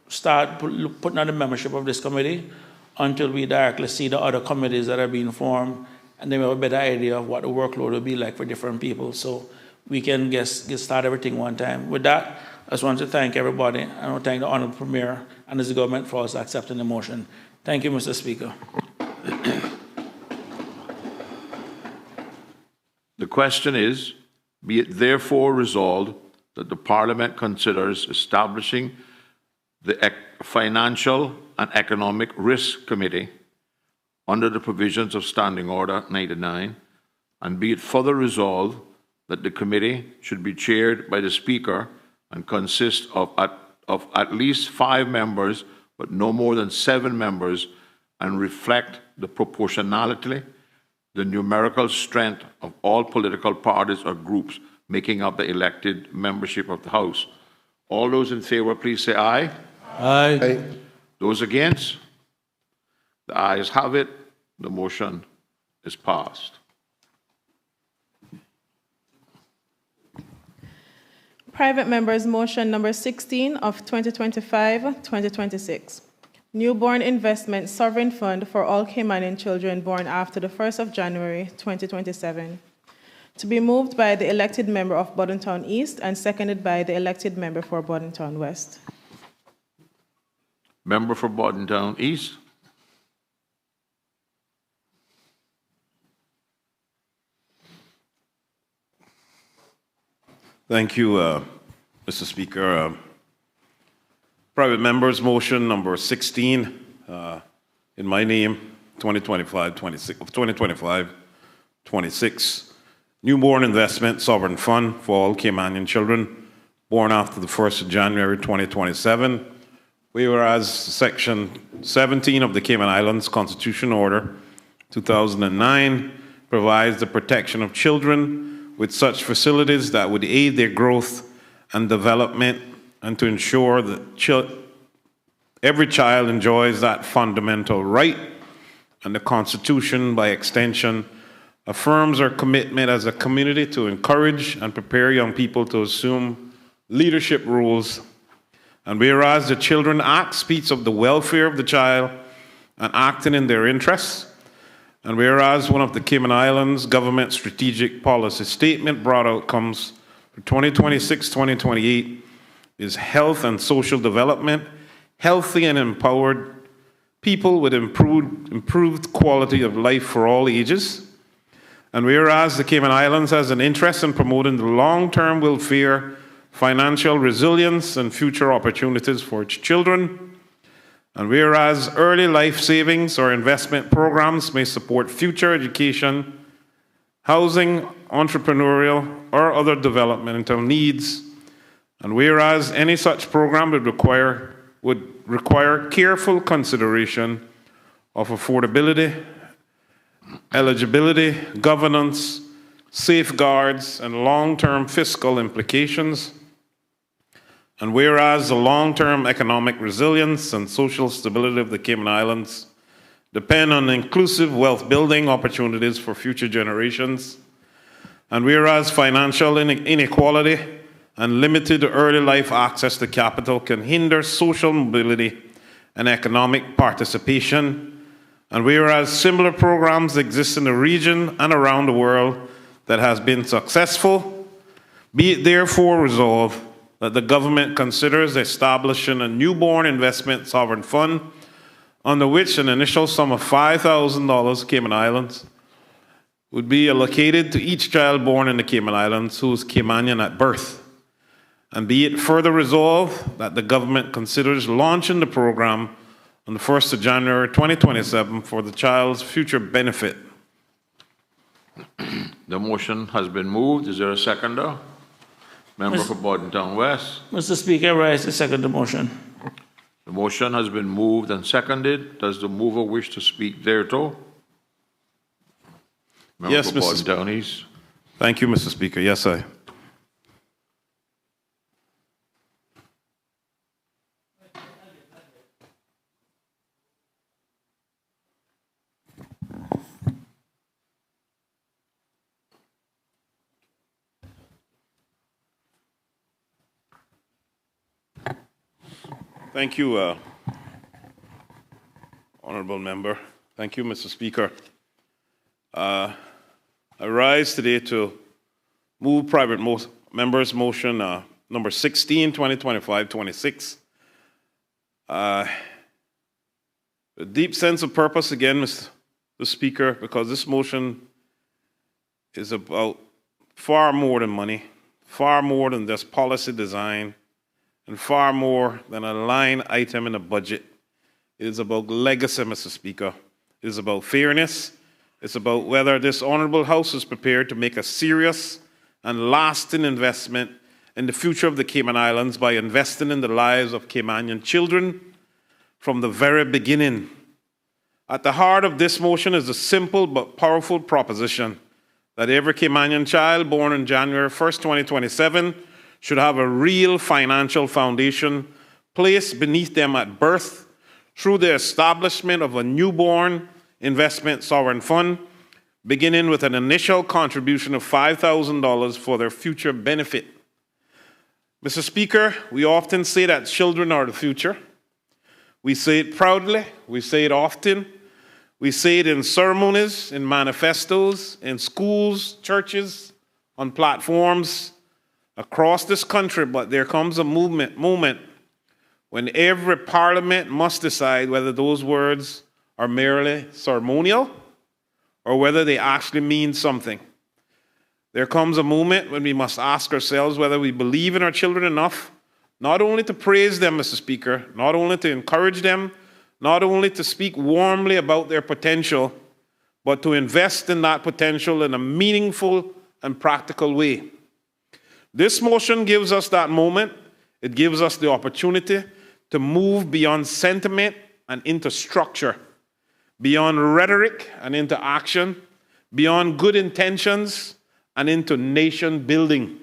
Speaker 8: start putting on the membership of this committee until we directly see the other committees that are being formed, and then we have a better idea of what the workload will be like for different people, so we can get started everything one time. With that, I just want to thank everybody, and I want to thank the Honourable Premier and his government for also accepting the motion. Thank you, Mr. Speaker.
Speaker 1: The question is, be it therefore resolved that the Parliament considers establishing the Financial and Economic Risk Committee under the provisions of Standing Order 99, and be it further resolved that the committee should be chaired by the Speaker and consist of at least 5 members, but no more than 7 members, and reflect the proportionality, the numerical strength of all political parties or groups making up the elected membership of the House. All those in favor, please say aye.
Speaker 10: Aye.
Speaker 4: Aye.
Speaker 1: Those against? The ayes have it. The motion is passed.
Speaker 7: Private members' motion number 16 of 2025-2026. Newborn Investment Sovereign Fund for all Caymanian children born after the 1st of January 2027. To be moved by the elected member of Bordentown East and seconded by the elected member for Bordentown West.
Speaker 1: Member for Bordentown East.
Speaker 3: Thank you, Mr. Speaker. Private members' motion number 16 in my name, 2025-26. Newborn Investment Sovereign Fund for all Caymanian children born after the 1st of January 2027. Whereas Section 17 of the Cayman Islands Constitution Order 2009 provides the protection of children with such facilities that would aid their growth and development, and to ensure that every child enjoys that fundamental right, and the Constitution, by extension, affirms our commitment as a community to encourage and prepare young people to assume leadership roles. And whereas the Children Act speaks of the welfare of the child and acting in their interests, and whereas one of the Cayman Islands government strategic policy statement broad outcomes for 2026-2028 is health and social development, healthy and empowered people with improved quality of life for all ages. And whereas the Cayman Islands has an interest in promoting the long-term welfare, financial resilience, and future opportunities for its children, and whereas early life savings or investment programs may support future education, housing, entrepreneurial, or other developmental needs, and whereas any such program would require careful consideration of affordability, eligibility, governance, safeguards, and long-term fiscal implications. And whereas the long-term economic resilience and social stability of the Cayman Islands depend on inclusive wealth-building opportunities for future generations, and whereas financial inequality and limited early life access to capital can hinder social mobility and economic participation, and whereas similar programs exist in the region and around the world that has been successful, be it therefore resolved that the government considers establishing a newborn investment sovereign fund under which an initial sum of $5,000 Cayman Islands would be allocated to each child born in the Cayman Islands who is Caymanian at birth. And be it further resolved that the government considers launching the program on the 1st of January 2027 for the child's future benefit.
Speaker 1: The motion has been moved. Is there a seconder? Member for Bordentown West.
Speaker 8: Mr. Speaker, I rise to second the motion.
Speaker 1: The motion has been moved and seconded. Does the mover wish to speak thereto? Member
Speaker 3: Yes,
Speaker 1: for
Speaker 3: Mr.
Speaker 1: Bordentown East.
Speaker 3: Thank you, Mr. Speaker. Yes, I. Thank you, Honorable Member. Thank you, Mr. Speaker. I rise today to move private members' motion number 16, 2025-26. A deep sense of purpose again, Mr. Speaker, because this motion is about far more than money, far more than just policy design, and far more than a line item in a budget. It is about legacy, Mr. Speaker. It is about fairness. It's about whether this honorable House is prepared to make a serious and lasting investment in the future of the Cayman Islands by investing in the lives of Caymanian children from the very beginning. At the heart of this motion is a simple but powerful proposition that every Caymanian child born on January 1st, 2027 should have a real financial foundation placed beneath them at birth through the establishment of a newborn investment sovereign fund, beginning with an initial contribution of $5,000 for their future benefit. Mr. Speaker, we often say that children are the future. We say it proudly, we say it often, we say it in ceremonies, in manifestos, in schools, churches, on platforms, across this country, but there comes a moment when every parliament must decide whether those words are merely ceremonial or whether they actually mean something. There comes a moment when we must ask ourselves whether we believe in our children enough, not only to praise them, Mr. Speaker, not only to encourage them, not only to speak warmly about their potential, but to invest in that potential in a meaningful and practical way. This motion gives us that moment. It gives us the opportunity to move beyond sentiment and into structure, beyond rhetoric and into action, beyond good intentions and into nation building.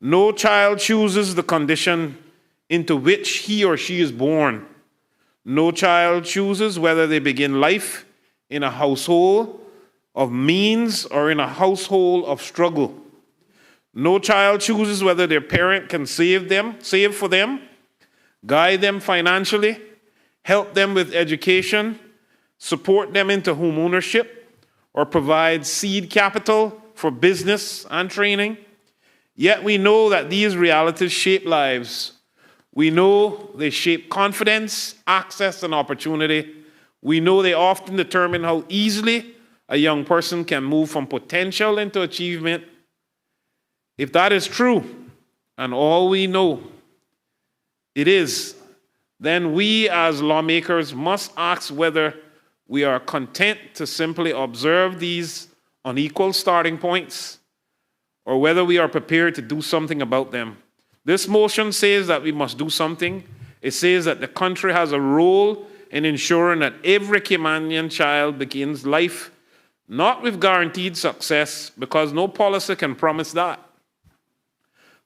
Speaker 3: No child chooses the condition into which he or she is born. No child chooses whether they begin life in a household of means or in a household of struggle. No child chooses whether their parent can save for them, guide them financially, help them with education, support them into home ownership, or provide seed capital for business and training. Yet we know that these realities shape lives. We know they shape confidence, access, and opportunity. We know they often determine how easily a young person can move from potential into achievement. If that is true, and all we know it is, then we as lawmakers must ask whether we are content to simply observe these unequal starting points, or whether we are prepared to do something about them. This motion says that we must do something. It says that the country has a role in ensuring that every Caymanian child begins life not with guaranteed success, because no policy can promise that,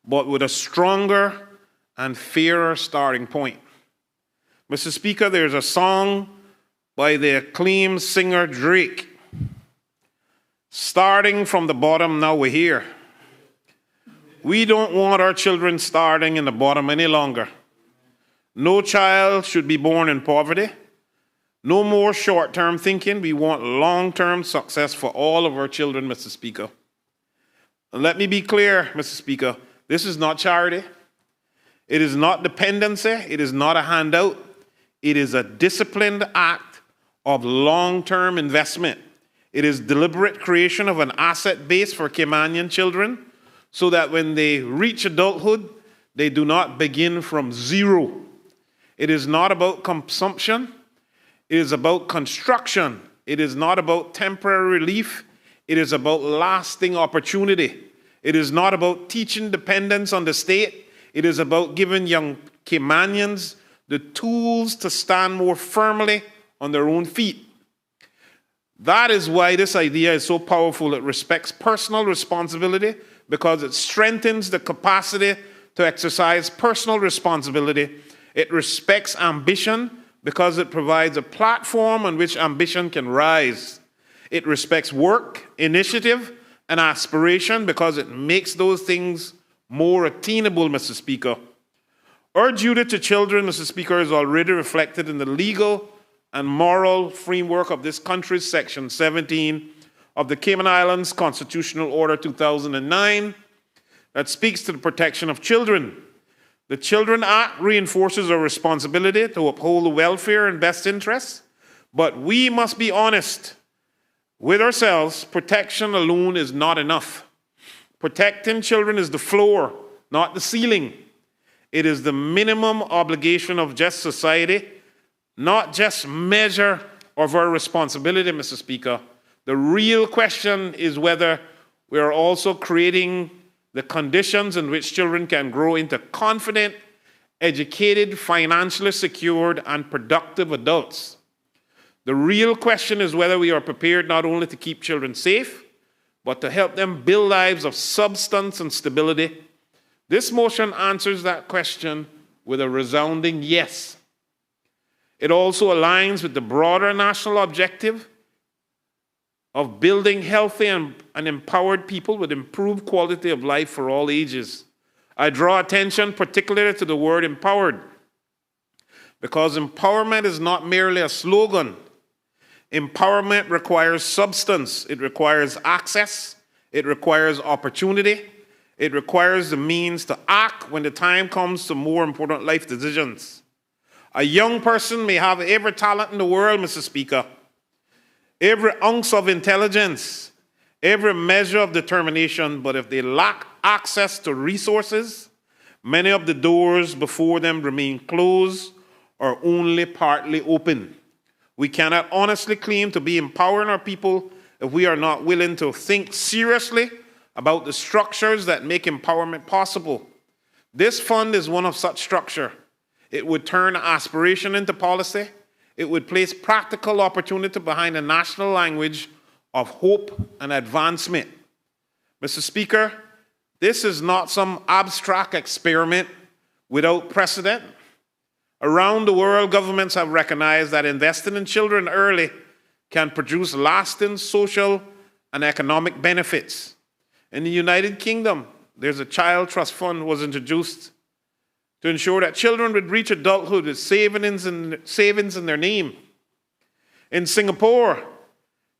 Speaker 3: but with a stronger and fairer starting point. Mr. Speaker, there's a song by the acclaimed singer Drake. Starting from the bottom, now we're here. We don't want our children starting in the bottom any longer. No child should be born in poverty. No more short-term thinking. We want long-term success for all of our children, Mr. Speaker. And let me be clear, Mr. Speaker, this is not charity. It is not dependency. It is not a handout. It is a disciplined act of long-term investment. It is deliberate creation of an asset base for Caymanian children so that when they reach adulthood, they do not begin from zero. It is not about consumption. It is about construction. It is not about temporary relief. It is about lasting opportunity. It is not about teaching dependence on the state. It is about giving young Caymanians the tools to stand more firmly on their own feet. That is why this idea is so powerful. It respects personal responsibility because it strengthens the capacity to exercise personal responsibility. It respects ambition because it provides a platform on which ambition can rise. It respects work, initiative, and aspiration because it makes those things more attainable, Mr. Speaker. Our duty to children, Mr. Speaker, is already reflected in the legal and moral framework of this country's Section 17 of the Cayman Islands Constitutional Order 2009 that speaks to the protection of children. The Children Act reinforces our responsibility to uphold the welfare and best interests, but we must be honest with ourselves. Protection alone is not enough. Protecting children is the floor, not the ceiling. It is the minimum obligation of just society, not just measure of our responsibility, Mr. Speaker. The real question is whether we are also creating the conditions in which children can grow into confident, educated, financially secured, and productive adults. The real question is whether we are prepared not only to keep children safe, but to help them build lives of substance and stability. This motion answers that question with a resounding yes. It also aligns with the broader national objective of building healthy and empowered people with improved quality of life for all ages. I draw attention particularly to the word empowered, because empowerment is not merely a slogan. Empowerment requires substance. It requires access. It requires opportunity. It requires the means to act when the time comes to more important life decisions. A young person may have every talent in the world, Mr. Speaker, every ounce of intelligence, every measure of determination, but if they lack access to resources, many of the doors before them remain closed or only partly open. We cannot honestly claim to be empowering our people if we are not willing to think seriously about the structures that make empowerment possible. This fund is one of such structure. It would turn aspiration into policy. It would place practical opportunity behind a national language of hope and advancement. Mr. Speaker, this is not some abstract experiment without precedent. Around the world, governments have recognized that investing in children early can produce lasting social and economic benefits. In the United Kingdom, there's a child trust fund was introduced to ensure that children would reach adulthood with savings in their name. In Singapore,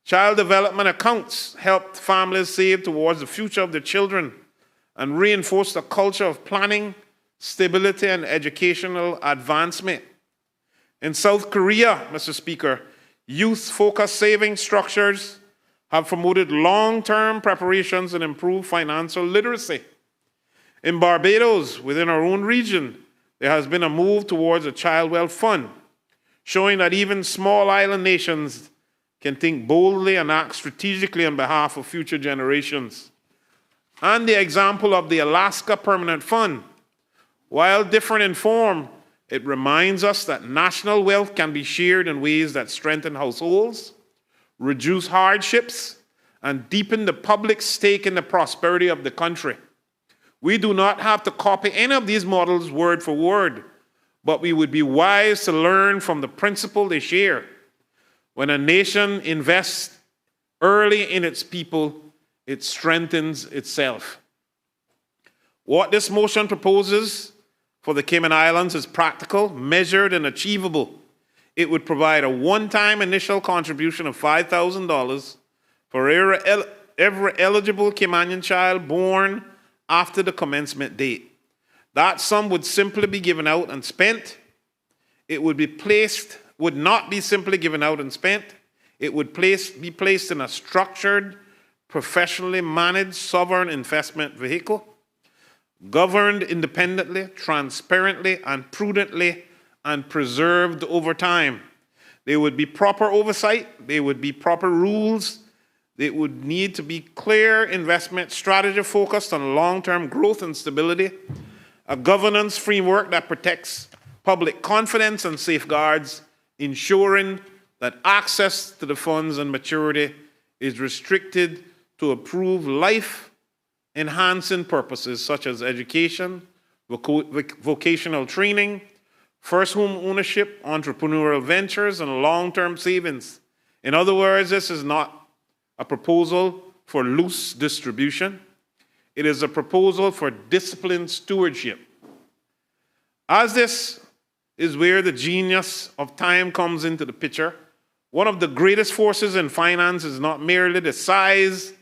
Speaker 3: child development accounts helped families save towards the future of their children and reinforced a culture of planning, stability, and educational advancement. In South Korea, Mr. Speaker, youth-focused saving structures have promoted long-term preparations and improved financial literacy. In Barbados, within our own region, there has been a move towards a child wealth fund, showing that even small island nations can think boldly and act strategically on behalf of future generations. And the example of the Alaska Permanent Fund, while different in form, it reminds us that national wealth can be shared in ways that strengthen households, reduce hardships, and deepen the public stake in the prosperity of the country. We do not have to copy any of these models word for word, but we would be wise to learn from the principle they share. When a nation invests early in its people, it strengthens itself. What this motion proposes for the Cayman Islands is practical, measured, and achievable. It would provide a one-time initial contribution of $5,000 for every eligible Caymanian child born after the commencement date. That sum would simply be given out and spent. It would not be simply given out and spent. It would be placed in a structured, professionally managed sovereign investment vehicle, governed independently, transparently, and prudently, and preserved over time. There would be proper oversight. There would be proper rules. There would need to be clear investment strategy focused on long-term growth and stability, a governance framework that protects public confidence and safeguards, ensuring that access to the funds and maturity is restricted to approved life-enhancing purposes such as education, vocational training, first home ownership, entrepreneurial ventures, and long-term savings. In other words, this is not a proposal for loose distribution. It is a proposal for disciplined stewardship. As this is where the genius of time comes into the picture, one of the greatest forces in finance is not merely the size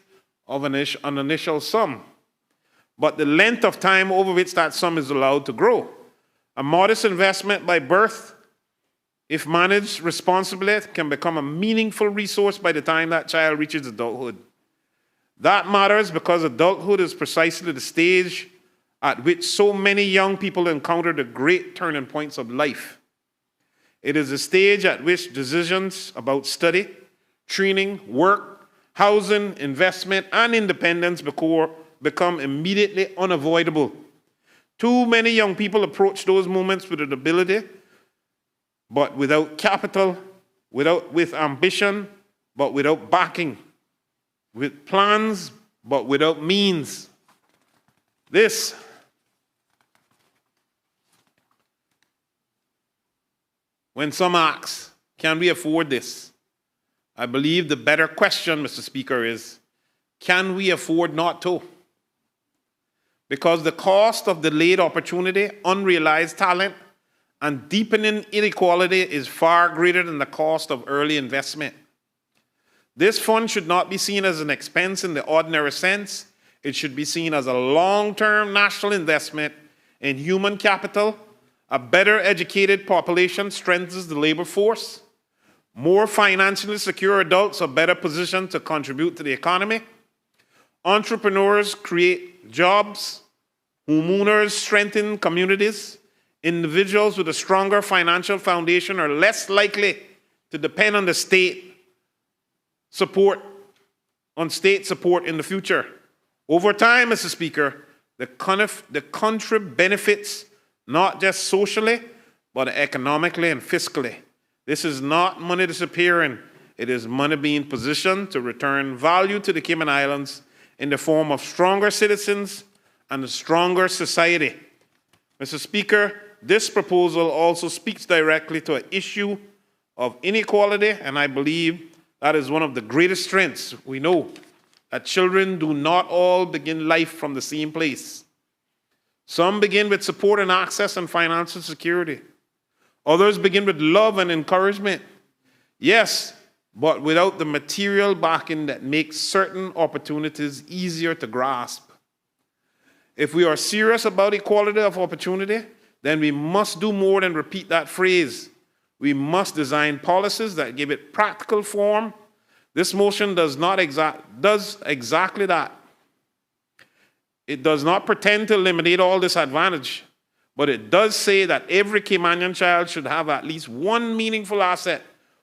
Speaker 3: of an initial sum, but the length of time over which that sum is allowed to grow. A modest investment by birth, if managed responsibly, can become a meaningful resource by the time that child reaches adulthood. That matters because adulthood is precisely the stage at which so many young people encounter the great turning points of life. It is the stage at which decisions about study, training, work, housing, investment, and independence become immediately unavoidable. Too many young people approach those moments with an ability, but without capital, with ambition, but without backing, with plans, but without means. This when some ask, can we afford this? I believe the better question, Mr. Speaker, is, can we afford not to? Because the cost of delayed opportunity, unrealized talent, and deepening inequality is far greater than the cost of early investment. This fund should not be seen as an expense in the ordinary sense. It should be seen as a long-term national investment in human capital. A better educated population strengthens the labor force. More financially secure adults are better positioned to contribute to the economy. Entrepreneurs create jobs. Homeowners strengthen communities. Individuals with a stronger financial foundation are less likely to depend on state support in the future. Over time, Mr. Speaker, the country benefits not just socially, but economically and fiscally. This is not money disappearing. It is money being positioned to return value to the Cayman Islands in the form of stronger citizens and a stronger society. Mr. Speaker, this proposal also speaks directly to an issue of inequality, and I believe that is one of the greatest strengths. We know that children do not all begin life from the same place. Some begin with support and access and financial security. Others begin with love and encouragement. Yes, but without the material backing that makes certain opportunities easier to grasp. If we are serious about equality of opportunity, then we must do more than repeat that phrase. We must design policies that give it practical form. This motion does exactly that. It does not pretend to eliminate all disadvantage, but it does say that every Caymanian child should have at least one meaningful asset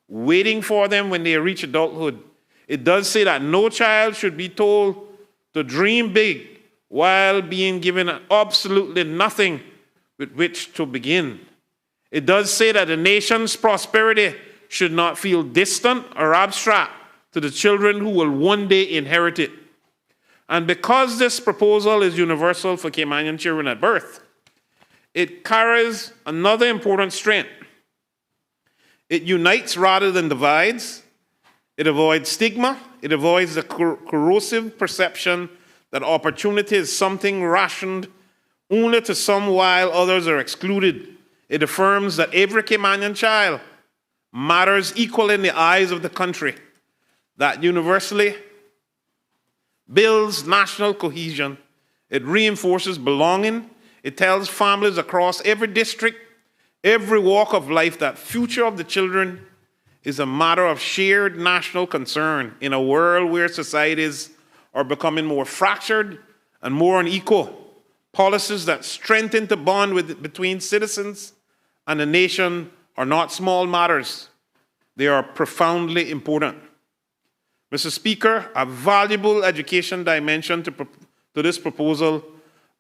Speaker 3: waiting for them when they reach adulthood. It does say that no child should be told to dream big while being given absolutely nothing with which to begin. It does say that the nation's prosperity should not feel distant or abstract to the children who will one day inherit it. And because this proposal is universal for Caymanian children at birth, it carries another important strength. It unites rather than divides. It avoids stigma. It avoids the corrosive perception that opportunity is something rationed only to some while others are excluded. It affirms that every Caymanian child matters equally in the eyes of the country, that universally builds national cohesion. It reinforces belonging. It tells families across every district, every walk of life, that future of the children is a matter of shared national concern in a world where societies are becoming more fractured and more unequal. Policies that strengthen the bond between citizens and the nation are not small matters. They are profoundly important. Mr. Speaker, a valuable education dimension to this proposal,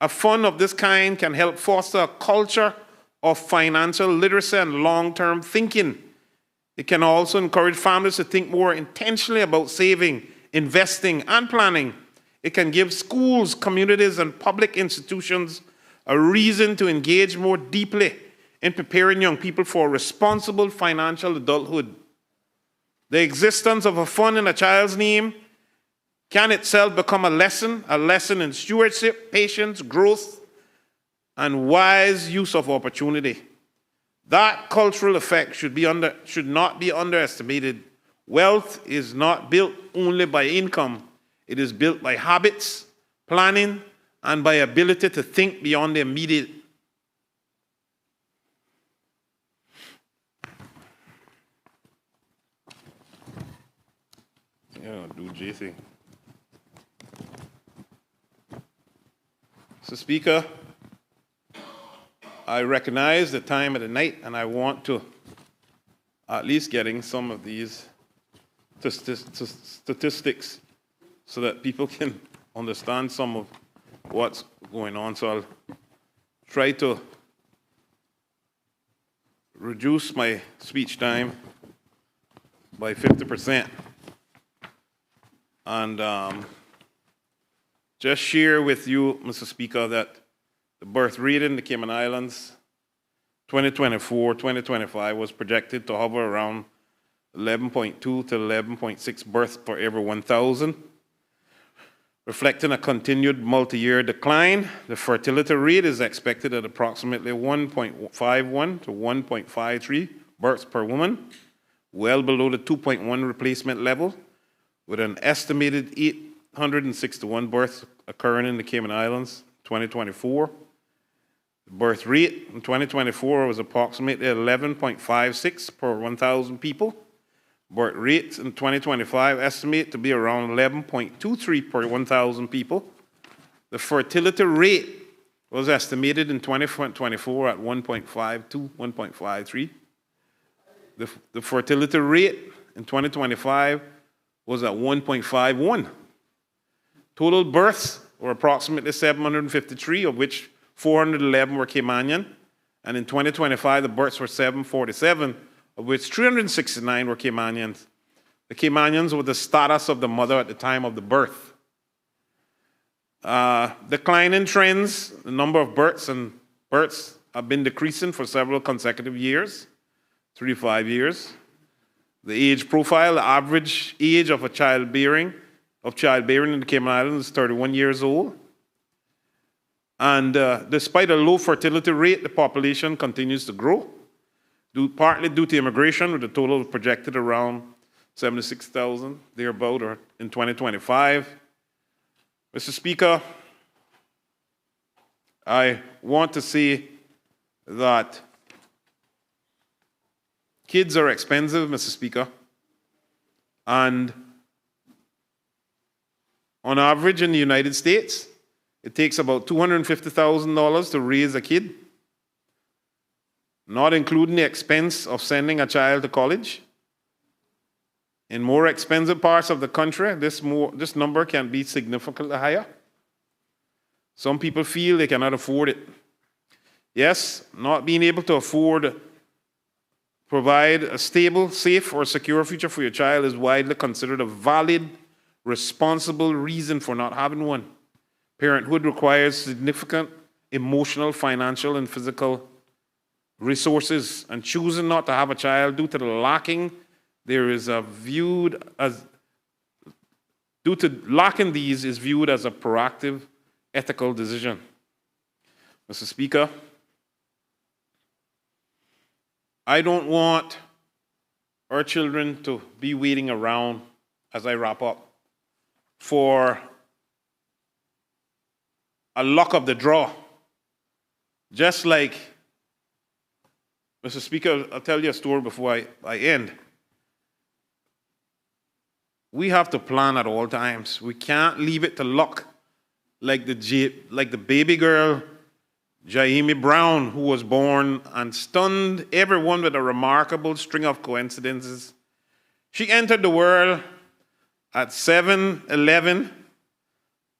Speaker 3: a fund of this kind can help foster a culture of financial literacy and long-term thinking. It can also encourage families to think more intentionally about saving, investing, and planning. It can give schools, communities, and public institutions a reason to engage more deeply in preparing young people for responsible financial adulthood. The existence of a fund in a child's name can itself become a lesson in stewardship, patience, growth, and wise use of opportunity. That cultural effect should not be underestimated. Wealth is not built only by income. It is built by habits, planning, and by ability to think beyond the immediate. Yeah, do JC. Mr. Speaker, I recognize the time of the night, and I want to at least getting some of these statistics so that people can understand some of what's going on. So I'll try to reduce my speech time by 50%. And just share with you, Mr. Speaker, that the birth rate in the Cayman Islands 2024-2025 was projected to hover around 11.2 to 11.6 births per every 1,000, reflecting a continued multi-year decline. The fertility rate is expected at approximately 1.51 to 1.53 births per woman, well below the 2.1 replacement level, with an estimated 861 births occurring in the Cayman Islands 2024. The birth rate in 2024 was approximately 11.56 per 1,000 people. Birth rates in 2025 estimate to be around 11.23 per 1,000 people. The fertility rate was estimated in 2024 at 1.52, 1.53. The fertility rate in 2025 was at 1.51. Total births were approximately 753, of which 411 were Caymanian. And in 2025, the births were 747, of which 369 were Caymanians. The Caymanians were the status of the mother at the time of the birth. Declining trends, the number of births have been decreasing for several consecutive years, 3 to 5 years. The age profile, the average age of childbearing in the Cayman Islands is 31 years old. And despite a low fertility rate, the population continues to grow, partly due to immigration, with a total projected around 76,000, thereabout, or in 2025. Mr. Speaker, I want to say that kids are expensive, Mr. Speaker, and on average in the United States, it takes about $250,000 to raise a kid, not including the expense of sending a child to college. In more expensive parts of the country, this number can be significantly higher. Some people feel they cannot afford it. Yes, not being able to provide a stable, safe, or secure future for your child is widely considered a valid responsible reason for not having one. Parenthood requires significant emotional, financial, and physical resources, and choosing not to have a child due to the lacking, due to lacking these is viewed as a proactive, ethical decision. Mr. Speaker, I don't want our children to be waiting around, as I wrap up, for a luck of the draw. Just like, Mr. Speaker, I'll tell you a story before I end. We have to plan at all times. We can't leave it to luck, like the baby girl, Jaime Brown, who was born and stunned everyone with a remarkable string of coincidences. She entered the world at 7'11".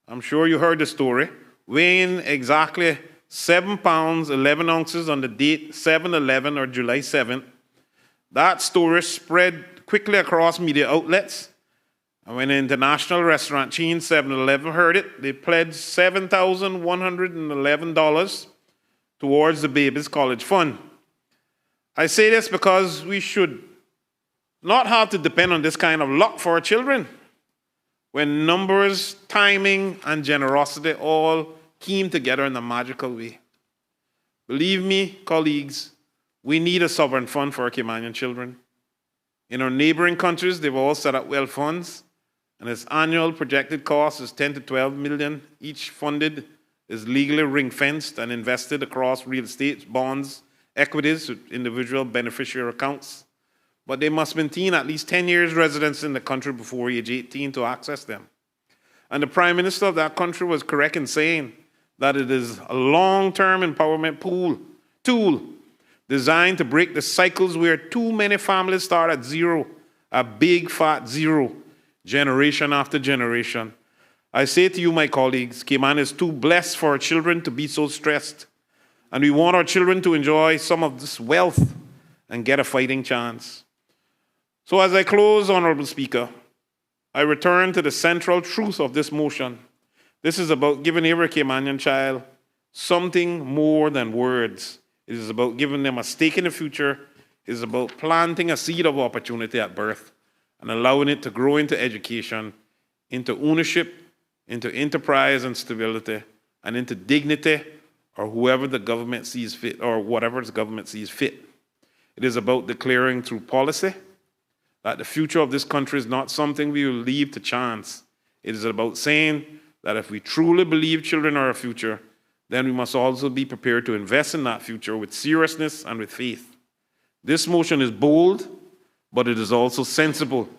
Speaker 3: I'm sure you heard the story, weighing exactly 7 pounds, 11 ounces on the date 7/11 or July 7th. That story spread quickly across media outlets. And when the international restaurant chain 7-Eleven heard it, they pledged $7,111 towards the baby's college fund. I say this because we should not have to depend on this kind of luck for our children, when numbers, timing, and generosity all came together in a magical way. Believe me, colleagues, we need a sovereign fund for our Caymanian children. In our neighboring countries, they've all set up wealth funds, and its annual projected cost is 10 to 12 million. Each funded is legally ring-fenced and invested across real estate, bonds, equities, with individual beneficiary accounts. But they must maintain at least 10 years residence in the country before age 18 to access them. And the Prime Minister of that country was correct in saying that it is a long-term empowerment tool designed to break the cycles where too many families start at zero, a big fat zero, generation after generation. I say to you, my colleagues, Cayman is too blessed for our children to be so stressed. And we want our children to enjoy some of this wealth and get a fighting chance. So as I close, Honorable Speaker, I return to the central truth of this motion. This is about giving every Caymanian child something more than words. It is about giving them a stake in the future. It is about planting a seed of opportunity at birth and allowing it to grow into education, into ownership, into enterprise and stability, and into dignity, or whoever the government sees fit, or whatever the government sees fit. It is about declaring through policy that the future of this country is not something we will leave to chance. It is about saying that if we truly believe children are our future, then we must also be prepared to invest in that future with seriousness and with faith. This motion is bold, but it is also sensible.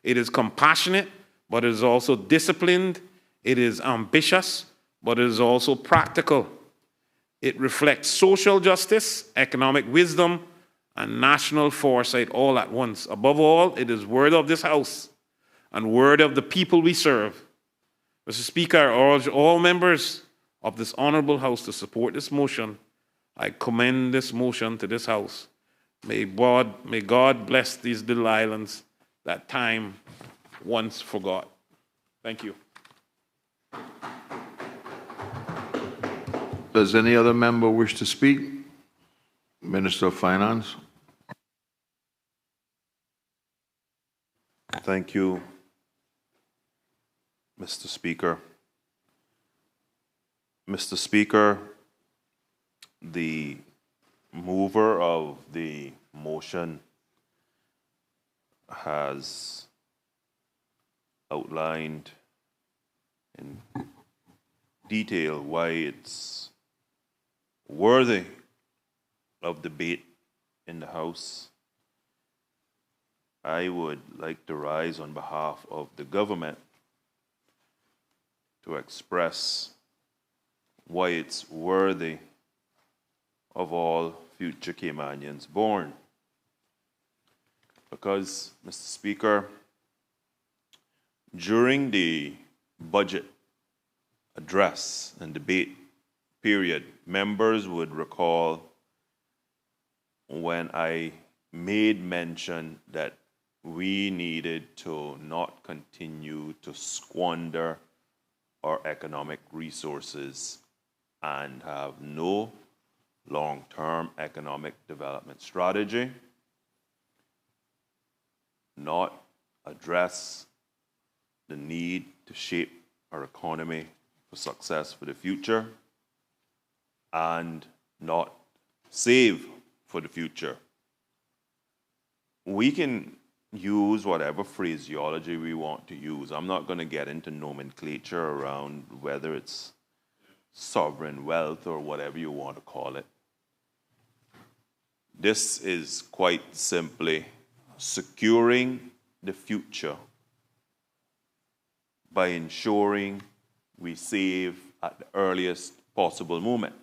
Speaker 3: It is compassionate, but it is also disciplined. It is ambitious, but it is also practical. It reflects social justice, economic wisdom, and national foresight all at once. Above all, it is word of this House and word of the people we serve. Mr. Speaker, I urge all members of this honorable House to support this motion. I commend this motion to this House. May God bless these little islands that time once forgot. Thank you.
Speaker 1: Does any other member wish to speak? Minister of Finance.
Speaker 9: Thank you, Mr. Speaker. Mr. Speaker, the mover of the motion has outlined in detail why it's worthy of debate in the House. I would like to rise on behalf of the government to express why it's worthy of all future Caymanians born. Because, Mr. Speaker, during the budget address and debate period, members would recall when I made mention that we needed to not continue to squander our economic resources and have no long-term economic development strategy, not address the need to shape our economy for success for the future, and not save for the future. We can use whatever phraseology we want to use. I'm not going to get into nomenclature around whether it's sovereign wealth or whatever you want to call it. This is quite simply securing the future by ensuring we save at the earliest possible moment.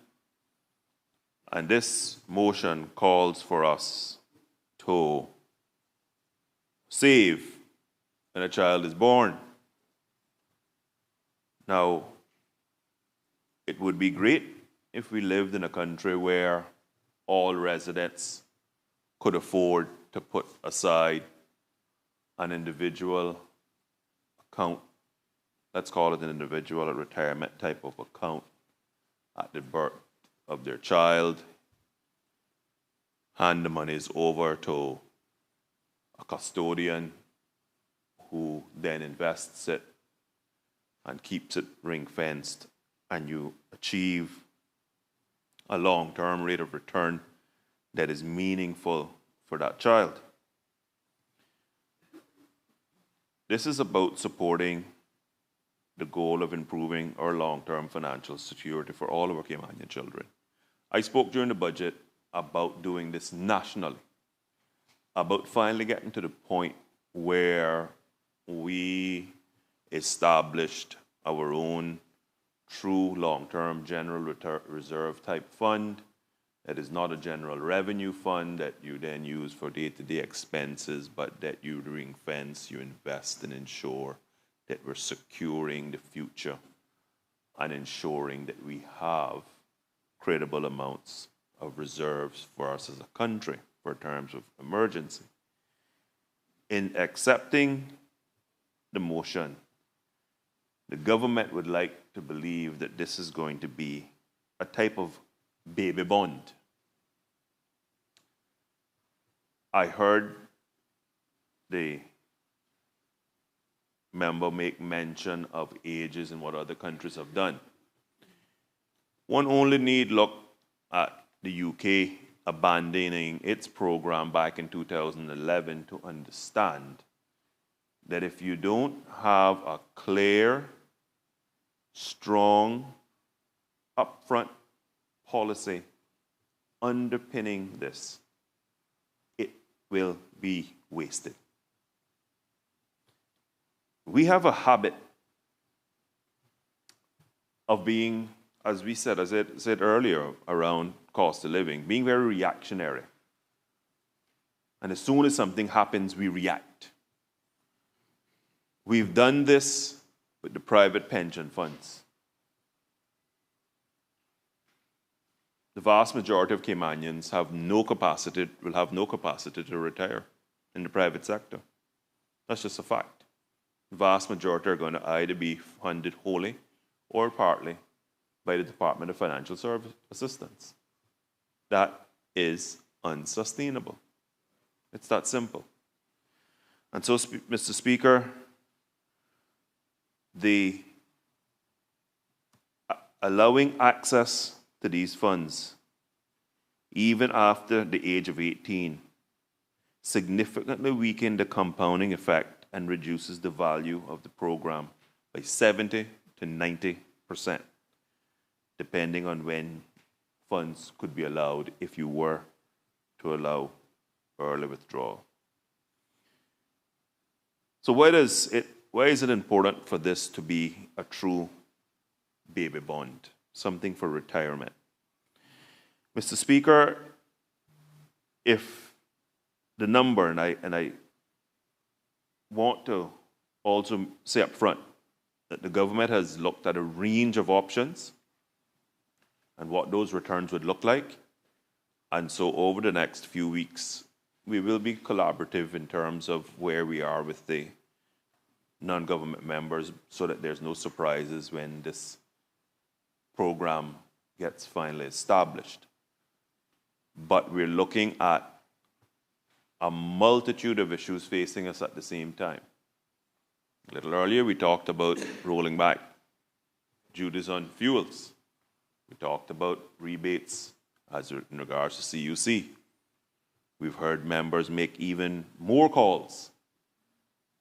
Speaker 9: And this motion calls for us to save when a child is born. Now, it would be great if we lived in a country where all residents could afford to put aside an individual account, let's call it an individual, a retirement type of account, at the birth of their child, hand the monies over to a custodian who then invests it and keeps it ring-fenced, and you achieve a long-term rate of return that is meaningful for that child. This is about supporting the goal of improving our long-term financial security for all of our Caymanian children. I spoke during the budget about doing this nationally, about finally getting to the point where we established our own true long-term general reserve type fund that is not a general revenue fund that you then use for day-to-day expenses, but that you ring-fence, you invest and ensure that we're securing the future and ensuring that we have credible amounts of reserves for us as a country for terms of emergency. In accepting the motion, the government would like to believe that this is going to be a type of baby bond. I heard the member make mention of ages and what other countries have done. One only need look at the UK abandoning its program back in 2011 to understand that if you don't have a clear, strong, upfront policy underpinning this, it will be wasted. We have a habit of being, as we said, as I said earlier, around cost of living, being very reactionary. And as soon as something happens, we react. We've done this with the private pension funds. The vast majority of Caymanians will have no capacity to retire in the private sector. That's just a fact. The vast majority are going to either be funded wholly or partly by the Department of Financial Service Assistance. That is unsustainable. It's that simple. And so, Mr. Speaker, the allowing access to these funds, even after the age of 18, significantly weaken the compounding effect and reduces the value of the program by 70 to 90%, depending on when funds could be allowed if you were to allow early withdrawal. So why is it important for this to be a true baby bond, something for retirement? Mr. Speaker, if the number, and I want to also say up front that the government has looked at a range of options and what those returns would look like. And so over the next few weeks, we will be collaborative in terms of where we are with the non-government members so that there's no surprises when this program gets finally established. But we're looking at a multitude of issues facing us at the same time. A little earlier, we talked about rolling back duties on fuels. We talked about rebates as in regards to CUC. We've heard members make even more calls.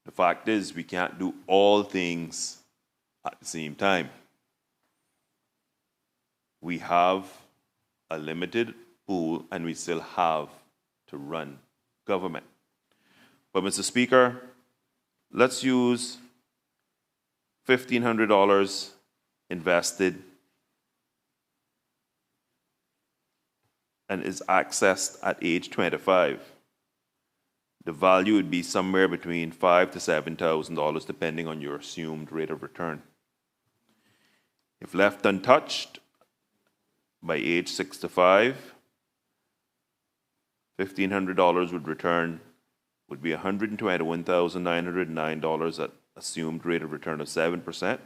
Speaker 9: The fact is, we can't do all things at the same time. We have a limited pool, and we still have to run government. But, Mr. Speaker, let's use $1,500 invested and is accessed at age 25. The value would be somewhere between $5,000 to $7,000, depending on your assumed rate of return. If left untouched by age 65, $1,500 would be $121,909 at assumed rate of return of 7%,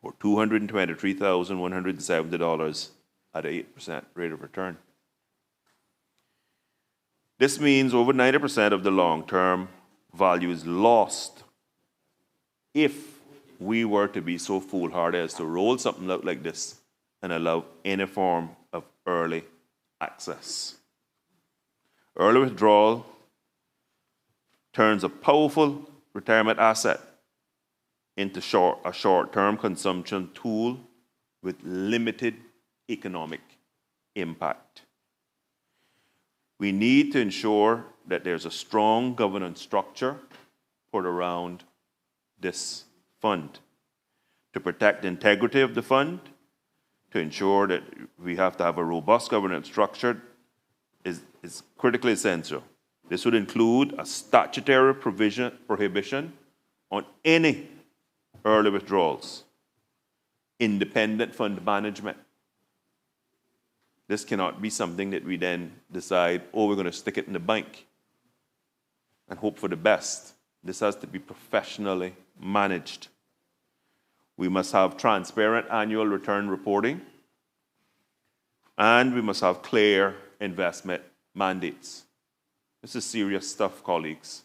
Speaker 9: or $223,170 at 8% rate of return. This means over 90% of the long-term value is lost if we were to be so foolhardy as to roll something out like this and allow any form of early access. Early withdrawal turns a powerful retirement asset into a short-term consumption tool with limited economic impact. We need to ensure that there's a strong governance structure put around this fund to protect the integrity of the fund, to ensure that we have to have a robust governance structure is critically essential. This would include a statutory prohibition on any early withdrawals, independent fund management. This cannot be something that we then decide, oh, we're going to stick it in the bank and hope for the best. This has to be professionally managed. We must have transparent annual return reporting, and we must have clear investment mandates. This is serious stuff, colleagues.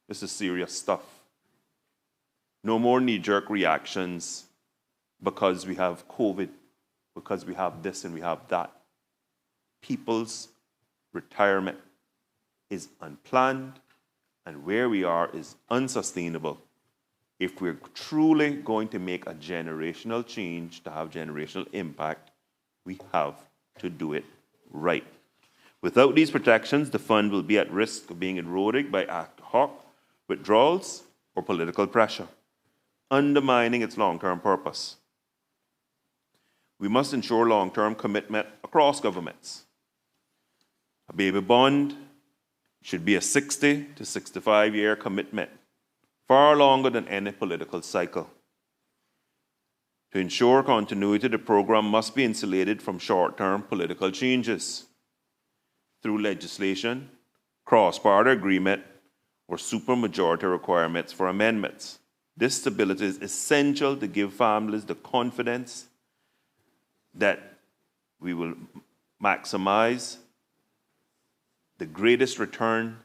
Speaker 9: This is serious stuff. No more knee-jerk reactions because we have COVID, because we have this and we have that. People's retirement is unplanned, and where we are is unsustainable. If we're truly going to make a generational change to have generational impact, we have to do it right. Without these protections, the fund will be at risk of being eroded by ad hoc withdrawals or political pressure, undermining its long-term purpose. We must ensure long-term commitment across governments. A baby bond should be a 60 to 65-year commitment, far longer than any political cycle. To ensure continuity, the program must be insulated from short-term political changes through legislation, cross-party agreement, or supermajority requirements for amendments. This stability is essential to give families the confidence that we will maximize the greatest return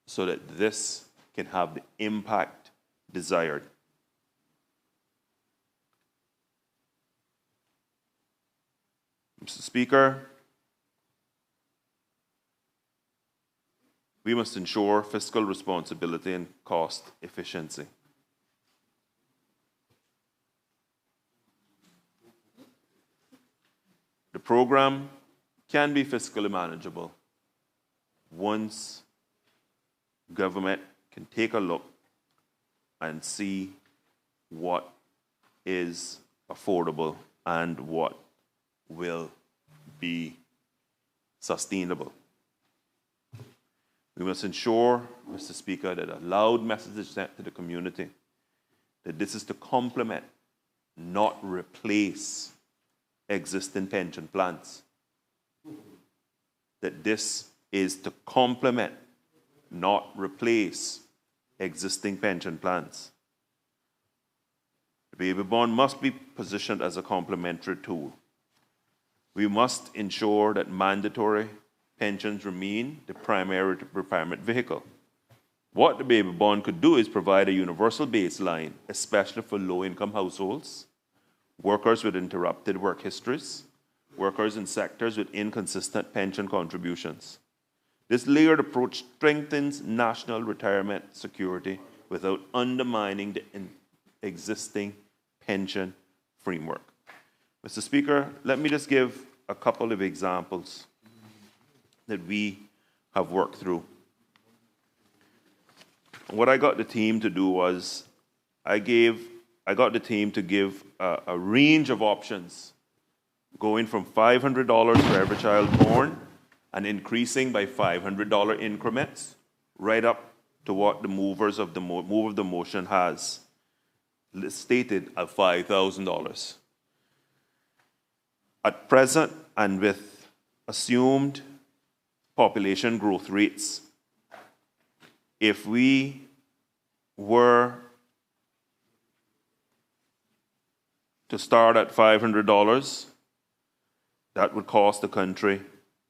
Speaker 9: so that this can have the impact desired. Mr. Speaker, we must ensure fiscal responsibility and cost efficiency. The program can be fiscally manageable once government can take a look and see what is affordable and what will be sustainable. We must ensure, Mr. Speaker, that a loud message is sent to the community that this is to complement, not replace, existing pension plans. That this is to complement, not replace, existing pension plans. The baby bond must be positioned as a complementary tool. We must ensure that mandatory pensions remain the primary retirement vehicle. What the baby bond could do is provide a universal baseline, especially for low-income households, workers with interrupted work histories, workers in sectors with inconsistent pension contributions. This layered approach strengthens national retirement security without undermining the existing pension framework. Mr. Speaker, let me just give a couple of examples that we have worked through. What I got the team to do was I got the team to give a range of options, going from $500 for every child born and increasing by $500 increments, right up to what the movers of the move of the motion has stated at $5,000. At present, and with assumed population growth rates, if we were to start at $500, that would cost the country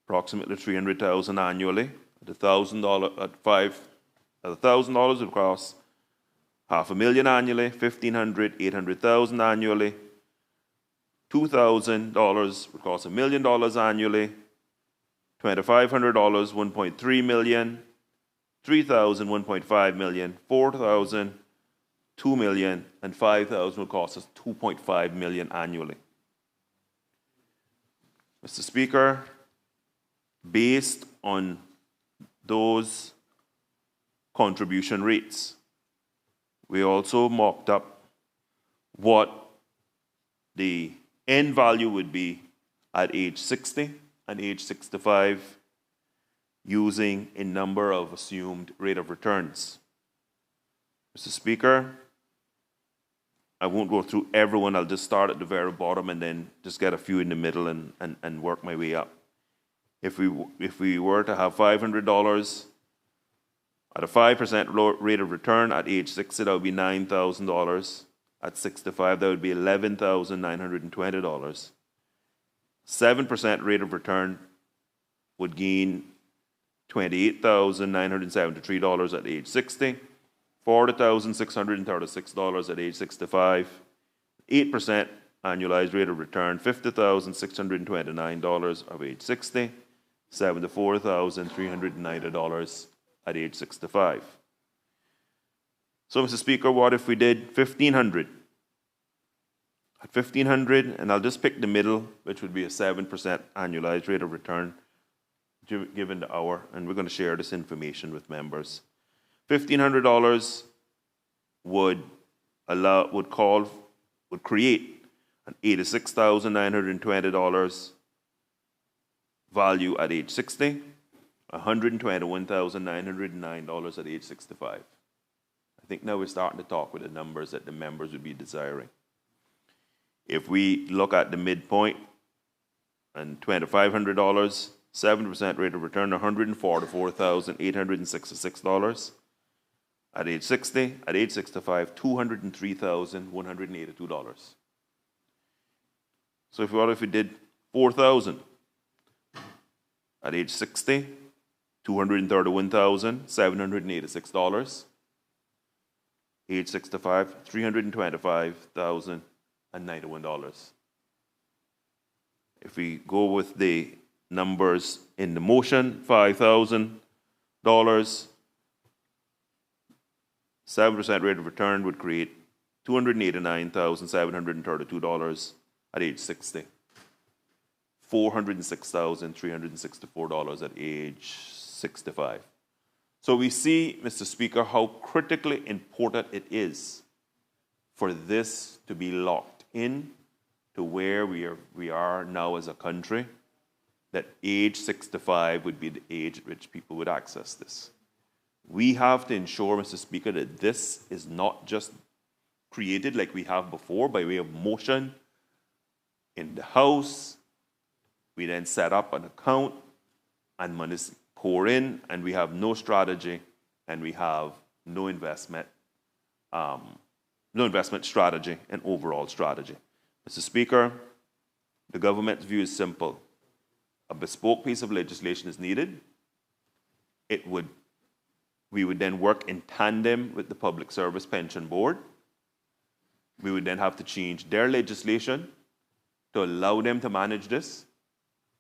Speaker 9: approximately $300,000 annually. At $1,000 would cost $500,000 annually, $1,500, $800,000 annually. $2,000 would cost $1 million annually. $2,500, $1.3 million. $3,000, $1.5 million. $4,000, $2 million, and $5,000 will cost us $2.5 million annually. Mr. Speaker, based on those contribution rates, we also mocked up what the end value would be at age 60 and age 65 using a number of assumed rate of returns. Mr. Speaker, I won't go through everyone. I'll just start at the very bottom and then just get a few in the middle and work my way up. If we were to have $500 at a 5% rate of return at age 60, that would be $9,000. At 65, that would be $11,920. 7% rate of return would gain $28,973 at age 60. $40,636 at age 65, 8% annualized rate of return, $50,629 of age 60, $74,390 at age 65. So, Mr. Speaker, what if we did $1,500? At $1,500, and I'll just pick the middle, which would be a 7% annualized rate of return given the hour, and we're going to share this information with members. $1,500 would create an $86,920 value at age 60, $121,909 at age 65. I think now we're starting to talk with the numbers that the members would be desiring. If we look at the midpoint and $2,500, 7% rate of return, $144,866. At age 60, at age 65, $203,182. So what if we did $4,000? At age 60, $231,786. Age 65, $325,091. If we go with the numbers in the motion, $5,000, 7% rate of return would create $289,732 at age 60, $406,364 at age 65. So we see, Mr. Speaker, how critically important it is for this to be locked in to where we are now as a country, that age 65 would be the age at which people would access this. We have to ensure, Mr. Speaker, that this is not just created like we have before by way of motion in the House. We then set up an account and money is pour in and we have no strategy and we have no investment strategy and overall strategy. Mr. Speaker, the government's view is simple. A bespoke piece of legislation is needed. We would then work in tandem with the Public Service Pension Board. We would then have to change their legislation to allow them to manage this.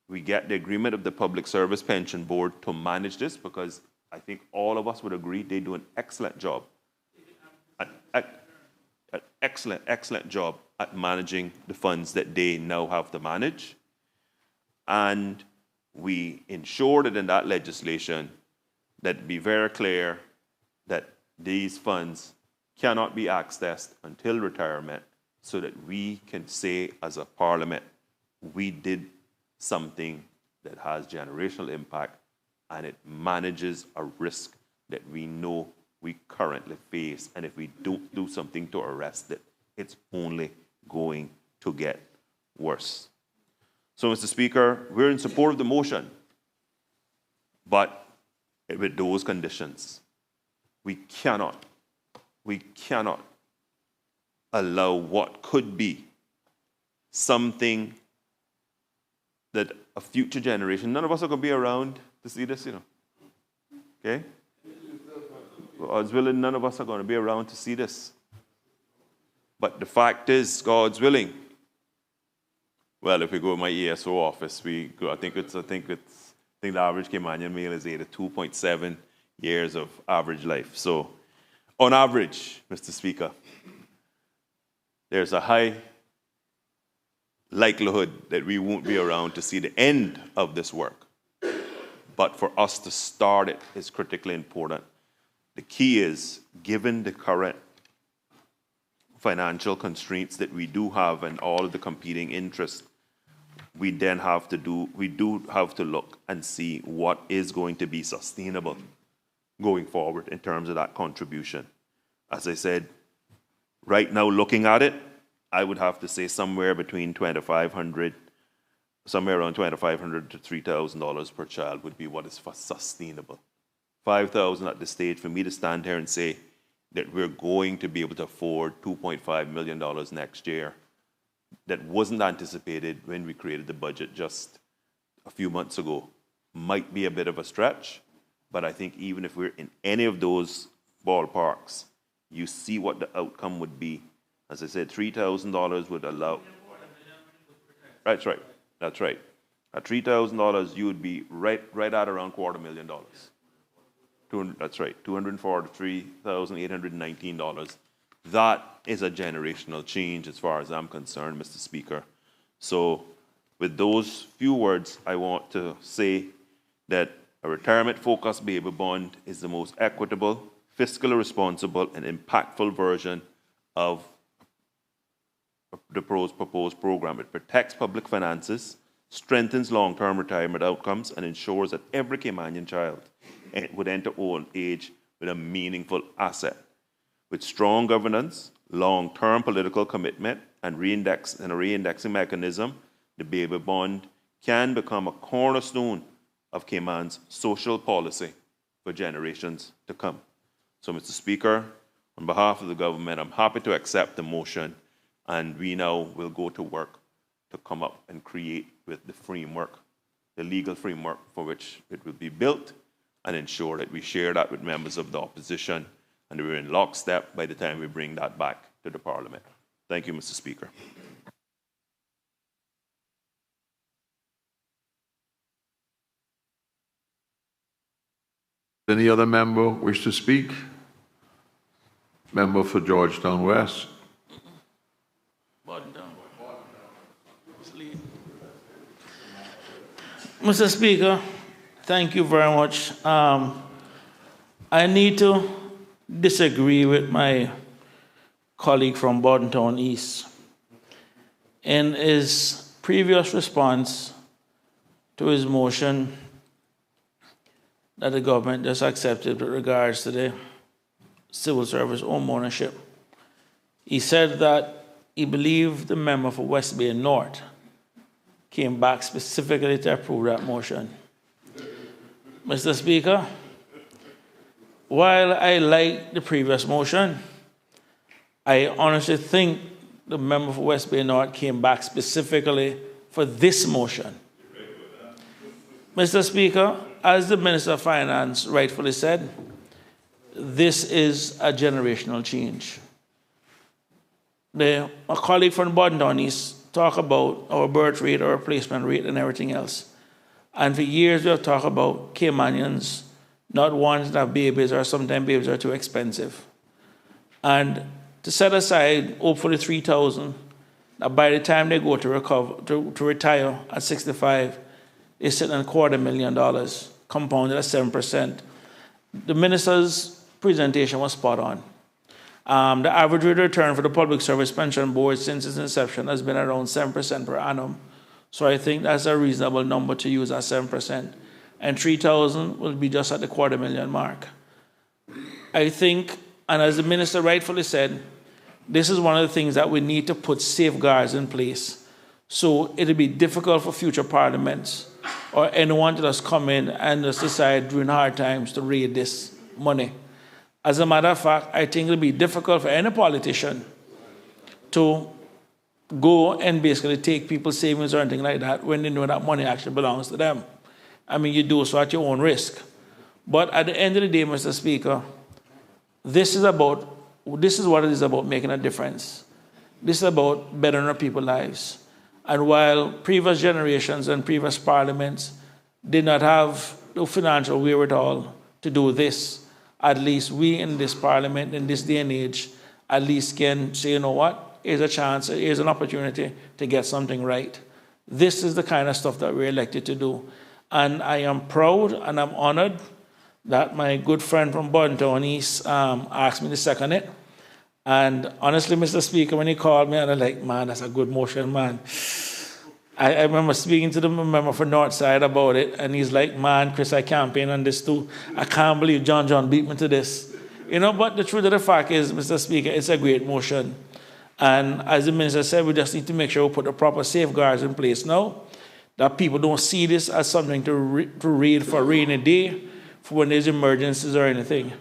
Speaker 9: We get the agreement of the Public Service Pension Board to manage this because I think all of us would agree they do an excellent job. An excellent job at managing the funds that they now have to manage. And we ensure that in that legislation that it be very clear that these funds cannot be accessed until retirement so that we can say as a parliament, we did something that has generational impact and it manages a risk that we know we currently face. And if we don't do something to arrest it, it's only going to get worse. So, Mr. Speaker, we're in support of the motion, but with those conditions. We cannot allow what could be something that a future generation, none of us are going to be around to see this, okay? God's willing, none of us are going to be around to see this. But the fact is, God's willing. Well, if we go to my ESO office, I think the average Caymanian male is 82.7 years of average life. So, on average, Mr. Speaker, there's a high likelihood that we won't be around to see the end of this work. But for us to start it is critically important. The key is, given the current financial constraints that we do have and all of the competing interests, we do have to look and see what is going to be sustainable going forward in terms of that contribution. As I said, right now looking at it, I would have to say somewhere around $2,500 to $3,000 per child would be what is sustainable. $5,000 at this stage, for me to stand here and say that we're going to be able to afford $2.5 million next year, that wasn't anticipated when we created the budget just a few months ago, might be a bit of a stretch, but I think even if we're in any of those ballparks, you see what the outcome would be. As I said, $3,000 would allow... That's right. At $3,000, you would be right at around $250,000. That's right, $243,819. That is a generational change as far as I'm concerned, Mr. Speaker. So with those few words, I want to say that a retirement-focused baby bond is the most equitable, fiscally responsible, and impactful version of the proposed program. It protects public finances, strengthens long-term retirement outcomes, and ensures that every Caymanian child would enter old age with a meaningful asset. With strong governance, long-term political commitment, and a reindexing mechanism, the baby bond can become a cornerstone of Cayman's social policy for generations to come. So, Mr. Speaker, on behalf of the government, I'm happy to accept the motion, and we now will go to work to come up and create with the framework, the legal framework for which it will be built, and ensure that we share that with members of the opposition, and we're in lockstep by the time we bring that back to the Parliament. Thank you, Mr. Speaker.
Speaker 1: Any other member wish to speak? Member for Georgetown West.
Speaker 8: Mr. Speaker, thank you very much. I need to disagree with my colleague from Bordentown East. In his previous response to his motion that the government just accepted with regards to the civil service home ownership, he said that he believed the member for West Bay North came back specifically to approve that motion. Mr. Speaker, while I like the previous motion, I honestly think the member for West Bay North came back specifically for this motion. Mr. Speaker, as the Minister of Finance rightfully said, this is a generational change. My colleague from Borden East talked about our birth rate, our replacement rate, and everything else. And for years we have talked about Caymanians not wanting to have babies, or sometimes babies are too expensive. And to set aside hopefully 3,000, that by the time they go to retire at 65, they're sitting at $250,000, compounded at 7%. The minister's presentation was spot on. The average rate of return for the Public Service Pension Board since its inception has been around 7% per annum. So I think that's a reasonable number to use at 7%. And 3,000 will be just at the $250,000 mark. I think, and as the minister rightfully said, this is one of the things that we need to put safeguards in place. So it'll be difficult for future parliaments or anyone to just come in and just decide during hard times to raid this money. As a matter of fact, I think it'll be difficult for any politician to go and basically take people's savings or anything like that when they know that money actually belongs to them. I mean, you do so at your own risk. But at the end of the day, Mr. Speaker, this is what it is about, making a difference. This is about bettering our people's lives. And while previous generations and previous parliaments did not have the financial wherewithal to do this, at least we in this parliament, in this day and age, at least can say, you know what, here's a chance, here's an opportunity to get something right. This is the kind of stuff that we're elected to do. And I am proud and I'm honored that my good friend from Borden East asked me to second it. And honestly, Mr. Speaker, when he called me, I was like, man, that's a good motion, man. I remember speaking to the member for Northside about it, and he's like, man, Chris, I campaigned on this too. I can't believe John beat me to this. You know, but the truth of the fact is, Mr. Speaker, it's a great motion. And as the minister said, we just need to make sure we put the proper safeguards in place now, that people don't see this as something to read for a rainy day, for when there's emergencies or anything.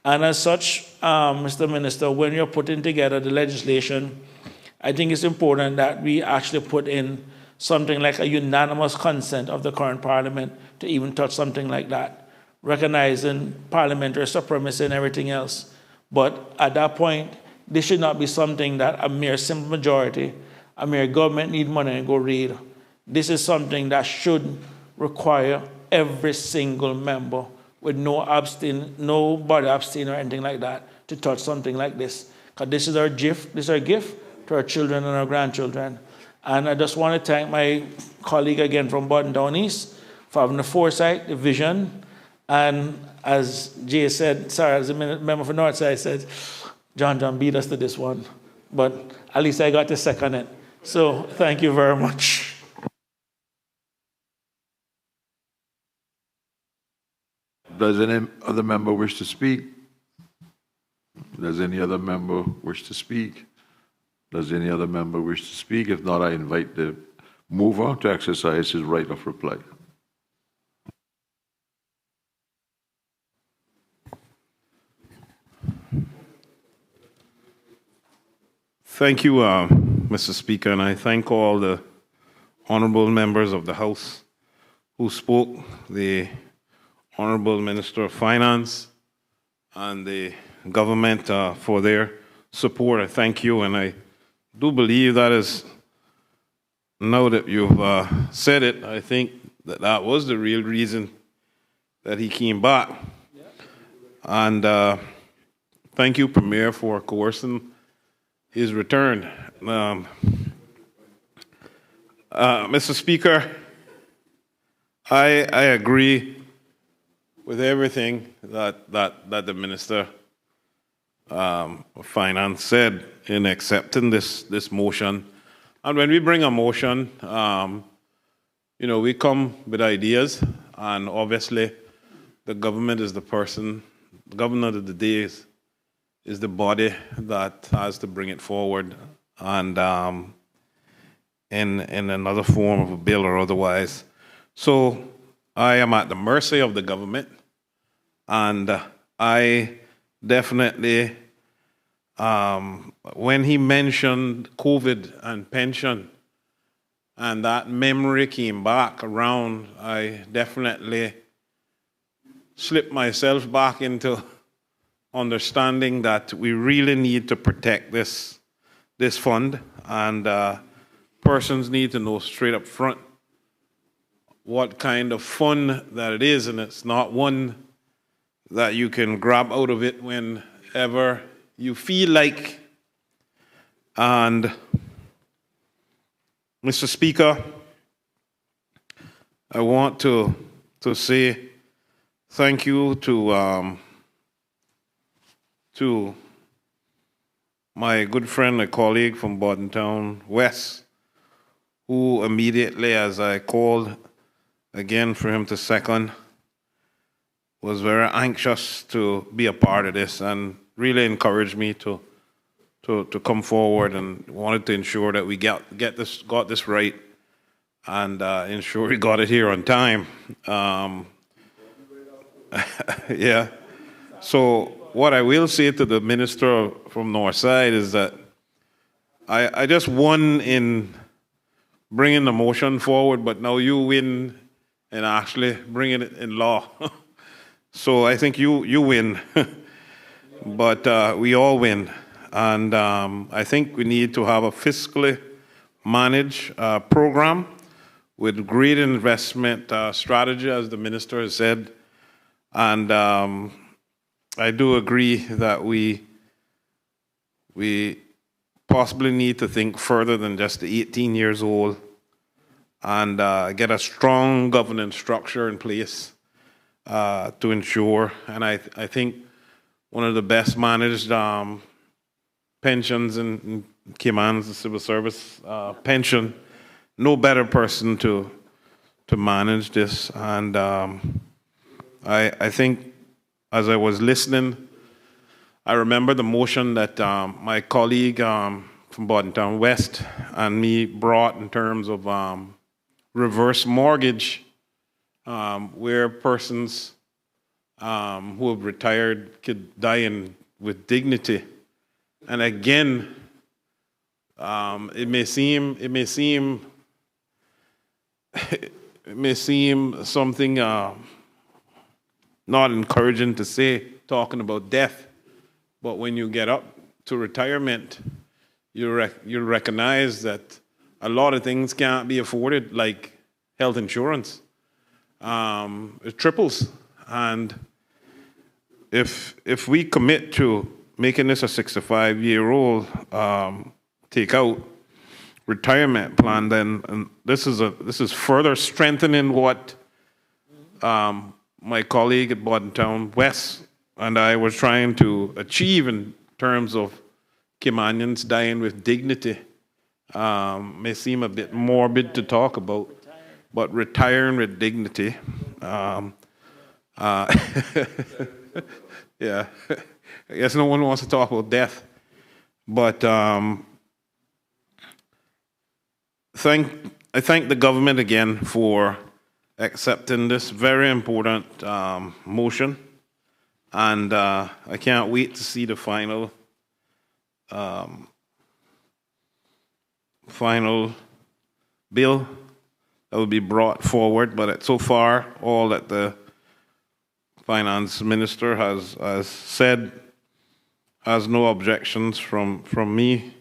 Speaker 8: And as such, Mr. Minister, when you're putting together the legislation, I think it's important that we actually put in something like a unanimous consent of the current parliament to even touch something like that, recognizing parliamentary supremacy and everything else. But at that point, this should not be something that a mere simple majority, a mere government need money and go read. This is something that should require every single member with nobody abstain or anything like that to touch something like this. Because this is our gift to our children and our grandchildren. And I just want to thank my colleague again from Borden East for having the foresight, the vision, and as Jay said, as the member for Northside said, John beat us to this one. But at least I got to second it. So thank you very much.
Speaker 1: Does any other member wish to speak? Does any other member wish to speak? Does any other member wish to speak? If not, I invite the mover to exercise his right of reply.
Speaker 3: Thank you, Mr. Speaker, and I thank all the honorable members of the House who spoke, the Honorable Minister of Finance and the government for their support. I thank you, and I do believe that is, now that you've said it, I think that that was the real reason that he came back. Yeah. And thank you, Premier, for coercing his return. Mr. Speaker, I agree with everything that the Minister of Finance said in accepting this motion. And when we bring a motion, you know, we come with ideas, and obviously the government is the person, the governor of the day is the body that has to bring it forward, and in another form of a bill or otherwise. So I am at the mercy of the government, and I definitely, when he mentioned COVID and pension, and that memory came back around, I definitely slipped myself back into understanding that we really need to protect this fund, and persons need to know straight up front what kind of fund that it is, and it's not one that you can grab out of it whenever you feel like. And Mr. Speaker, I want to say thank you to my good friend, a colleague from Bordentown West, who immediately, as I called again for him to second, was very anxious to be a part of this and really encouraged me to come forward, and wanted to ensure that we got this right, and ensure we got it here on time. Yeah. So what I will say to the minister from Northside is that I just won in bringing the motion forward, but now you win in actually bringing it in law. So I think you win, but we all win. And I think we need to have a fiscally managed program with great investment strategy, as the minister has said. And I do agree that we possibly need to think further than just the 18 years old, and get a strong governance structure in place to ensure. And I think one of the best managed pensions in Cayman, the civil service pension, no better person to manage this. And I think, as I was listening, I remember the motion that my colleague from Bordentown West and me brought in terms of reverse mortgage, where persons who have retired could die with dignity. And again, it may seem something not encouraging to say, talking about death, but when you get up to retirement, you recognize that a lot of things can't be afforded, like health insurance. It triples. And if we commit to making this a 65-year-old take out retirement plan, then this is further strengthening what my colleague at Bordentown West and I was trying to achieve in terms of Caymanians dying with dignity. May seem a bit morbid to talk about, but retiring with dignity. Yeah, I guess no one wants to talk about death, but I thank the government again for accepting this very important motion, and I can't wait to see the final bill that will be brought forward. But so far, all that the finance minister has said has no objections from me,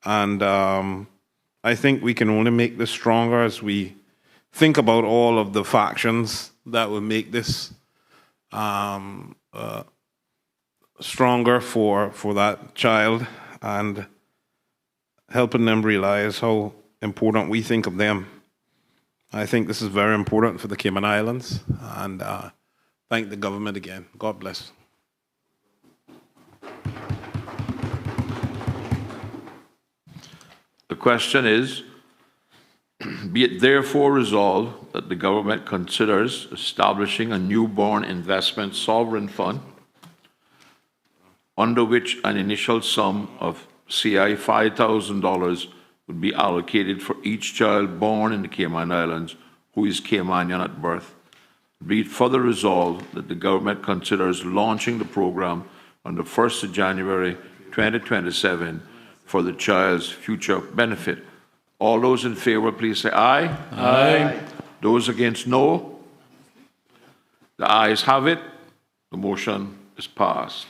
Speaker 3: and I think we can only make this stronger as we think about all of the factions that will make this stronger for that child, and helping them realize how important we think of them. I think this is very important for the Cayman Islands, and thank the government again. God bless.
Speaker 1: The question is, be it therefore resolved that the government considers establishing a newborn investment sovereign fund under which an initial sum of CI $5,000 would be allocated for each child born in the Cayman Islands who is Caymanian at birth, Be it further resolved that the government considers launching the program on the 1st of January 2027 for the child's future benefit. All those in favor, please say aye.
Speaker 5: Aye.
Speaker 1: Those against, no. The ayes have it. The motion is passed.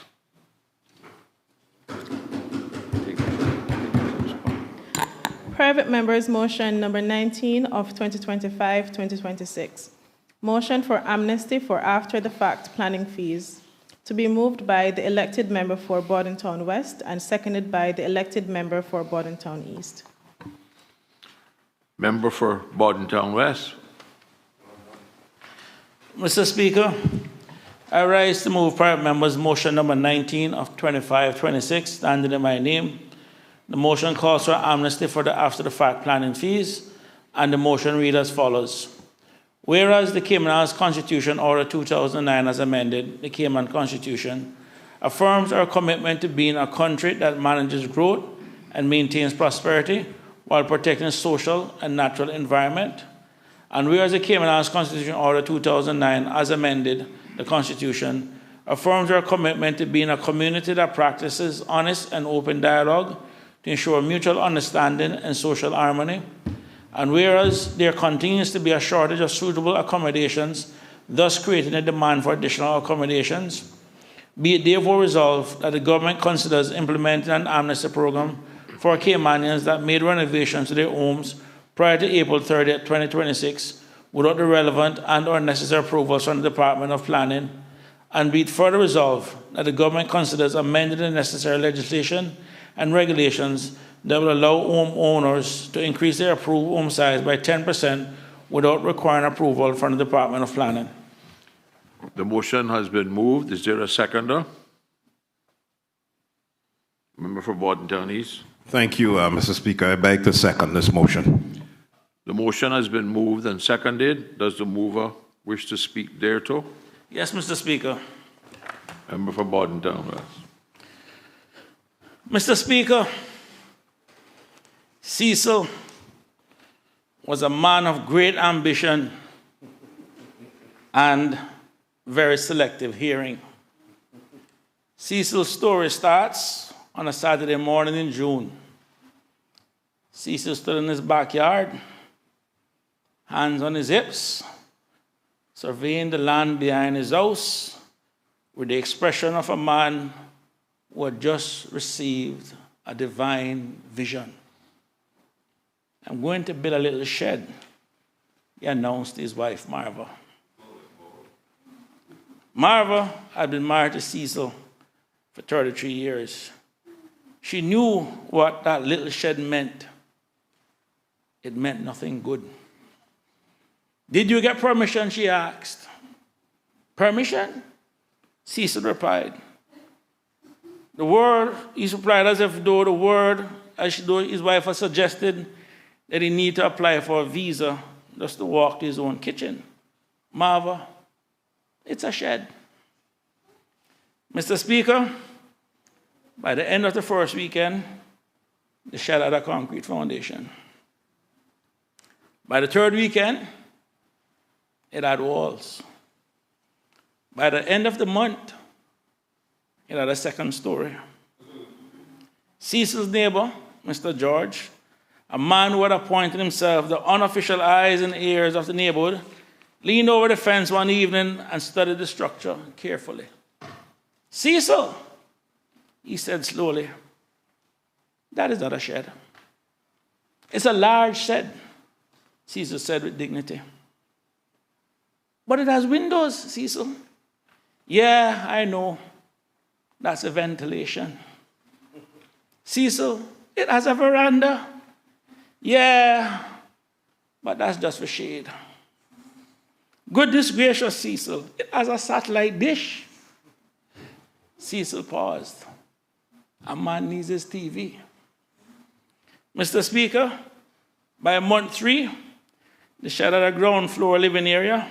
Speaker 7: Private members' motion number 19 of 2025-2026. Motion for amnesty for after-the-fact planning fees, to be moved by the elected member for Bordentown West and seconded by the elected member for Bordentown East.
Speaker 1: Member for Bordentown West.
Speaker 8: Mr. Speaker, I rise to move private members' motion number 19 of 25-26, standing in my name. The motion calls for amnesty for the after-the-fact planning fees, and the motion reads as follows. Whereas the Cayman Islands Constitution Order 2009 as amended, the Cayman Constitution, affirms our commitment to being a country that manages growth and maintains prosperity while protecting social and natural environment. And whereas the Cayman Islands Constitution Order 2009 as amended, the Constitution, affirms our commitment to being a community that practices honest and open dialogue to ensure mutual understanding and social harmony. And whereas there continues to be a shortage of suitable accommodations, thus creating a demand for additional accommodations, be it therefore resolved that the government considers implementing an amnesty program for Caymanians that made renovations to their homes prior to April 30, 2026, without the relevant and/or necessary approvals from the Department of Planning, and be it further resolved that the government considers amending the necessary legislation and regulations that will allow homeowners to increase their approved home size by 10% without requiring approval from the Department of Planning.
Speaker 1: The motion has been moved. Is there a seconder? Member for Bordentown East.
Speaker 3: Thank you, Mr. Speaker. I beg to second this motion.
Speaker 1: The motion has been moved and seconded. Does the mover wish to speak thereto?
Speaker 8: Yes, Mr. Speaker.
Speaker 1: Member for Bordentown West.
Speaker 8: Mr. Speaker, Cecil was a man of great ambition and very selective hearing. Cecil's story starts on a Saturday morning in June. Cecil stood in his backyard, hands on his hips, surveying the land behind his house with the expression of a man who had just received a divine vision. I'm going to build a little shed, he announced to his wife, Marva. Marva had been married to Cecil for 33 years. She knew what that little shed meant. It meant nothing good. Did you get permission, she asked. Permission? Cecil replied. The word, he replied as if though the word, as though his wife had suggested that he need to apply for a visa just to walk to his own kitchen. Marva, it's a shed. Mr. Speaker, by the end of the first weekend, the shed had a concrete foundation. By the third weekend, it had walls. By the end of the month, it had a second story. Cecil's neighbor, Mr. George, a man who had appointed himself the unofficial eyes and ears of the neighborhood, leaned over the fence one evening and studied the structure carefully. Cecil, he said slowly, that is not a shed. It's a large shed, Cecil said with dignity. But it has windows, Cecil. Yeah, I know. That's a ventilation. Cecil, it has a veranda. Yeah, but that's just for shade. Goodness gracious, Cecil, it has a satellite dish. Cecil paused. A man needs his TV. Mr. Speaker, by month 3, the shed had a ground floor living area,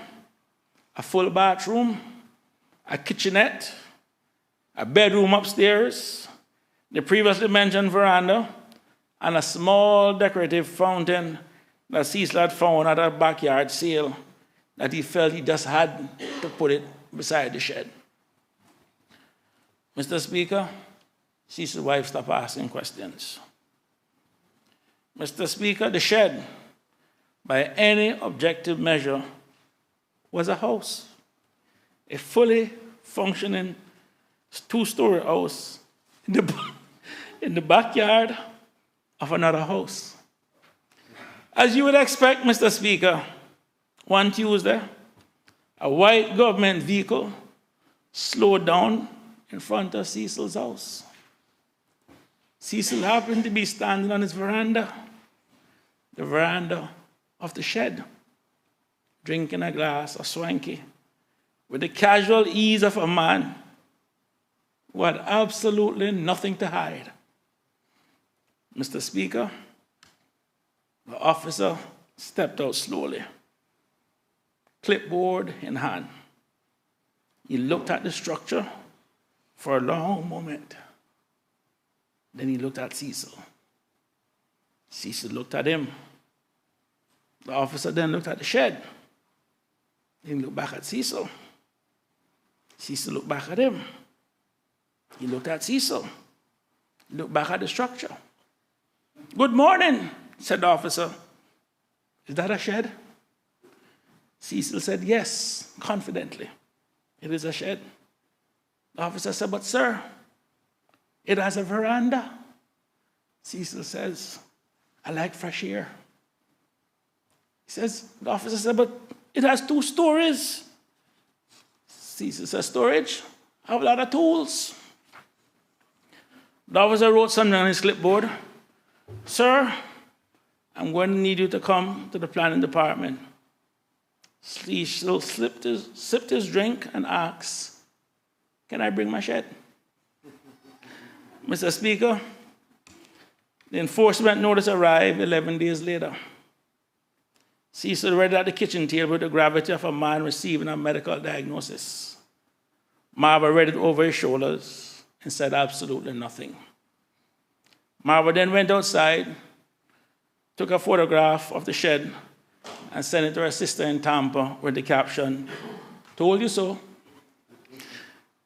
Speaker 8: a full bathroom, a kitchenette, a bedroom upstairs, the previously mentioned veranda, and a small decorative fountain that Cecil had found at a backyard sale that he felt he just had to put it beside the shed. Mr. Speaker, Cecil's wife stopped asking questions. Mr. Speaker, the shed, by any objective measure, was a house, a fully functioning two-story house in the backyard of another house. As you would expect, Mr. Speaker, one Tuesday, a white government vehicle slowed down in front of Cecil's house. Cecil happened to be standing on his veranda, the veranda of the shed, drinking a glass of swanky with the casual ease of a man who had absolutely nothing to hide. Mr. Speaker, the officer stepped out slowly, clipboard in hand. He looked at the structure for a long moment. Then he looked at Cecil. Cecil looked at him. The officer then looked at the shed. Then he looked back at Cecil. Cecil looked back at him. He looked at Cecil. He looked back at the structure. "Good morning," said the officer. "Is that a shed?" Cecil said yes, confidently. "It is a shed." The officer said, "But sir, it has a veranda." Cecil says, "I like fresh air." The officer said, "But it has 2 stories." Cecil says, "Storage? I have a lot of tools." The officer wrote something on his clipboard. "Sir, I'm going to need you to come to the planning department." Cecil sipped his drink and asked, "Can I bring my shed?" Mr. Speaker, the enforcement notice arrived 11 days later. Cecil read at the kitchen table with the gravity of a man receiving a medical diagnosis. Marva read it over his shoulders and said absolutely nothing. Marva then went outside, took a photograph of the shed, and sent it to her sister in Tampa with the caption, "Told you so."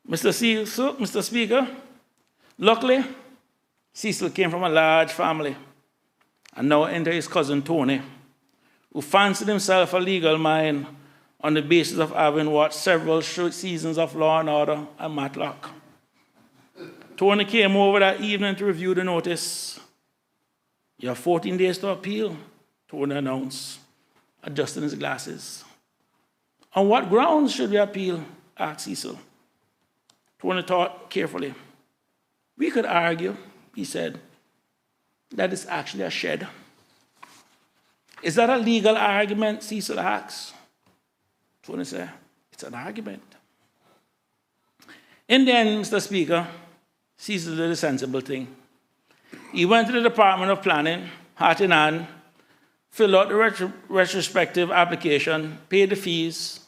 Speaker 8: Mr. Speaker, luckily, Cecil came from a large family and now entered his cousin Tony, who fancied himself a legal mind on the basis of having watched several seasons of Law and Order and Matlock. Tony came over that evening to review the notice. "You have 14 days to appeal," Tony announced, adjusting his glasses. "On what grounds should we appeal?" asked Cecil. Tony thought carefully. "We could argue," he said, "that it's actually a shed." "Is that a legal argument?" Cecil asked. Tony said, "It's an argument." In the end, Mr. Speaker, Cecil did a sensible thing. He went to the Department of Planning, hat in hand, filled out the retrospective application, paid the fees,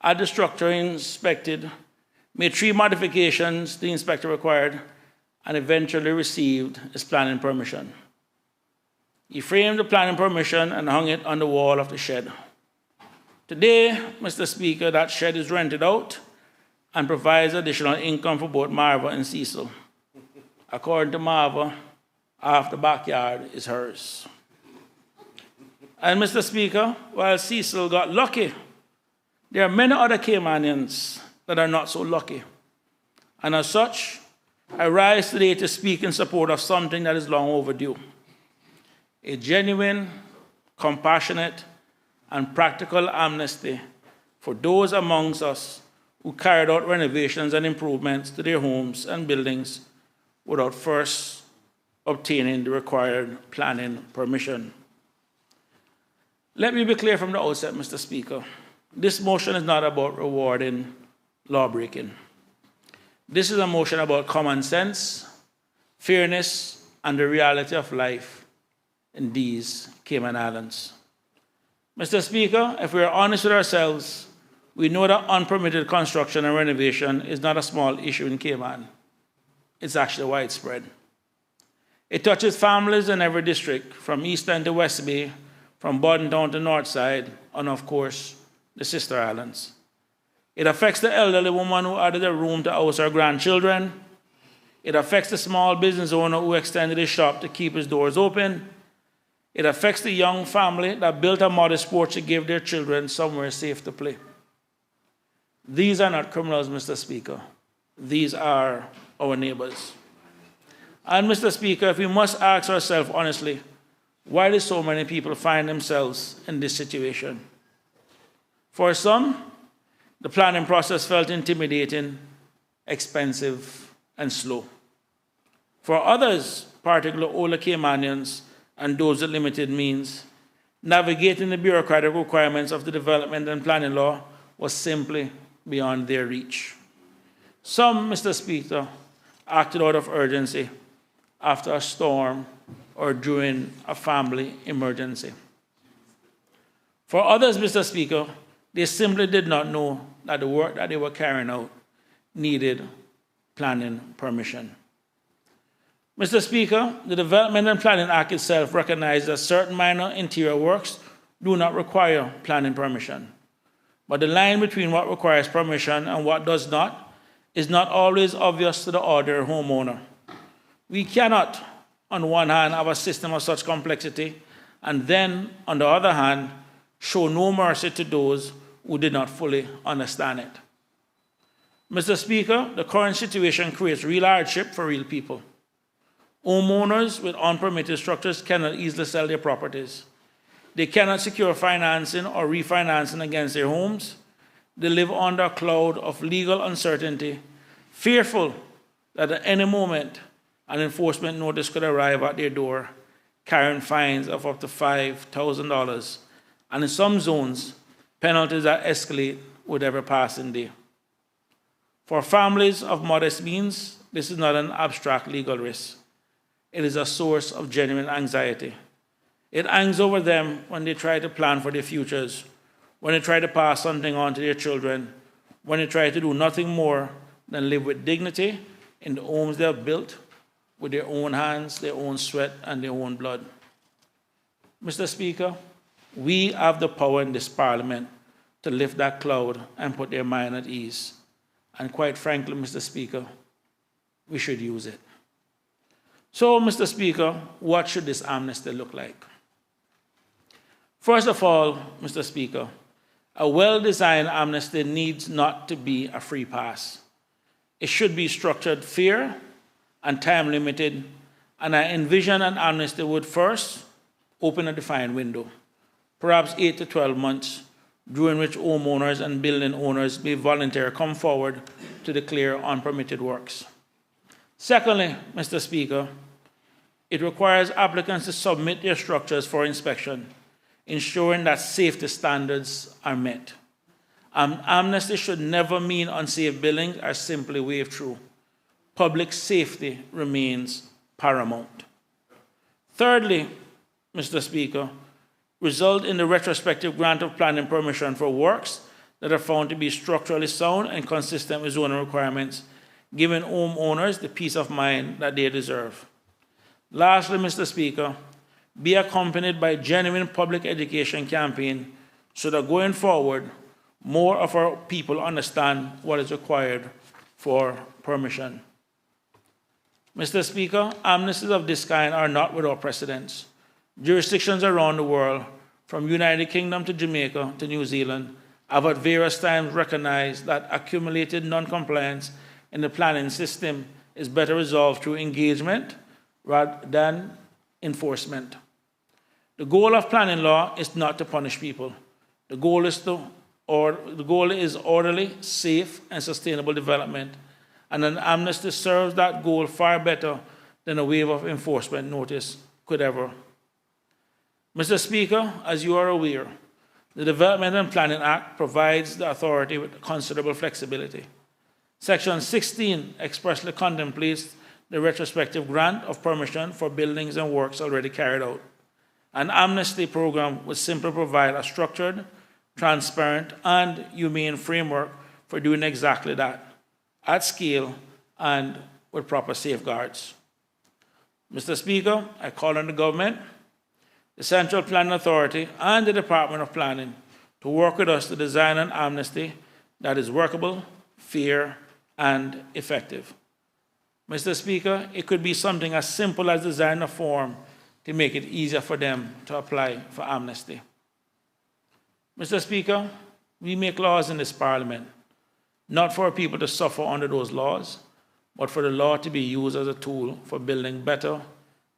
Speaker 8: had the structure inspected, made 3 modifications the inspector required, and eventually received his planning permission. He framed the planning permission and hung it on the wall of the shed. Today, Mr. Speaker, that shed is rented out and provides additional income for both Marva and Cecil. According to Marva, half the backyard is hers. And Mr. Speaker, while Cecil got lucky, there are many other Caymanians that are not so lucky. And as such, I rise today to speak in support of something that is long overdue. A genuine, compassionate, and practical amnesty for those amongst us who carried out renovations and improvements to their homes and buildings without first obtaining the required planning permission. Let me be clear from the outset, Mr. Speaker. This motion is not about rewarding lawbreaking. This is a motion about common sense, fairness, and the reality of life in these Cayman Islands. Mr. Speaker, if we are honest with ourselves, we know that unpermitted construction and renovation is not a small issue in Cayman. It's actually widespread. It touches families in every district, from East End to West Bay, from Bordentown to North Side, and of course, the sister islands. It affects the elderly woman who added a room to house her grandchildren. It affects the small business owner who extended his shop to keep his doors open. It affects the young family that built a modest porch to give their children somewhere safe to play. These are not criminals, Mr. Speaker. These are our neighbors. And, Mr. Speaker, if we must ask ourselves honestly, why do so many people find themselves in this situation? For some, the planning process felt intimidating, expensive, and slow. For others, particularly older Caymanians and those with limited means, navigating the bureaucratic requirements of the development and planning law was simply beyond their reach. Some, Mr. Speaker, acted out of urgency after a storm or during a family emergency. For others, Mr. Speaker, they simply did not know that the work that they were carrying out needed planning permission. Mr. Speaker, the Development and Planning Act itself recognizes that certain minor interior works do not require planning permission. But the line between what requires permission and what does not is not always obvious to the ordinary homeowner. We cannot, on one hand, have a system of such complexity, and then, on the other hand, show no mercy to those who did not fully understand it. Mr. Speaker, the current situation creates real hardship for real people. Homeowners with unpermitted structures cannot easily sell their properties. They cannot secure financing or refinancing against their homes. They live under a cloud of legal uncertainty, fearful that at any moment an enforcement notice could arrive at their door, carrying fines of up to $5,000, and in some zones, penalties that escalate with every passing day. For families of modest means, this is not an abstract legal risk. It is a source of genuine anxiety. It hangs over them when they try to plan for their futures, when they try to pass something on to their children, when they try to do nothing more than live with dignity in the homes they have built with their own hands, their own sweat, and their own blood. Mr. Speaker, we have the power in this Parliament to lift that cloud and put their mind at ease. And quite frankly, Mr. Speaker, we should use it. So, Mr. Speaker, what should this amnesty look like? First of all, Mr. Speaker, a well-designed amnesty needs not to be a free pass. It should be structured fair and time-limited, and I envision an amnesty would first open a defined window, perhaps 8 to 12 months, during which homeowners and building owners may voluntarily come forward to declare unpermitted works. Secondly, Mr. Speaker, it requires applicants to submit their structures for inspection, ensuring that safety standards are met. Amnesty should never mean unsafe buildings are simply waved through. Public safety remains paramount. Thirdly, Mr. Speaker, result in the retrospective grant of planning permission for works that are found to be structurally sound and consistent with zoning requirements, giving homeowners the peace of mind that they deserve. Lastly, Mr. Speaker, be accompanied by a genuine public education campaign so that going forward, more of our people understand what is required for permission. Mr. Speaker, amnesties of this kind are not without precedents. Jurisdictions around the world, from United Kingdom to Jamaica to New Zealand, have at various times recognized that accumulated non-compliance in the planning system is better resolved through engagement rather than enforcement. The goal of planning law is not to punish people. The goal is orderly, safe, and sustainable development, and an amnesty serves that goal far better than a wave of enforcement notice could ever. Mr. Speaker, as you are aware, the Development and Planning Act provides the authority with considerable flexibility. Section 16 expressly contemplates the retrospective grant of permission for buildings and works already carried out. An amnesty program would simply provide a structured, transparent, and humane framework for doing exactly that, at scale and with proper safeguards. Mr. Speaker, I call on the government, the Central Planning Authority, and the Department of Planning to work with us to design an amnesty that is workable, fair, and effective. Mr. Speaker, it could be something as simple as designing a form to make it easier for them to apply for amnesty. Mr. Speaker, we make laws in this Parliament, not for people to suffer under those laws, but for the law to be used as a tool for building better,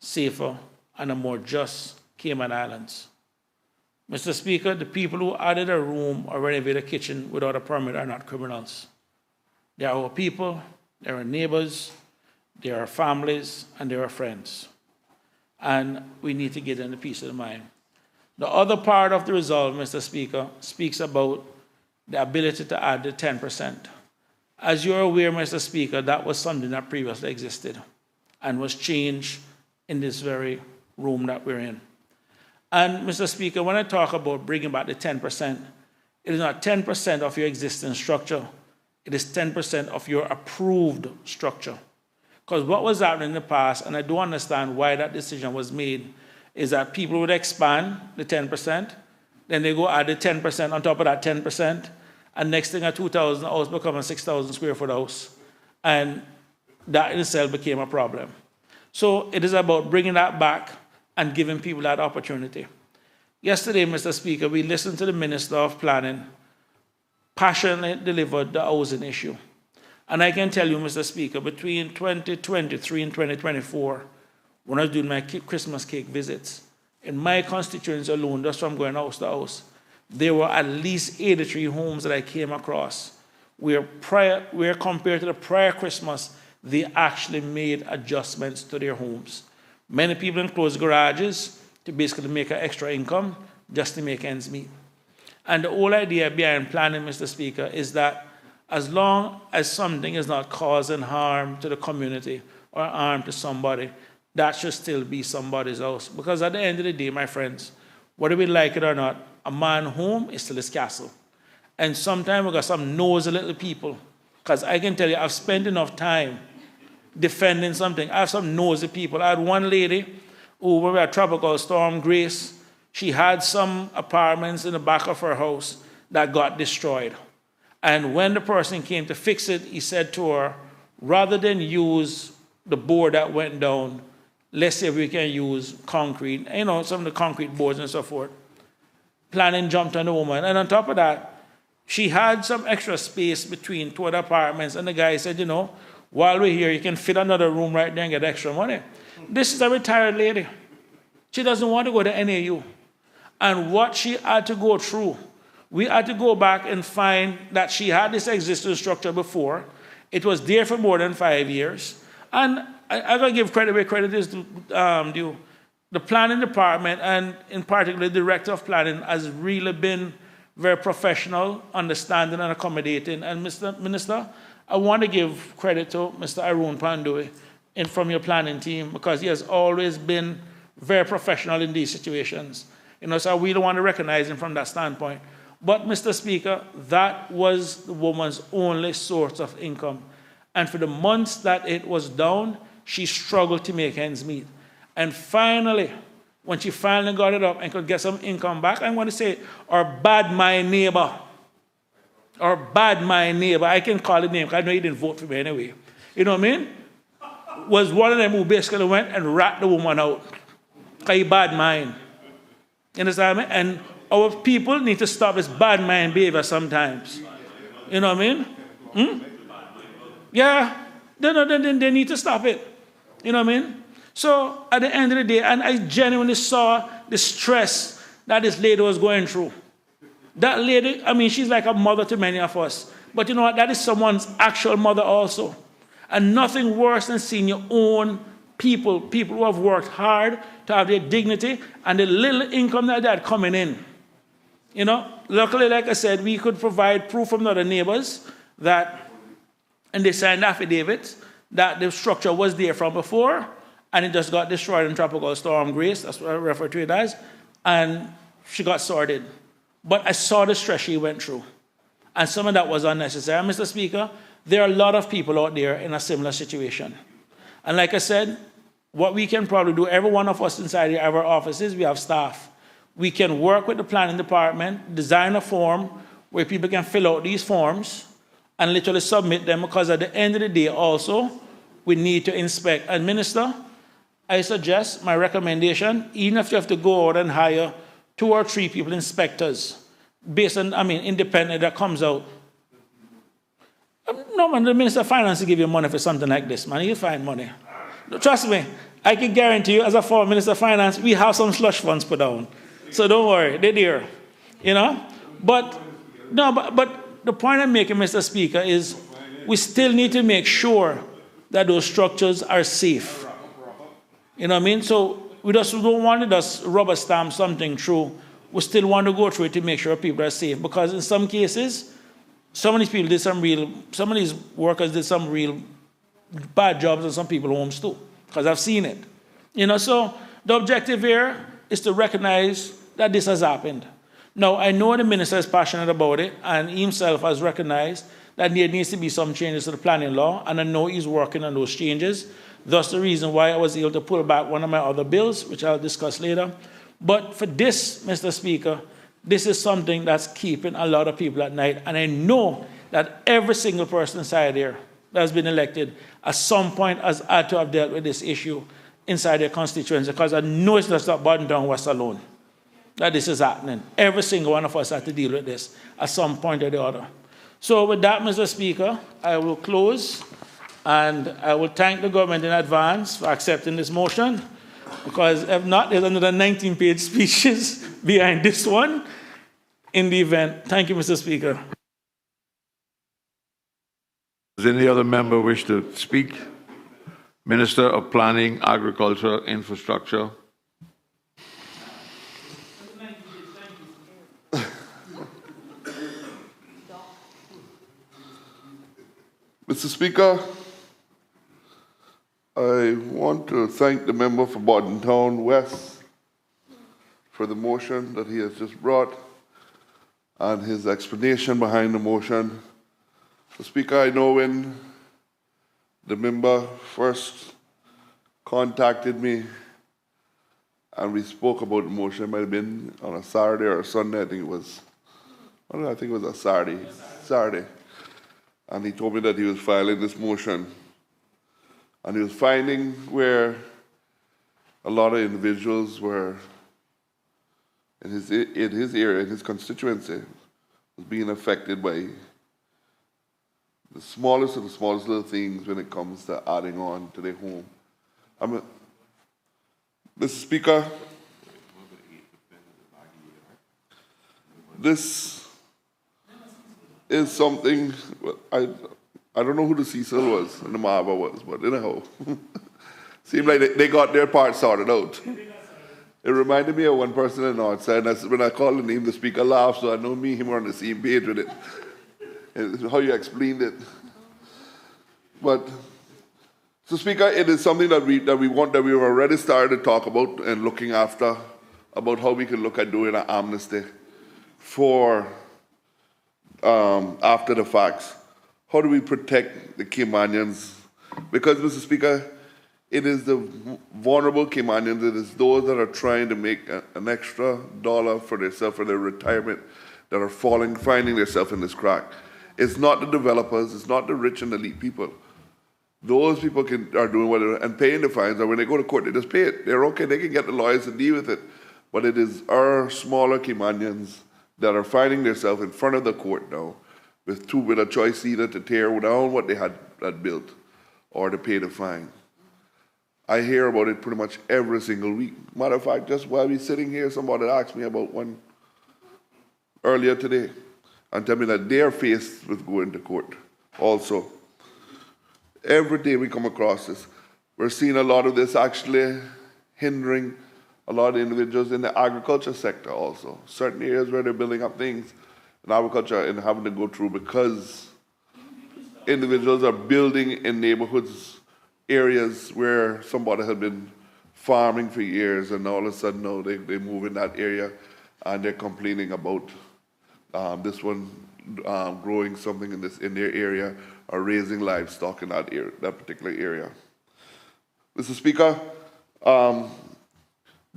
Speaker 8: safer, and a more just Cayman Islands. Mr. Speaker, the people who added a room or renovated a kitchen without a permit are not criminals. They are our people, they are our neighbors, they are our families, and they are our friends. And we need to give them the peace of mind. The other part of the resolve, Mr. Speaker, speaks about the ability to add the 10%. As you're aware, Mr. Speaker, that was something that previously existed and was changed in this very room that we're in. And, Mr. Speaker, when I talk about bringing back the 10%, it is not 10% of your existing structure. It is 10% of your approved structure. Because what was happening in the past, and I do understand why that decision was made, is that people would expand the 10%, then they go add the 10% on top of that 10%, and next thing a 2,000 house become a 6,000 square foot house. And that in itself became a problem. So it is about bringing that back and giving people that opportunity. Yesterday, Mr. Speaker, we listened to the Minister of Planning passionately delivered the housing issue. And I can tell you, Mr. Speaker, between 2023 and 2024, when I was doing my Christmas cake visits, in my constituency alone, just from going house to house, there were at least 83 homes that I came across where compared to the prior Christmas, they actually made adjustments to their homes. Many people enclosed garages to basically make an extra income just to make ends meet. And the whole idea behind planning, Mr. Speaker, is that as long as something is not causing harm to the community or harm to somebody, that should still be somebody's house. Because at the end of the day, my friends, whether we like it or not, a man's home is still his castle. And sometimes we got some nosy little people. Because I can tell you, I've spent enough time defending something. I have some nosy people. I had one lady who, when we had Tropical Storm Grace, she had some apartments in the back of her house that got destroyed. And when the person came to fix it, he said to her, rather than use the board that went down, let's say we can use concrete, some of the concrete boards and so forth. Planning jumped on the woman. And on top of that, she had some extra space between two other apartments. And the guy said, while we're here, you can fit another room right there and get extra money. This is a retired lady. She doesn't want to go to NAU. And what she had to go through, we had to go back and find that she had this existing structure before. It was there for more than 5 years. And I gotta give credit where credit is due. The planning department, and in particular the director of planning, has really been very professional, understanding, and accommodating. And Mr. Minister, I want to give credit to Mr. Arun Pandui from your planning team, because he has always been very professional in these situations. So I really want to recognize him from that standpoint. But, Mr. Speaker, that was the woman's only source of income. And for the months that it was down, she struggled to make ends meet. And finally, when she finally got it up and could get some income back, I'm going to say, our bad mind neighbor, I can call it name because I know he didn't vote for me anyway, you know what I mean, was one of them who basically went and ratted the woman out because he bad mind. You understand me? And our people need to stop this bad mind behavior sometimes. You know what I mean? Yeah, they need to stop it. You know what I mean? So at the end of the day, and I genuinely saw the stress that this lady was going through. That lady, she's like a mother to many of us. But you know what? That is someone's actual mother also. And nothing worse than seeing your own people who have worked hard to have their dignity and the little income that they had coming in. Luckily, like I said, we could provide proof from other neighbors that, and they signed affidavits, that the structure was there from before, and it just got destroyed in Tropical Storm Grace, that's what I refer to it as, and she got sorted. But I saw the stress she went through, and some of that was unnecessary. Mr. Speaker, there are a lot of people out there in a similar situation. And like I said, what we can probably do, every one of us inside our offices, we have staff. we can work with the planning department, design a form where people can fill out these forms and literally submit them, because at the end of the day also, we need to inspect. And Minister, I suggest, my recommendation, even if you have to go out and hire 2 or 3 people, inspectors, based on, independent, that comes out. No, man, the Minister of Finance will give you money for something like this, man. You'll find money. Trust me, I can guarantee you, as a former Minister of Finance, we have some slush funds put down. So don't worry, they're there. You know? But the point I'm making, Mr. Speaker, is we still need to make sure that those structures are safe. You know what I mean? So we just don't want to just rubber stamp something through. We still want to go through it to make sure people are safe. Because in some cases, some of these workers did some real bad jobs in some people's homes too. Because I've seen it. You know, so the objective here is to recognize that this has happened. Now, I know the minister is passionate about it, and he himself has recognized that there needs to be some changes to the planning law, and I know he's working on those changes. Thus the reason why I was able to pull back one of my other bills, which I'll discuss later. But for this, Mr. Speaker, this is something that's keeping a lot of people at night, and I know that every single person inside here that has been elected at some point has had to have dealt with this issue inside their constituency, because I know it's just not Borden Town West alone that this is happening. Every single one of us had to deal with this at some point or the other. So with that, Mr. Speaker, I will close, and I will thank the government in advance for accepting this motion, because if not, there's another 19-page speeches behind this one in the event. Thank you, Mr. Speaker.
Speaker 1: Does any other member wish to speak? Minister of Planning, Agriculture, Infrastructure.
Speaker 10: Mr. Speaker, I want to thank the member for Borden Town West for the motion that he has just brought and his explanation behind the motion. Mr. Speaker, I know when the member first contacted me and we spoke about the motion, it might have been on a Saturday or a Sunday, I think it was a Saturday. And he told me that he was filing this motion. And he was finding where a lot of individuals were in his area, in his constituency, was being affected by the smallest of the smallest little things when it comes to adding on to their home. Mr. Speaker, this is something, I don't know who the Cecil was and the Marva was, but anyhow, seemed like they got their part sorted out. It reminded me of one person in Northside, and when I called the name, the speaker laughed, so I know me and him were on the same page with it. It's how you explained it. But, so Speaker, it is something that we've already started to talk about and looking after, about how we can look at doing an amnesty for after the facts. How do we protect the Caymanians? Because, Mr. Speaker, it is the vulnerable Caymanians, it is those that are trying to make an extra dollar for themselves, for their retirement, that are finding themselves in this crack. It's not the developers, it's not the rich and elite people. Those people are doing whatever and paying the fines, and when they go to court, they just pay it. They're okay, they can get the lawyers to deal with it. But it is our smaller Caymanians that are finding themselves in front of the court now with a choice either to tear down what they had built or to pay the fine. I hear about it pretty much every single week. Matter of fact, just while we're sitting here, somebody asked me about one earlier today and tell me that they're faced with going to court also. Every day we come across this. We're seeing a lot of this actually hindering a lot of individuals in the agriculture sector also. Certain areas where they're building up things in agriculture and having to go through because individuals are building in neighborhoods, areas where somebody had been farming for years, and all of a sudden now they move in that area and they're complaining about this one growing something in their area or raising livestock in that particular area. Mr. Speaker,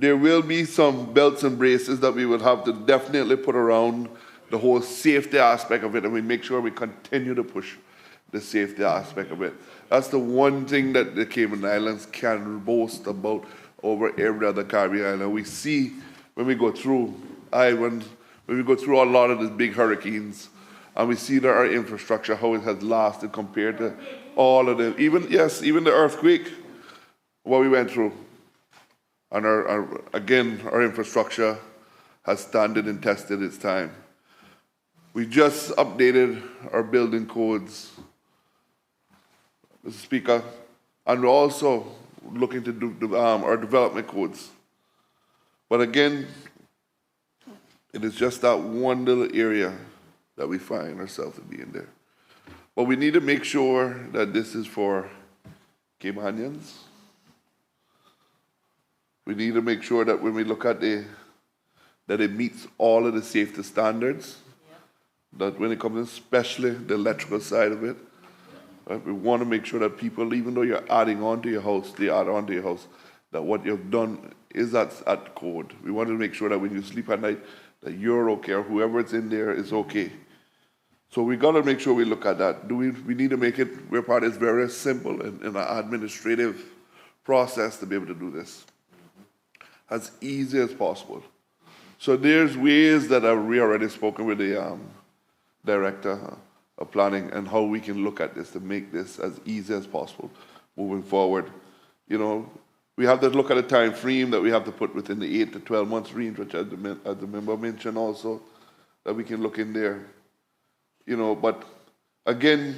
Speaker 11: there will be some belts and braces that we will have to definitely put around the whole safety aspect of it, and we make sure we continue to push the safety aspect of it. That's the one thing that the Cayman Islands can boast about over every other Caribbean island. We see when we go through when we go through a lot of these big hurricanes, and we see that our infrastructure, how it has lasted compared to all of them. Even the earthquake, what we went through. And our infrastructure has standed and tested its time. We just updated our building codes, Mr. Speaker, and we're also looking to do our development codes. But again, it is just that one little area that we find ourselves to be in there. But we need to make sure that this is for Caymanians. We need to make sure that when we look at that it meets all of the safety standards, that when it comes especially the electrical side of it, right, we want to make sure that people, even though you're adding on to your house, they add on to your house, that what you've done is at code. We want to make sure that when you sleep at night, that you're okay, or whoever is in there is okay. So we got to make sure we look at that. We need to make it where part is very simple in an administrative process to be able to do this as easy as possible. So there's ways that we already spoken with the director of planning and how we can look at this to make this as easy as possible moving forward. You know, we have to look at a time frame that we have to put within the 8 to 12 months range, which as the member mentioned also, that we can look in there. You know, but again,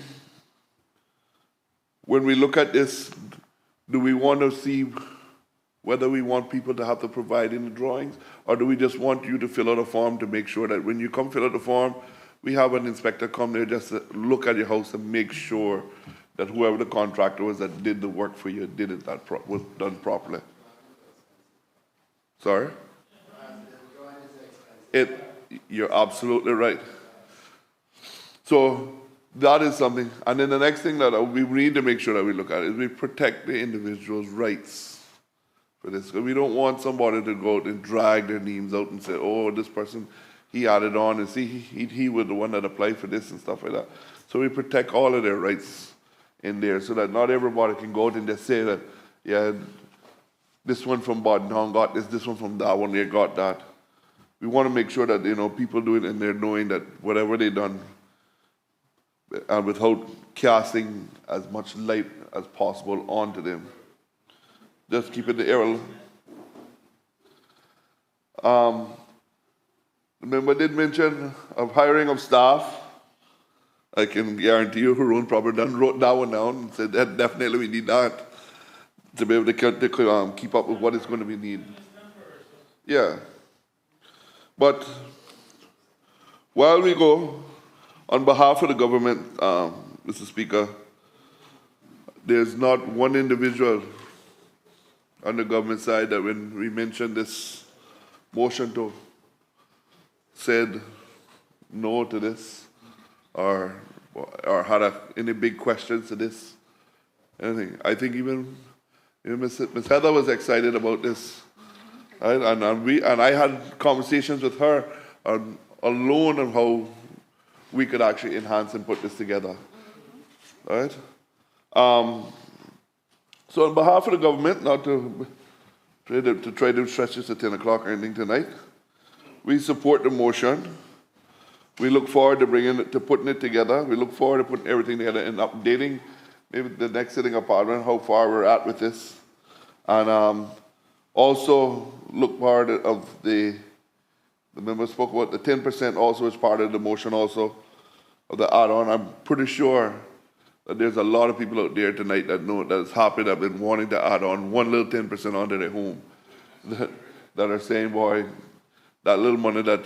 Speaker 11: when we look at this, do we want to see whether we want people to have to provide in the drawings, or do we just want you to fill out a form to make sure that when you come fill out the form, we have an inspector come there just to look at your house and make sure that whoever the contractor was that did the work for you did it was done properly. Sorry? You're absolutely right. So that is something. And then the next thing that we need to make sure that we look at is we protect the individual's rights for this. Because we don't want somebody to go out and drag their names out and say, oh, this person, he added on, and see, he was the one that applied for this and stuff like that. So we protect all of their rights in there so that not everybody can go out and just say that, yeah, this one from Bodentown got this one from that one, they got that. We want to make sure that, you know, people do it and they're knowing that whatever they done, and without casting as much light as possible onto them. Just keep it the air. The member did mention of hiring of staff. I can guarantee you Haroon probably wrote that one down and said that definitely we need that to be able to keep up with what is going to be needed. Yeah. But while we go, on behalf of the government, Mr. Speaker, there's not one individual on the government side that when we mentioned this motion to said no to this or had any big questions to this. Anything. I think even Ms. Heather was excited about this. Right? And I had conversations with her alone on how we could actually enhance and put this together. Right? So on behalf of the government, not to try to stretch this to 10 o'clock or anything tonight, we support the motion. We look forward to putting it together. We look forward to putting everything together and updating maybe the next sitting of Parliament, how far we're at with this. And also look part of the member spoke about the 10% also as part of the motion also of the add-on. I'm pretty sure that there's a lot of people out there tonight that know that is happy that have been wanting to add on one little 10% onto their home that are saying, boy, that little money that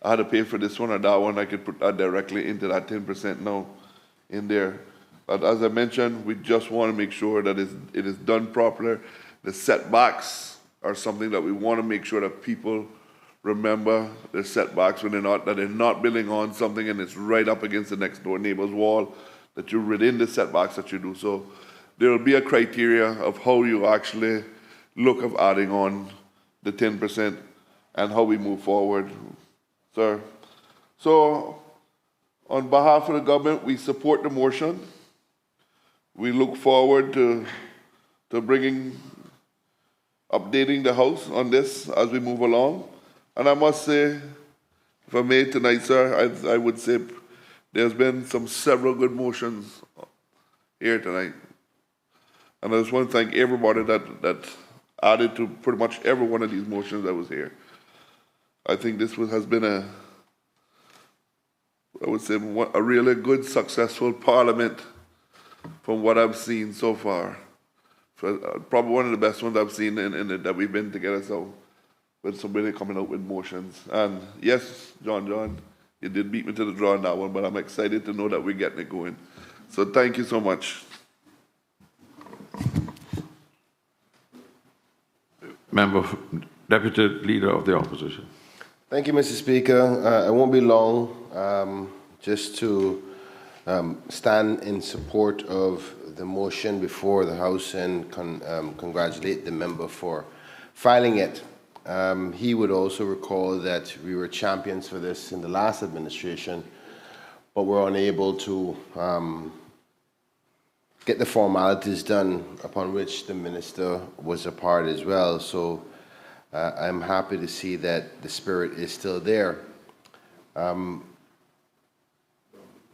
Speaker 11: I had to pay for this one or that one, I could put that directly into that 10% now in there. But as I mentioned, we just want to make sure that it is done properly. The setbacks are something that we want to make sure that people remember their setbacks when they're not building on something and it's right up against the next door neighbor's wall, that you're within the setbacks that you do. So there will be a criteria of how you actually look of adding on the 10% and how we move forward, sir. So, on behalf of the government, we support the motion. We look forward to updating the House on this as we move along. And I must say, if I may tonight, sir, I would say there's been several good motions here tonight. And I just want to thank everybody that added to pretty much every one of these motions that was here. I think this has been a really good, successful parliament from what I've seen so far. So, probably one of the best ones I've seen that we've been together. So, with somebody coming out with motions. And yes, John, you did beat me to the draw on that one, but I'm excited to know that we're getting it going. So thank you so much.
Speaker 1: Deputy Leader of the Opposition.
Speaker 4: Thank you, Mr. Speaker. I won't be long. Just to stand in support of the motion before the House and congratulate the member for filing it. He would also recall that we were champions for this in the last administration, but were unable to get the formalities done upon which the minister was a part as well. So I'm happy to see that the spirit is still there.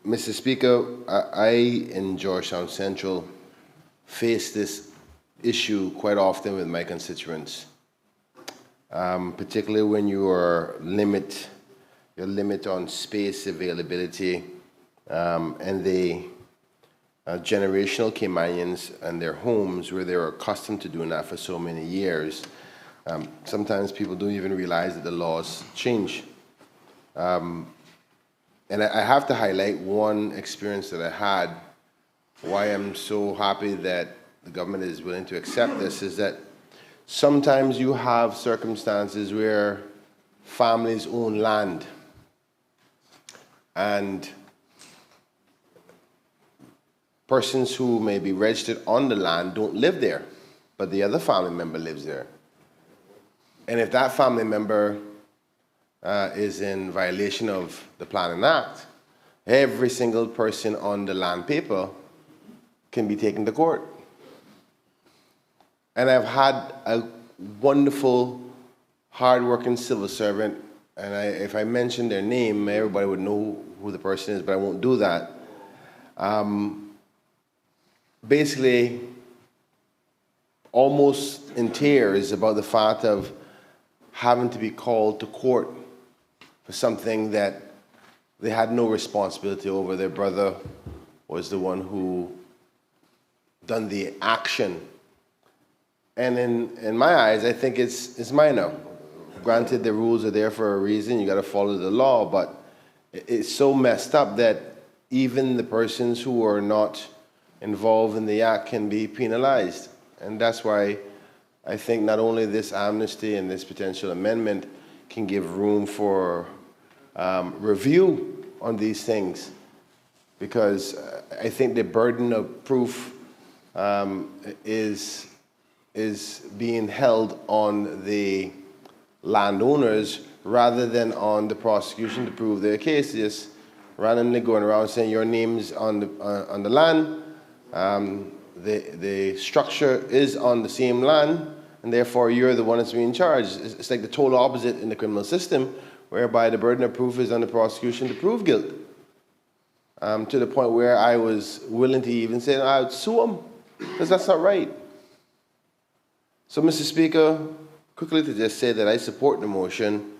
Speaker 4: Mr. Speaker, I in Georgetown Central face this issue quite often with my constituents, particularly when your limit on space availability and the generational Caymanians and their homes where they're accustomed to doing that for so many years. Sometimes people don't even realize that the laws change. And I have to highlight one experience that I had. Why I'm so happy that the government is willing to accept this is that sometimes you have circumstances where families own land and persons who may be registered on the land don't live there, but the other family member lives there. And if that family member is in violation of the Planning Act, every single person on the land paper can be taken to court. And I've had a wonderful, hard-working civil servant, and if I mention their name, everybody would know who the person is, but I won't do that. Basically, almost in tears about the fact of having to be called to court for something that they had no responsibility over. Their brother was the one who done the action. And in my eyes, I think it's minor. Granted, the rules are there for a reason. You got to follow the law, but it's so messed up that even the persons who are not involved in the act can be penalized. And that's why I think not only this amnesty and this potential amendment can give room for review on these things, because I think the burden of proof is being held on the landowners rather than on the prosecution to prove their case. Just randomly going around saying your name's on the land, the structure is on the same land, and therefore you're the one that's being charged. It's like the total opposite in the criminal system, whereby the burden of proof is on the prosecution to prove guilt. To the point where I was willing to even say, I'd sue them, because that's not right. So, Mr. Speaker, quickly to just say that I support the motion,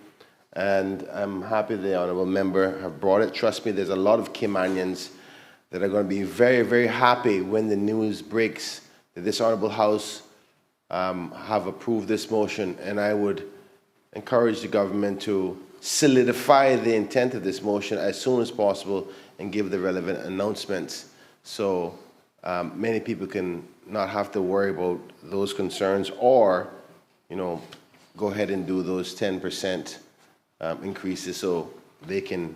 Speaker 4: and I'm happy the honourable member have brought it. Trust me, there's a lot of Caymanians that are going to be very, very happy when the news breaks that this honourable House have approved this motion, and I would encourage the government to solidify the intent of this motion as soon as possible and give the relevant announcements so many people can not have to worry about those concerns, or, go ahead and do those 10% increases so they can,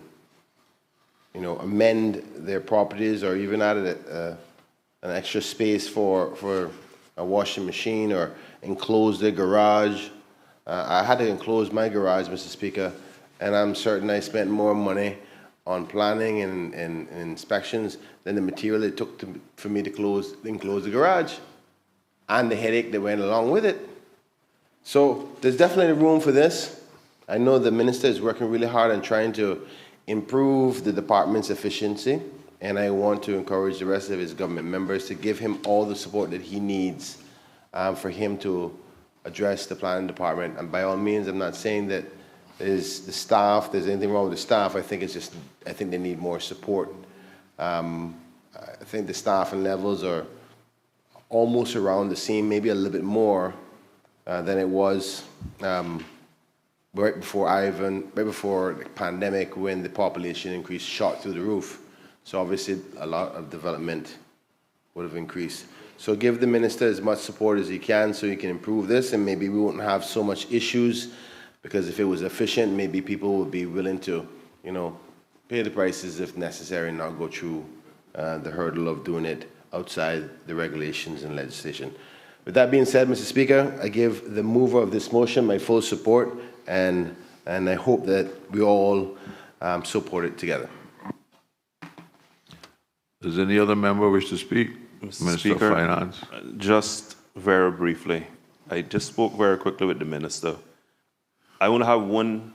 Speaker 4: amend their properties or even add an extra space for a washing machine or enclose their garage I had to enclose my garage, Mr. Speaker, and I'm certain I spent more money on planning and inspections than the material it took for me to enclose the garage and the headache that went along with it. So there's definitely room for this. I know the minister is working really hard on trying to improve the department's efficiency, and I want to encourage the rest of his government members to give him all the support that he needs for him to address the planning department. And by all means, I'm not saying that there's anything wrong with the staff. I think they need more support. I think the staffing levels are almost around the same, maybe a little bit more than it was right before the pandemic, when the population increase shot through the roof. So obviously a lot of development would have increased. So give the minister as much support as he can so he can improve this, and maybe we won't have so much issues, because if it was efficient, maybe people would be willing to, pay the prices if necessary and not go through the hurdle of doing it outside the regulations and legislation. With that being said, Mr. Speaker, I give the mover of this motion my full support, and I hope that we all support it together.
Speaker 1: Does any other member wish to speak?
Speaker 9: Mr.
Speaker 1: Minister
Speaker 9: Speaker,
Speaker 1: of Finance.
Speaker 9: Just very briefly, I just spoke very quickly with the minister. I want to have one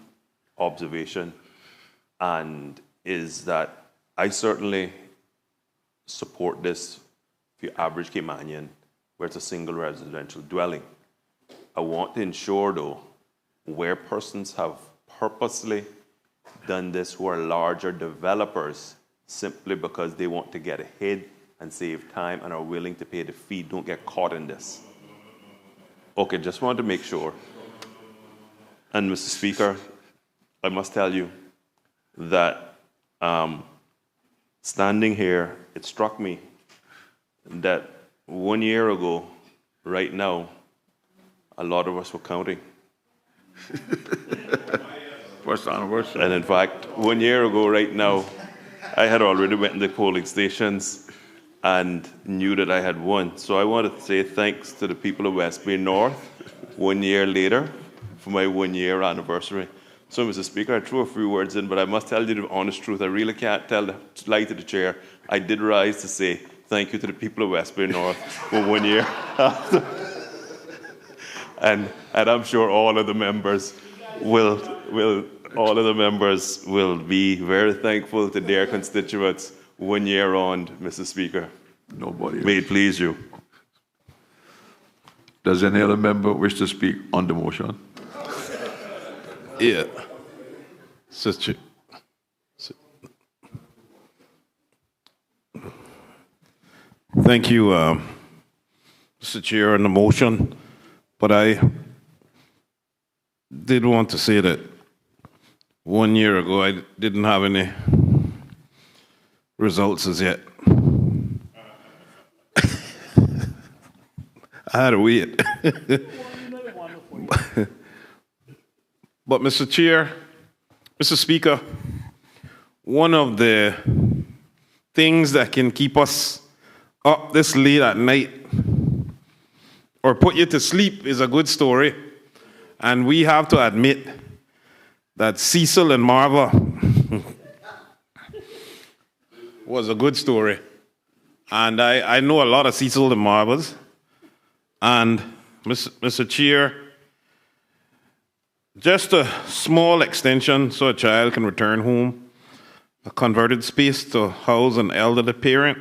Speaker 9: observation, and is that I certainly support this for your average Caymanian, where it's a single residential dwelling. I want to ensure, though, where persons have purposely done this, who are larger developers, simply because they want to get ahead and save time and are willing to pay the fee, don't get caught in this. Okay, just wanted to make sure. And Mr. Speaker, I must tell you that standing here, it struck me that 1 year ago, right now, a lot of us were counting.
Speaker 1: First anniversary.
Speaker 9: And in fact, 1 year ago, right now, I had already went to the polling stations and knew that I had won. So I want to say thanks to the people of West Bay North 1 year later for my 1 year anniversary. So, Mr. Speaker, I threw a few words in, but I must tell you the honest truth. I really can't lie to the chair. I did rise to say thank you to the people of West Bay North for 1 year. and I'm sure all of the members will be very thankful to their constituents 1 year on, Mr. Speaker.
Speaker 1: Nobody.
Speaker 9: May it please you.
Speaker 1: Does any other member wish to speak on the motion?
Speaker 3: Yeah. Sister. Thank you, Mr. Chair, on the motion. But I did want to say that 1 year ago I didn't have any results as yet. I had to wait. But Mr. Chair, Mr. Speaker, one of the things that can keep us up this late at night or put you to sleep is a good story. And we have to admit that Cecil and Marva was a good story. And I know a lot of Cecil and Marvas. And Mr. Chair, just a small extension so a child can return home, a converted space to house an elderly parent,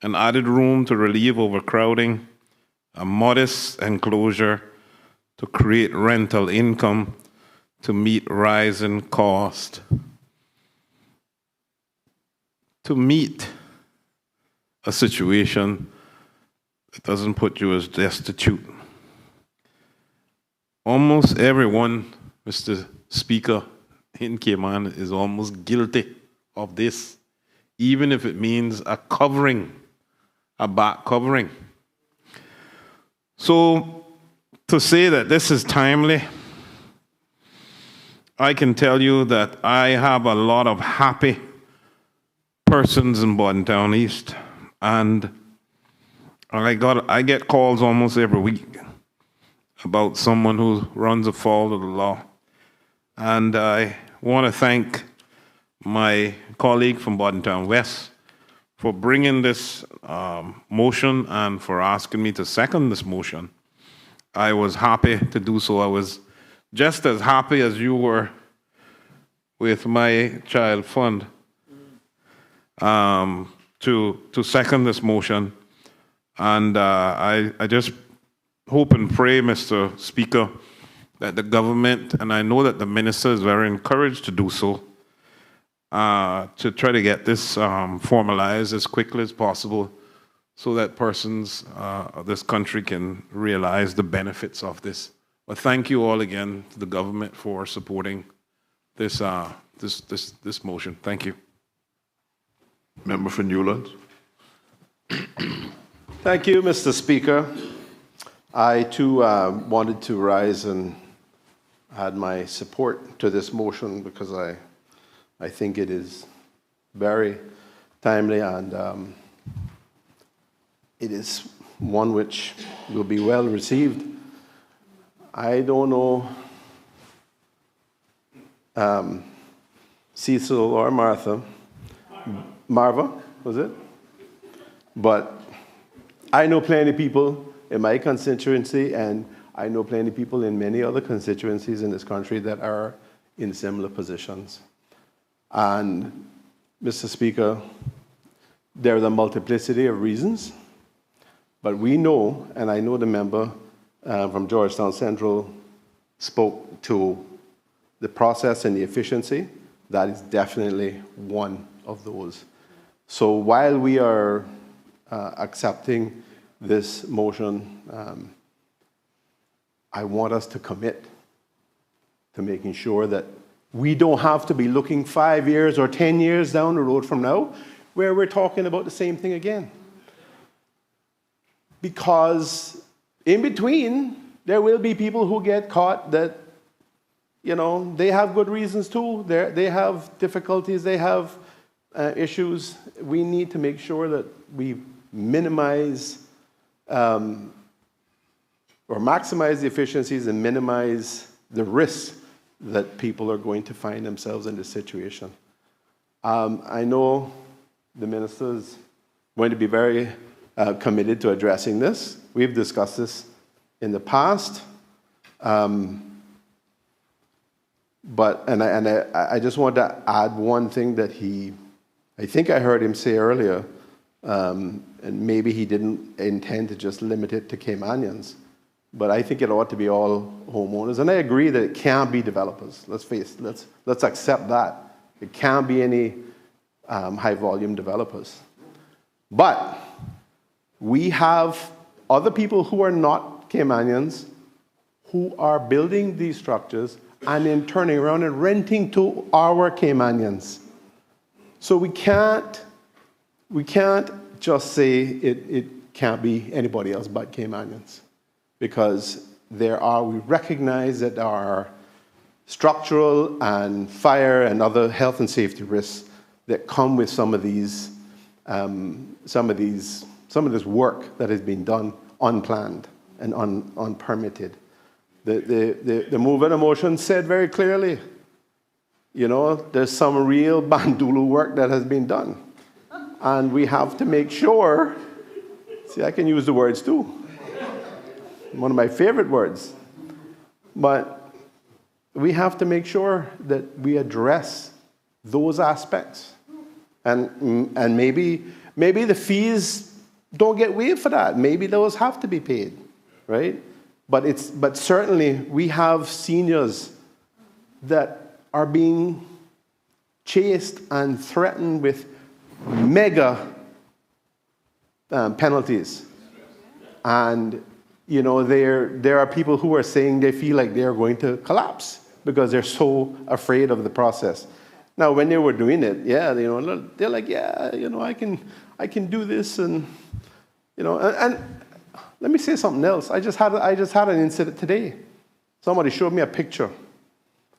Speaker 3: an added room to relieve overcrowding, a modest enclosure to create rental income to meet rising cost, to meet a situation that doesn't put you as destitute. Almost everyone, Mr. Speaker, in Cayman is almost guilty of this, even if it means a covering, a back covering. So to say that this is timely, I can tell you that I have a lot of happy persons in Bordentown East, and I get calls almost every week about someone who runs afoul of the law. And I want to thank my colleague from Bordentown West for bringing this motion and for asking me to second this motion. I was happy to do so. I was just as happy as you were with my child fund to second this motion. And I just hope and pray, Mr. Speaker, that the government, and I know that the minister is very encouraged to do so, to try to get this formalized as quickly as possible so that persons of this country can realize the benefits of this. But thank you all again to the government for supporting this, this motion. Thank you.
Speaker 1: Member for Newlands.
Speaker 12: Thank you, Mr. Speaker. I, too, wanted to rise and add my support to this motion because I think it is very timely and it is one which will be well received. I don't know Cecil or Marva, was it? But I know plenty of people in my constituency, and I know plenty of people in many other constituencies in this country that are in similar positions. And, Mr. Speaker, there is a multiplicity of reasons, but we know, and I know the member from Georgetown Central spoke to the process and the efficiency. That is definitely one of those. So while we are accepting this motion, I want us to commit to making sure that we don't have to be looking 5 years or 10 years down the road from now where we're talking about the same thing again. Because in between, there will be people who get caught that, you know, they have good reasons too. They have difficulties, they have issues. We need to make sure that we minimize or maximize the efficiencies and minimize the risks that people are going to find themselves in this situation. I know the minister is going to be very committed to addressing this. We've discussed this in the past. But I just want to add one thing that I think I heard him say earlier, and maybe he didn't intend to just limit it to Caymanians, but I think it ought to be all homeowners. And I agree that it can't be developers. Let's accept that. It can't be any high volume developers. But we have other people who are not Caymanians who are building these structures and then turning around and renting to our Caymanians. So we can't just say it can't be anybody else but Caymanians, because we recognize that there are structural and fire and other health and safety risks that come with some of this work that has been done unplanned and unpermitted. The mover of the motion said very clearly, you know, there's some real bandulu work that has been done. And we have to make sure, see, I can use the words too. One of my favorite words. But we have to make sure that we address those aspects. And maybe the fees don't get waived for that. Maybe those have to be paid, right? But certainly we have seniors that are being chased and threatened with mega penalties. And, you know, there are people who are saying they feel like they're going to collapse because they're so afraid of the process. Now, when they were doing it, yeah, you know, they're like, yeah, you know, I can do this, and, you know, and let me say something else. I just had an incident today. Somebody showed me a picture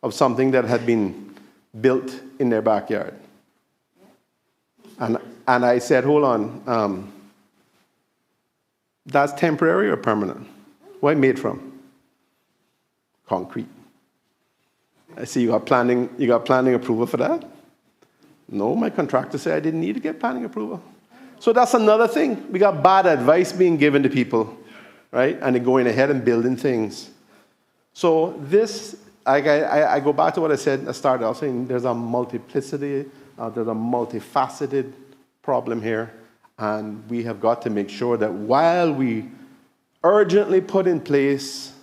Speaker 12: of something that had been built in their backyard. And I said, hold on, that's temporary or permanent? What made from? concrete. I see you got planning approval for that? No, my contractor said I didn't need to get planning approval. So that's another thing. We got bad advice being given to people, right? And they're going ahead and building things. So this, I go back to what I said at the start. I was saying there's a multiplicity, there's a multifaceted problem here. And we have got to make sure that while we urgently put in place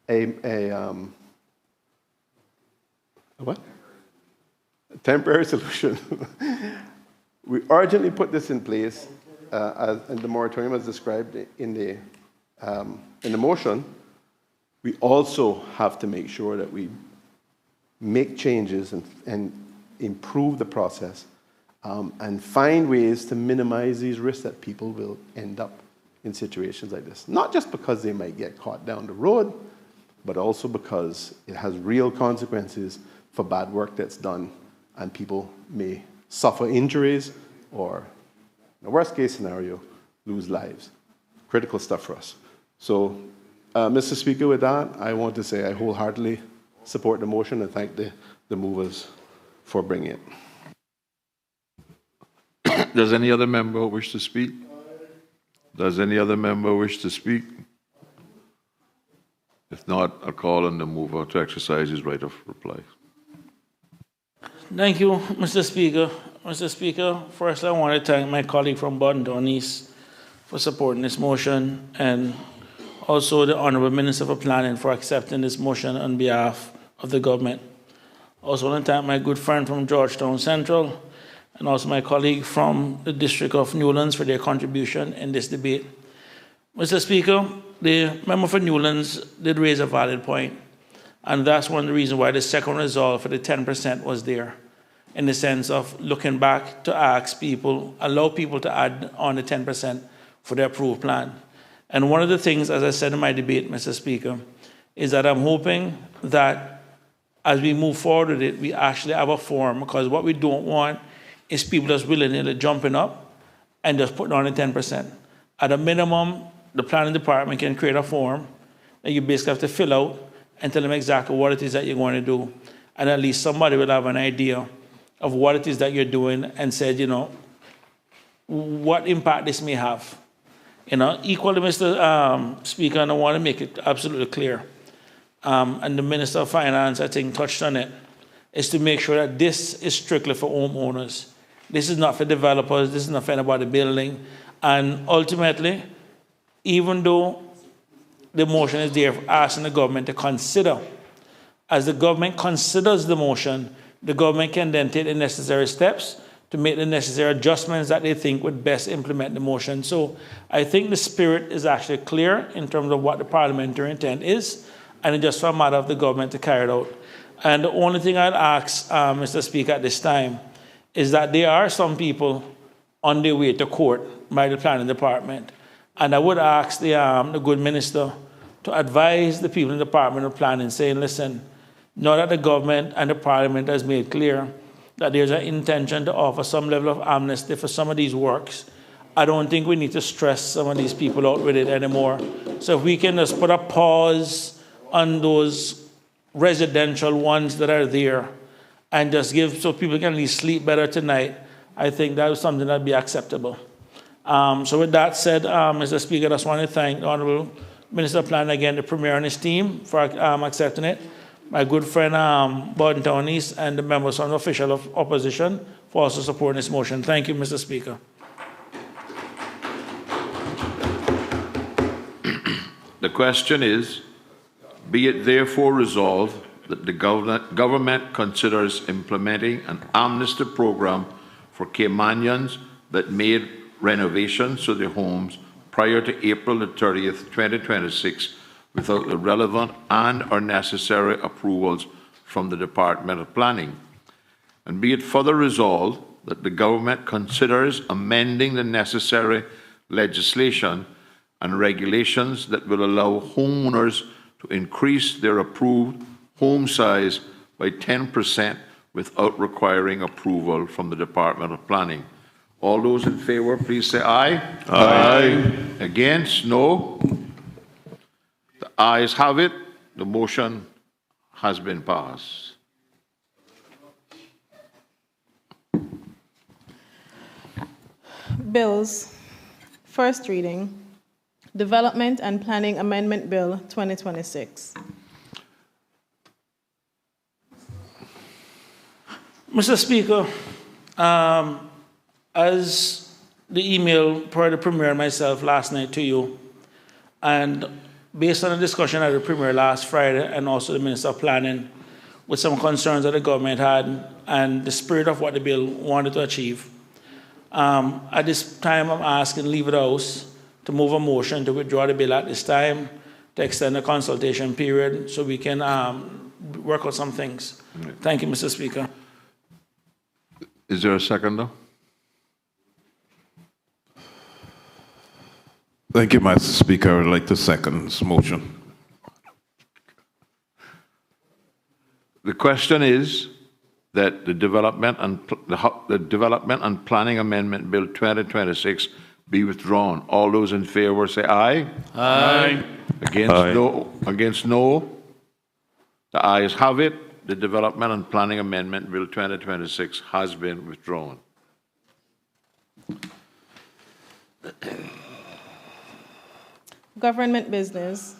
Speaker 12: a temporary solution, we urgently put this in place, and the moratorium as described in the motion. We also have to make sure that we make changes and improve the process, and find ways to minimize these risks that people will end up in situations like this. Not just because they might get caught down the road, but also because it has real consequences for bad work that's done, and people may suffer injuries or, in the worst case scenario, lose lives. Critical stuff for us. So, Mr. Speaker, with that, I want to say I wholeheartedly support the motion and thank the movers for bringing it.
Speaker 1: Does any other member wish to speak? Does any other member wish to speak? If not, I'll call on the mover to exercise his right of reply.
Speaker 8: Thank you, Mr. Speaker. Mr. Speaker, first I want to thank my colleague from Boddington East for supporting this motion, and also the Honourable Minister for Planning for accepting this motion on behalf of the government. I also want to thank my good friend from Georgetown Central, and also my colleague from the District of Newlands for their contribution in this debate. Mr. Speaker, the member for Newlands did raise a valid point, and that's one of the reasons why the second resolve for the 10% was there, in the sense of looking back to ask people, allow people to add on the 10% for their approved plan. And one of the things, as I said in my debate, Mr. Speaker, is that I'm hoping that as we move forward with it, we actually have a forum, because what we don't want is people just willy-nilly jumping up and just putting on the 10%. At a minimum, the planning department can create a form that you basically have to fill out and tell them exactly what it is that you're going to do. And at least somebody will have an idea of what it is that you're doing and said, you know, what impact this may have. You know, equally, Mr. Speaker, and I want to make it absolutely clear, and the Minister of Finance, I think, touched on it, is to make sure that this is strictly for homeowners. This is not for developers. This is not for anybody building. And ultimately, even though the motion is there asking the government to consider, as the government considers the motion, the government can then take the necessary steps to make the necessary adjustments that they think would best implement the motion. So I think the spirit is actually clear in terms of what the parliamentary intent is, and it's just a matter of the government to carry it out. And the only thing I'd ask, Mr. Speaker, at this time, is that there are some people on their way to court by the planning department. And I would ask the good minister to advise the people in the Department of Planning, saying, listen, now that the government and the parliament has made clear that there's an intention to offer some level of amnesty for some of these works, I don't think we need to stress some of these people out with it anymore. So if we can just put a pause on those residential ones that are there and just give, so people can at least sleep better tonight, I think that is something that would be acceptable. So with that said, Mr. Speaker, I just want to thank the Honourable Minister of Planning again, the Premier and his team for accepting it. My good friend Boddington East and the members from the official of opposition for also supporting this motion. Thank you, Mr. Speaker.
Speaker 1: The question is, be it therefore resolved that the government considers implementing an amnesty program for Caymanians that made renovations to their homes prior to April the 30th, 2026, without the relevant and or necessary approvals from the Department of Planning. And be it further resolved that the government considers amending the necessary legislation and regulations that will allow homeowners to increase their approved home size by 10% without requiring approval from the Department of Planning. All those in favor, please say aye.
Speaker 3: Aye.
Speaker 1: Against? No. The ayes have it. The motion has been passed.
Speaker 7: Bills. First reading. Development and Planning Amendment Bill 2026.
Speaker 8: Mr. Speaker, as the email per the Premier and myself last night to you, and based on the discussion at the Premier last Friday and also the Minister of Planning, with some concerns that the government had and the spirit of what the bill wanted to achieve, at this time I'm asking Leave It House to move a motion to withdraw the bill at this time, to extend the consultation period so we can work on some things. Thank you, Mr. Speaker.
Speaker 1: Is there a second, though?
Speaker 3: Thank you, Mr. Speaker. I would like to second this motion.
Speaker 1: The question is that the Development and Planning Amendment Bill 2026 be withdrawn. All those in favor say aye.
Speaker 5: Aye.
Speaker 1: Against
Speaker 3: Aye.
Speaker 1: no. Against no. The ayes have it. The Development and Planning Amendment Bill 2026 has been withdrawn.
Speaker 7: Government business.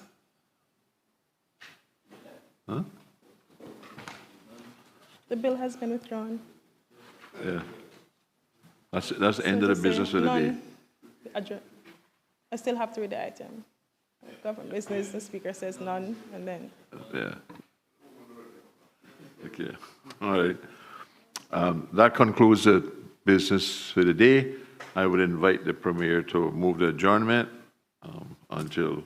Speaker 1: Huh?
Speaker 7: The bill has been withdrawn.
Speaker 1: Yeah. That's the end of the business for the day.
Speaker 7: None. I still have to read the item. Government business, the speaker says none, and then.
Speaker 1: Yeah. Okay. All right. That concludes the business for the day. I would invite the Premier to move the adjournment until.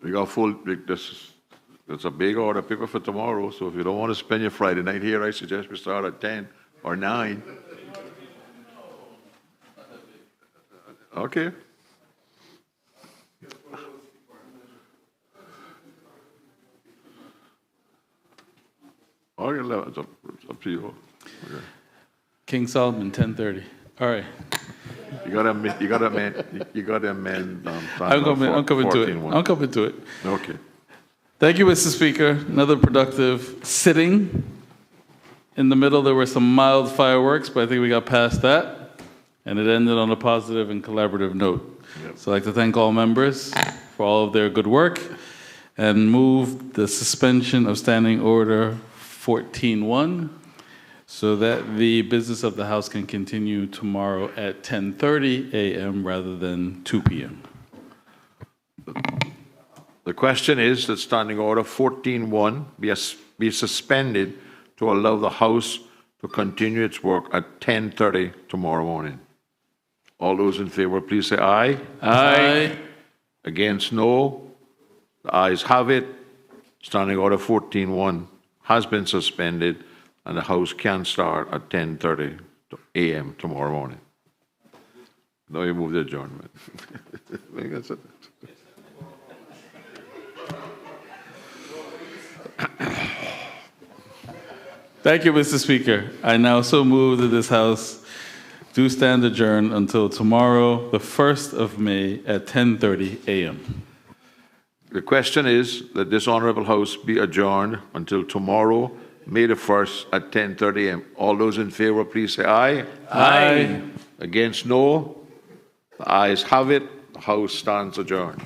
Speaker 1: We got full. That's a big order of paper for tomorrow. So if you don't want to spend your Friday night here, I suggest we start at 10 or 9. Okay. Okay, it's up to you. Okay.
Speaker 5: King Solomon, 10:30. All right.
Speaker 1: You gotta amend.
Speaker 5: I'm coming to it. I'm coming to it.
Speaker 1: Okay.
Speaker 5: Thank you, Mr. Speaker. Another productive sitting. In the middle, there were some mild fireworks, but I think we got past that, and it ended on a positive and collaborative note.
Speaker 1: Yep.
Speaker 5: So I'd like to thank all members for all of their good work, and move the suspension of Standing Order 14-1 so that the business of the House can continue tomorrow at 10:30 a.m. rather than 2 p.m.
Speaker 1: The question is that Standing Order 14-1 be suspended to allow the House to continue its work at 10:30 tomorrow morning. All those in favor, please say aye.
Speaker 5: Aye.
Speaker 1: Against, no. The ayes have it. Standing Order 14-1 has been suspended, and the House can start at 10:30 a.m. tomorrow morning. Now you move the adjournment. I think that's it.
Speaker 5: Thank you, Mr. Speaker. I now so move that this House do stand adjourned until tomorrow, the 1st of May at 10:30 a.m.
Speaker 1: The question is that this Honourable House be adjourned until tomorrow, May the 1st at 10:30 a.m. All those in favour, please say aye.
Speaker 5: Aye.
Speaker 1: Against, no. The ayes have it. The House stands adjourned.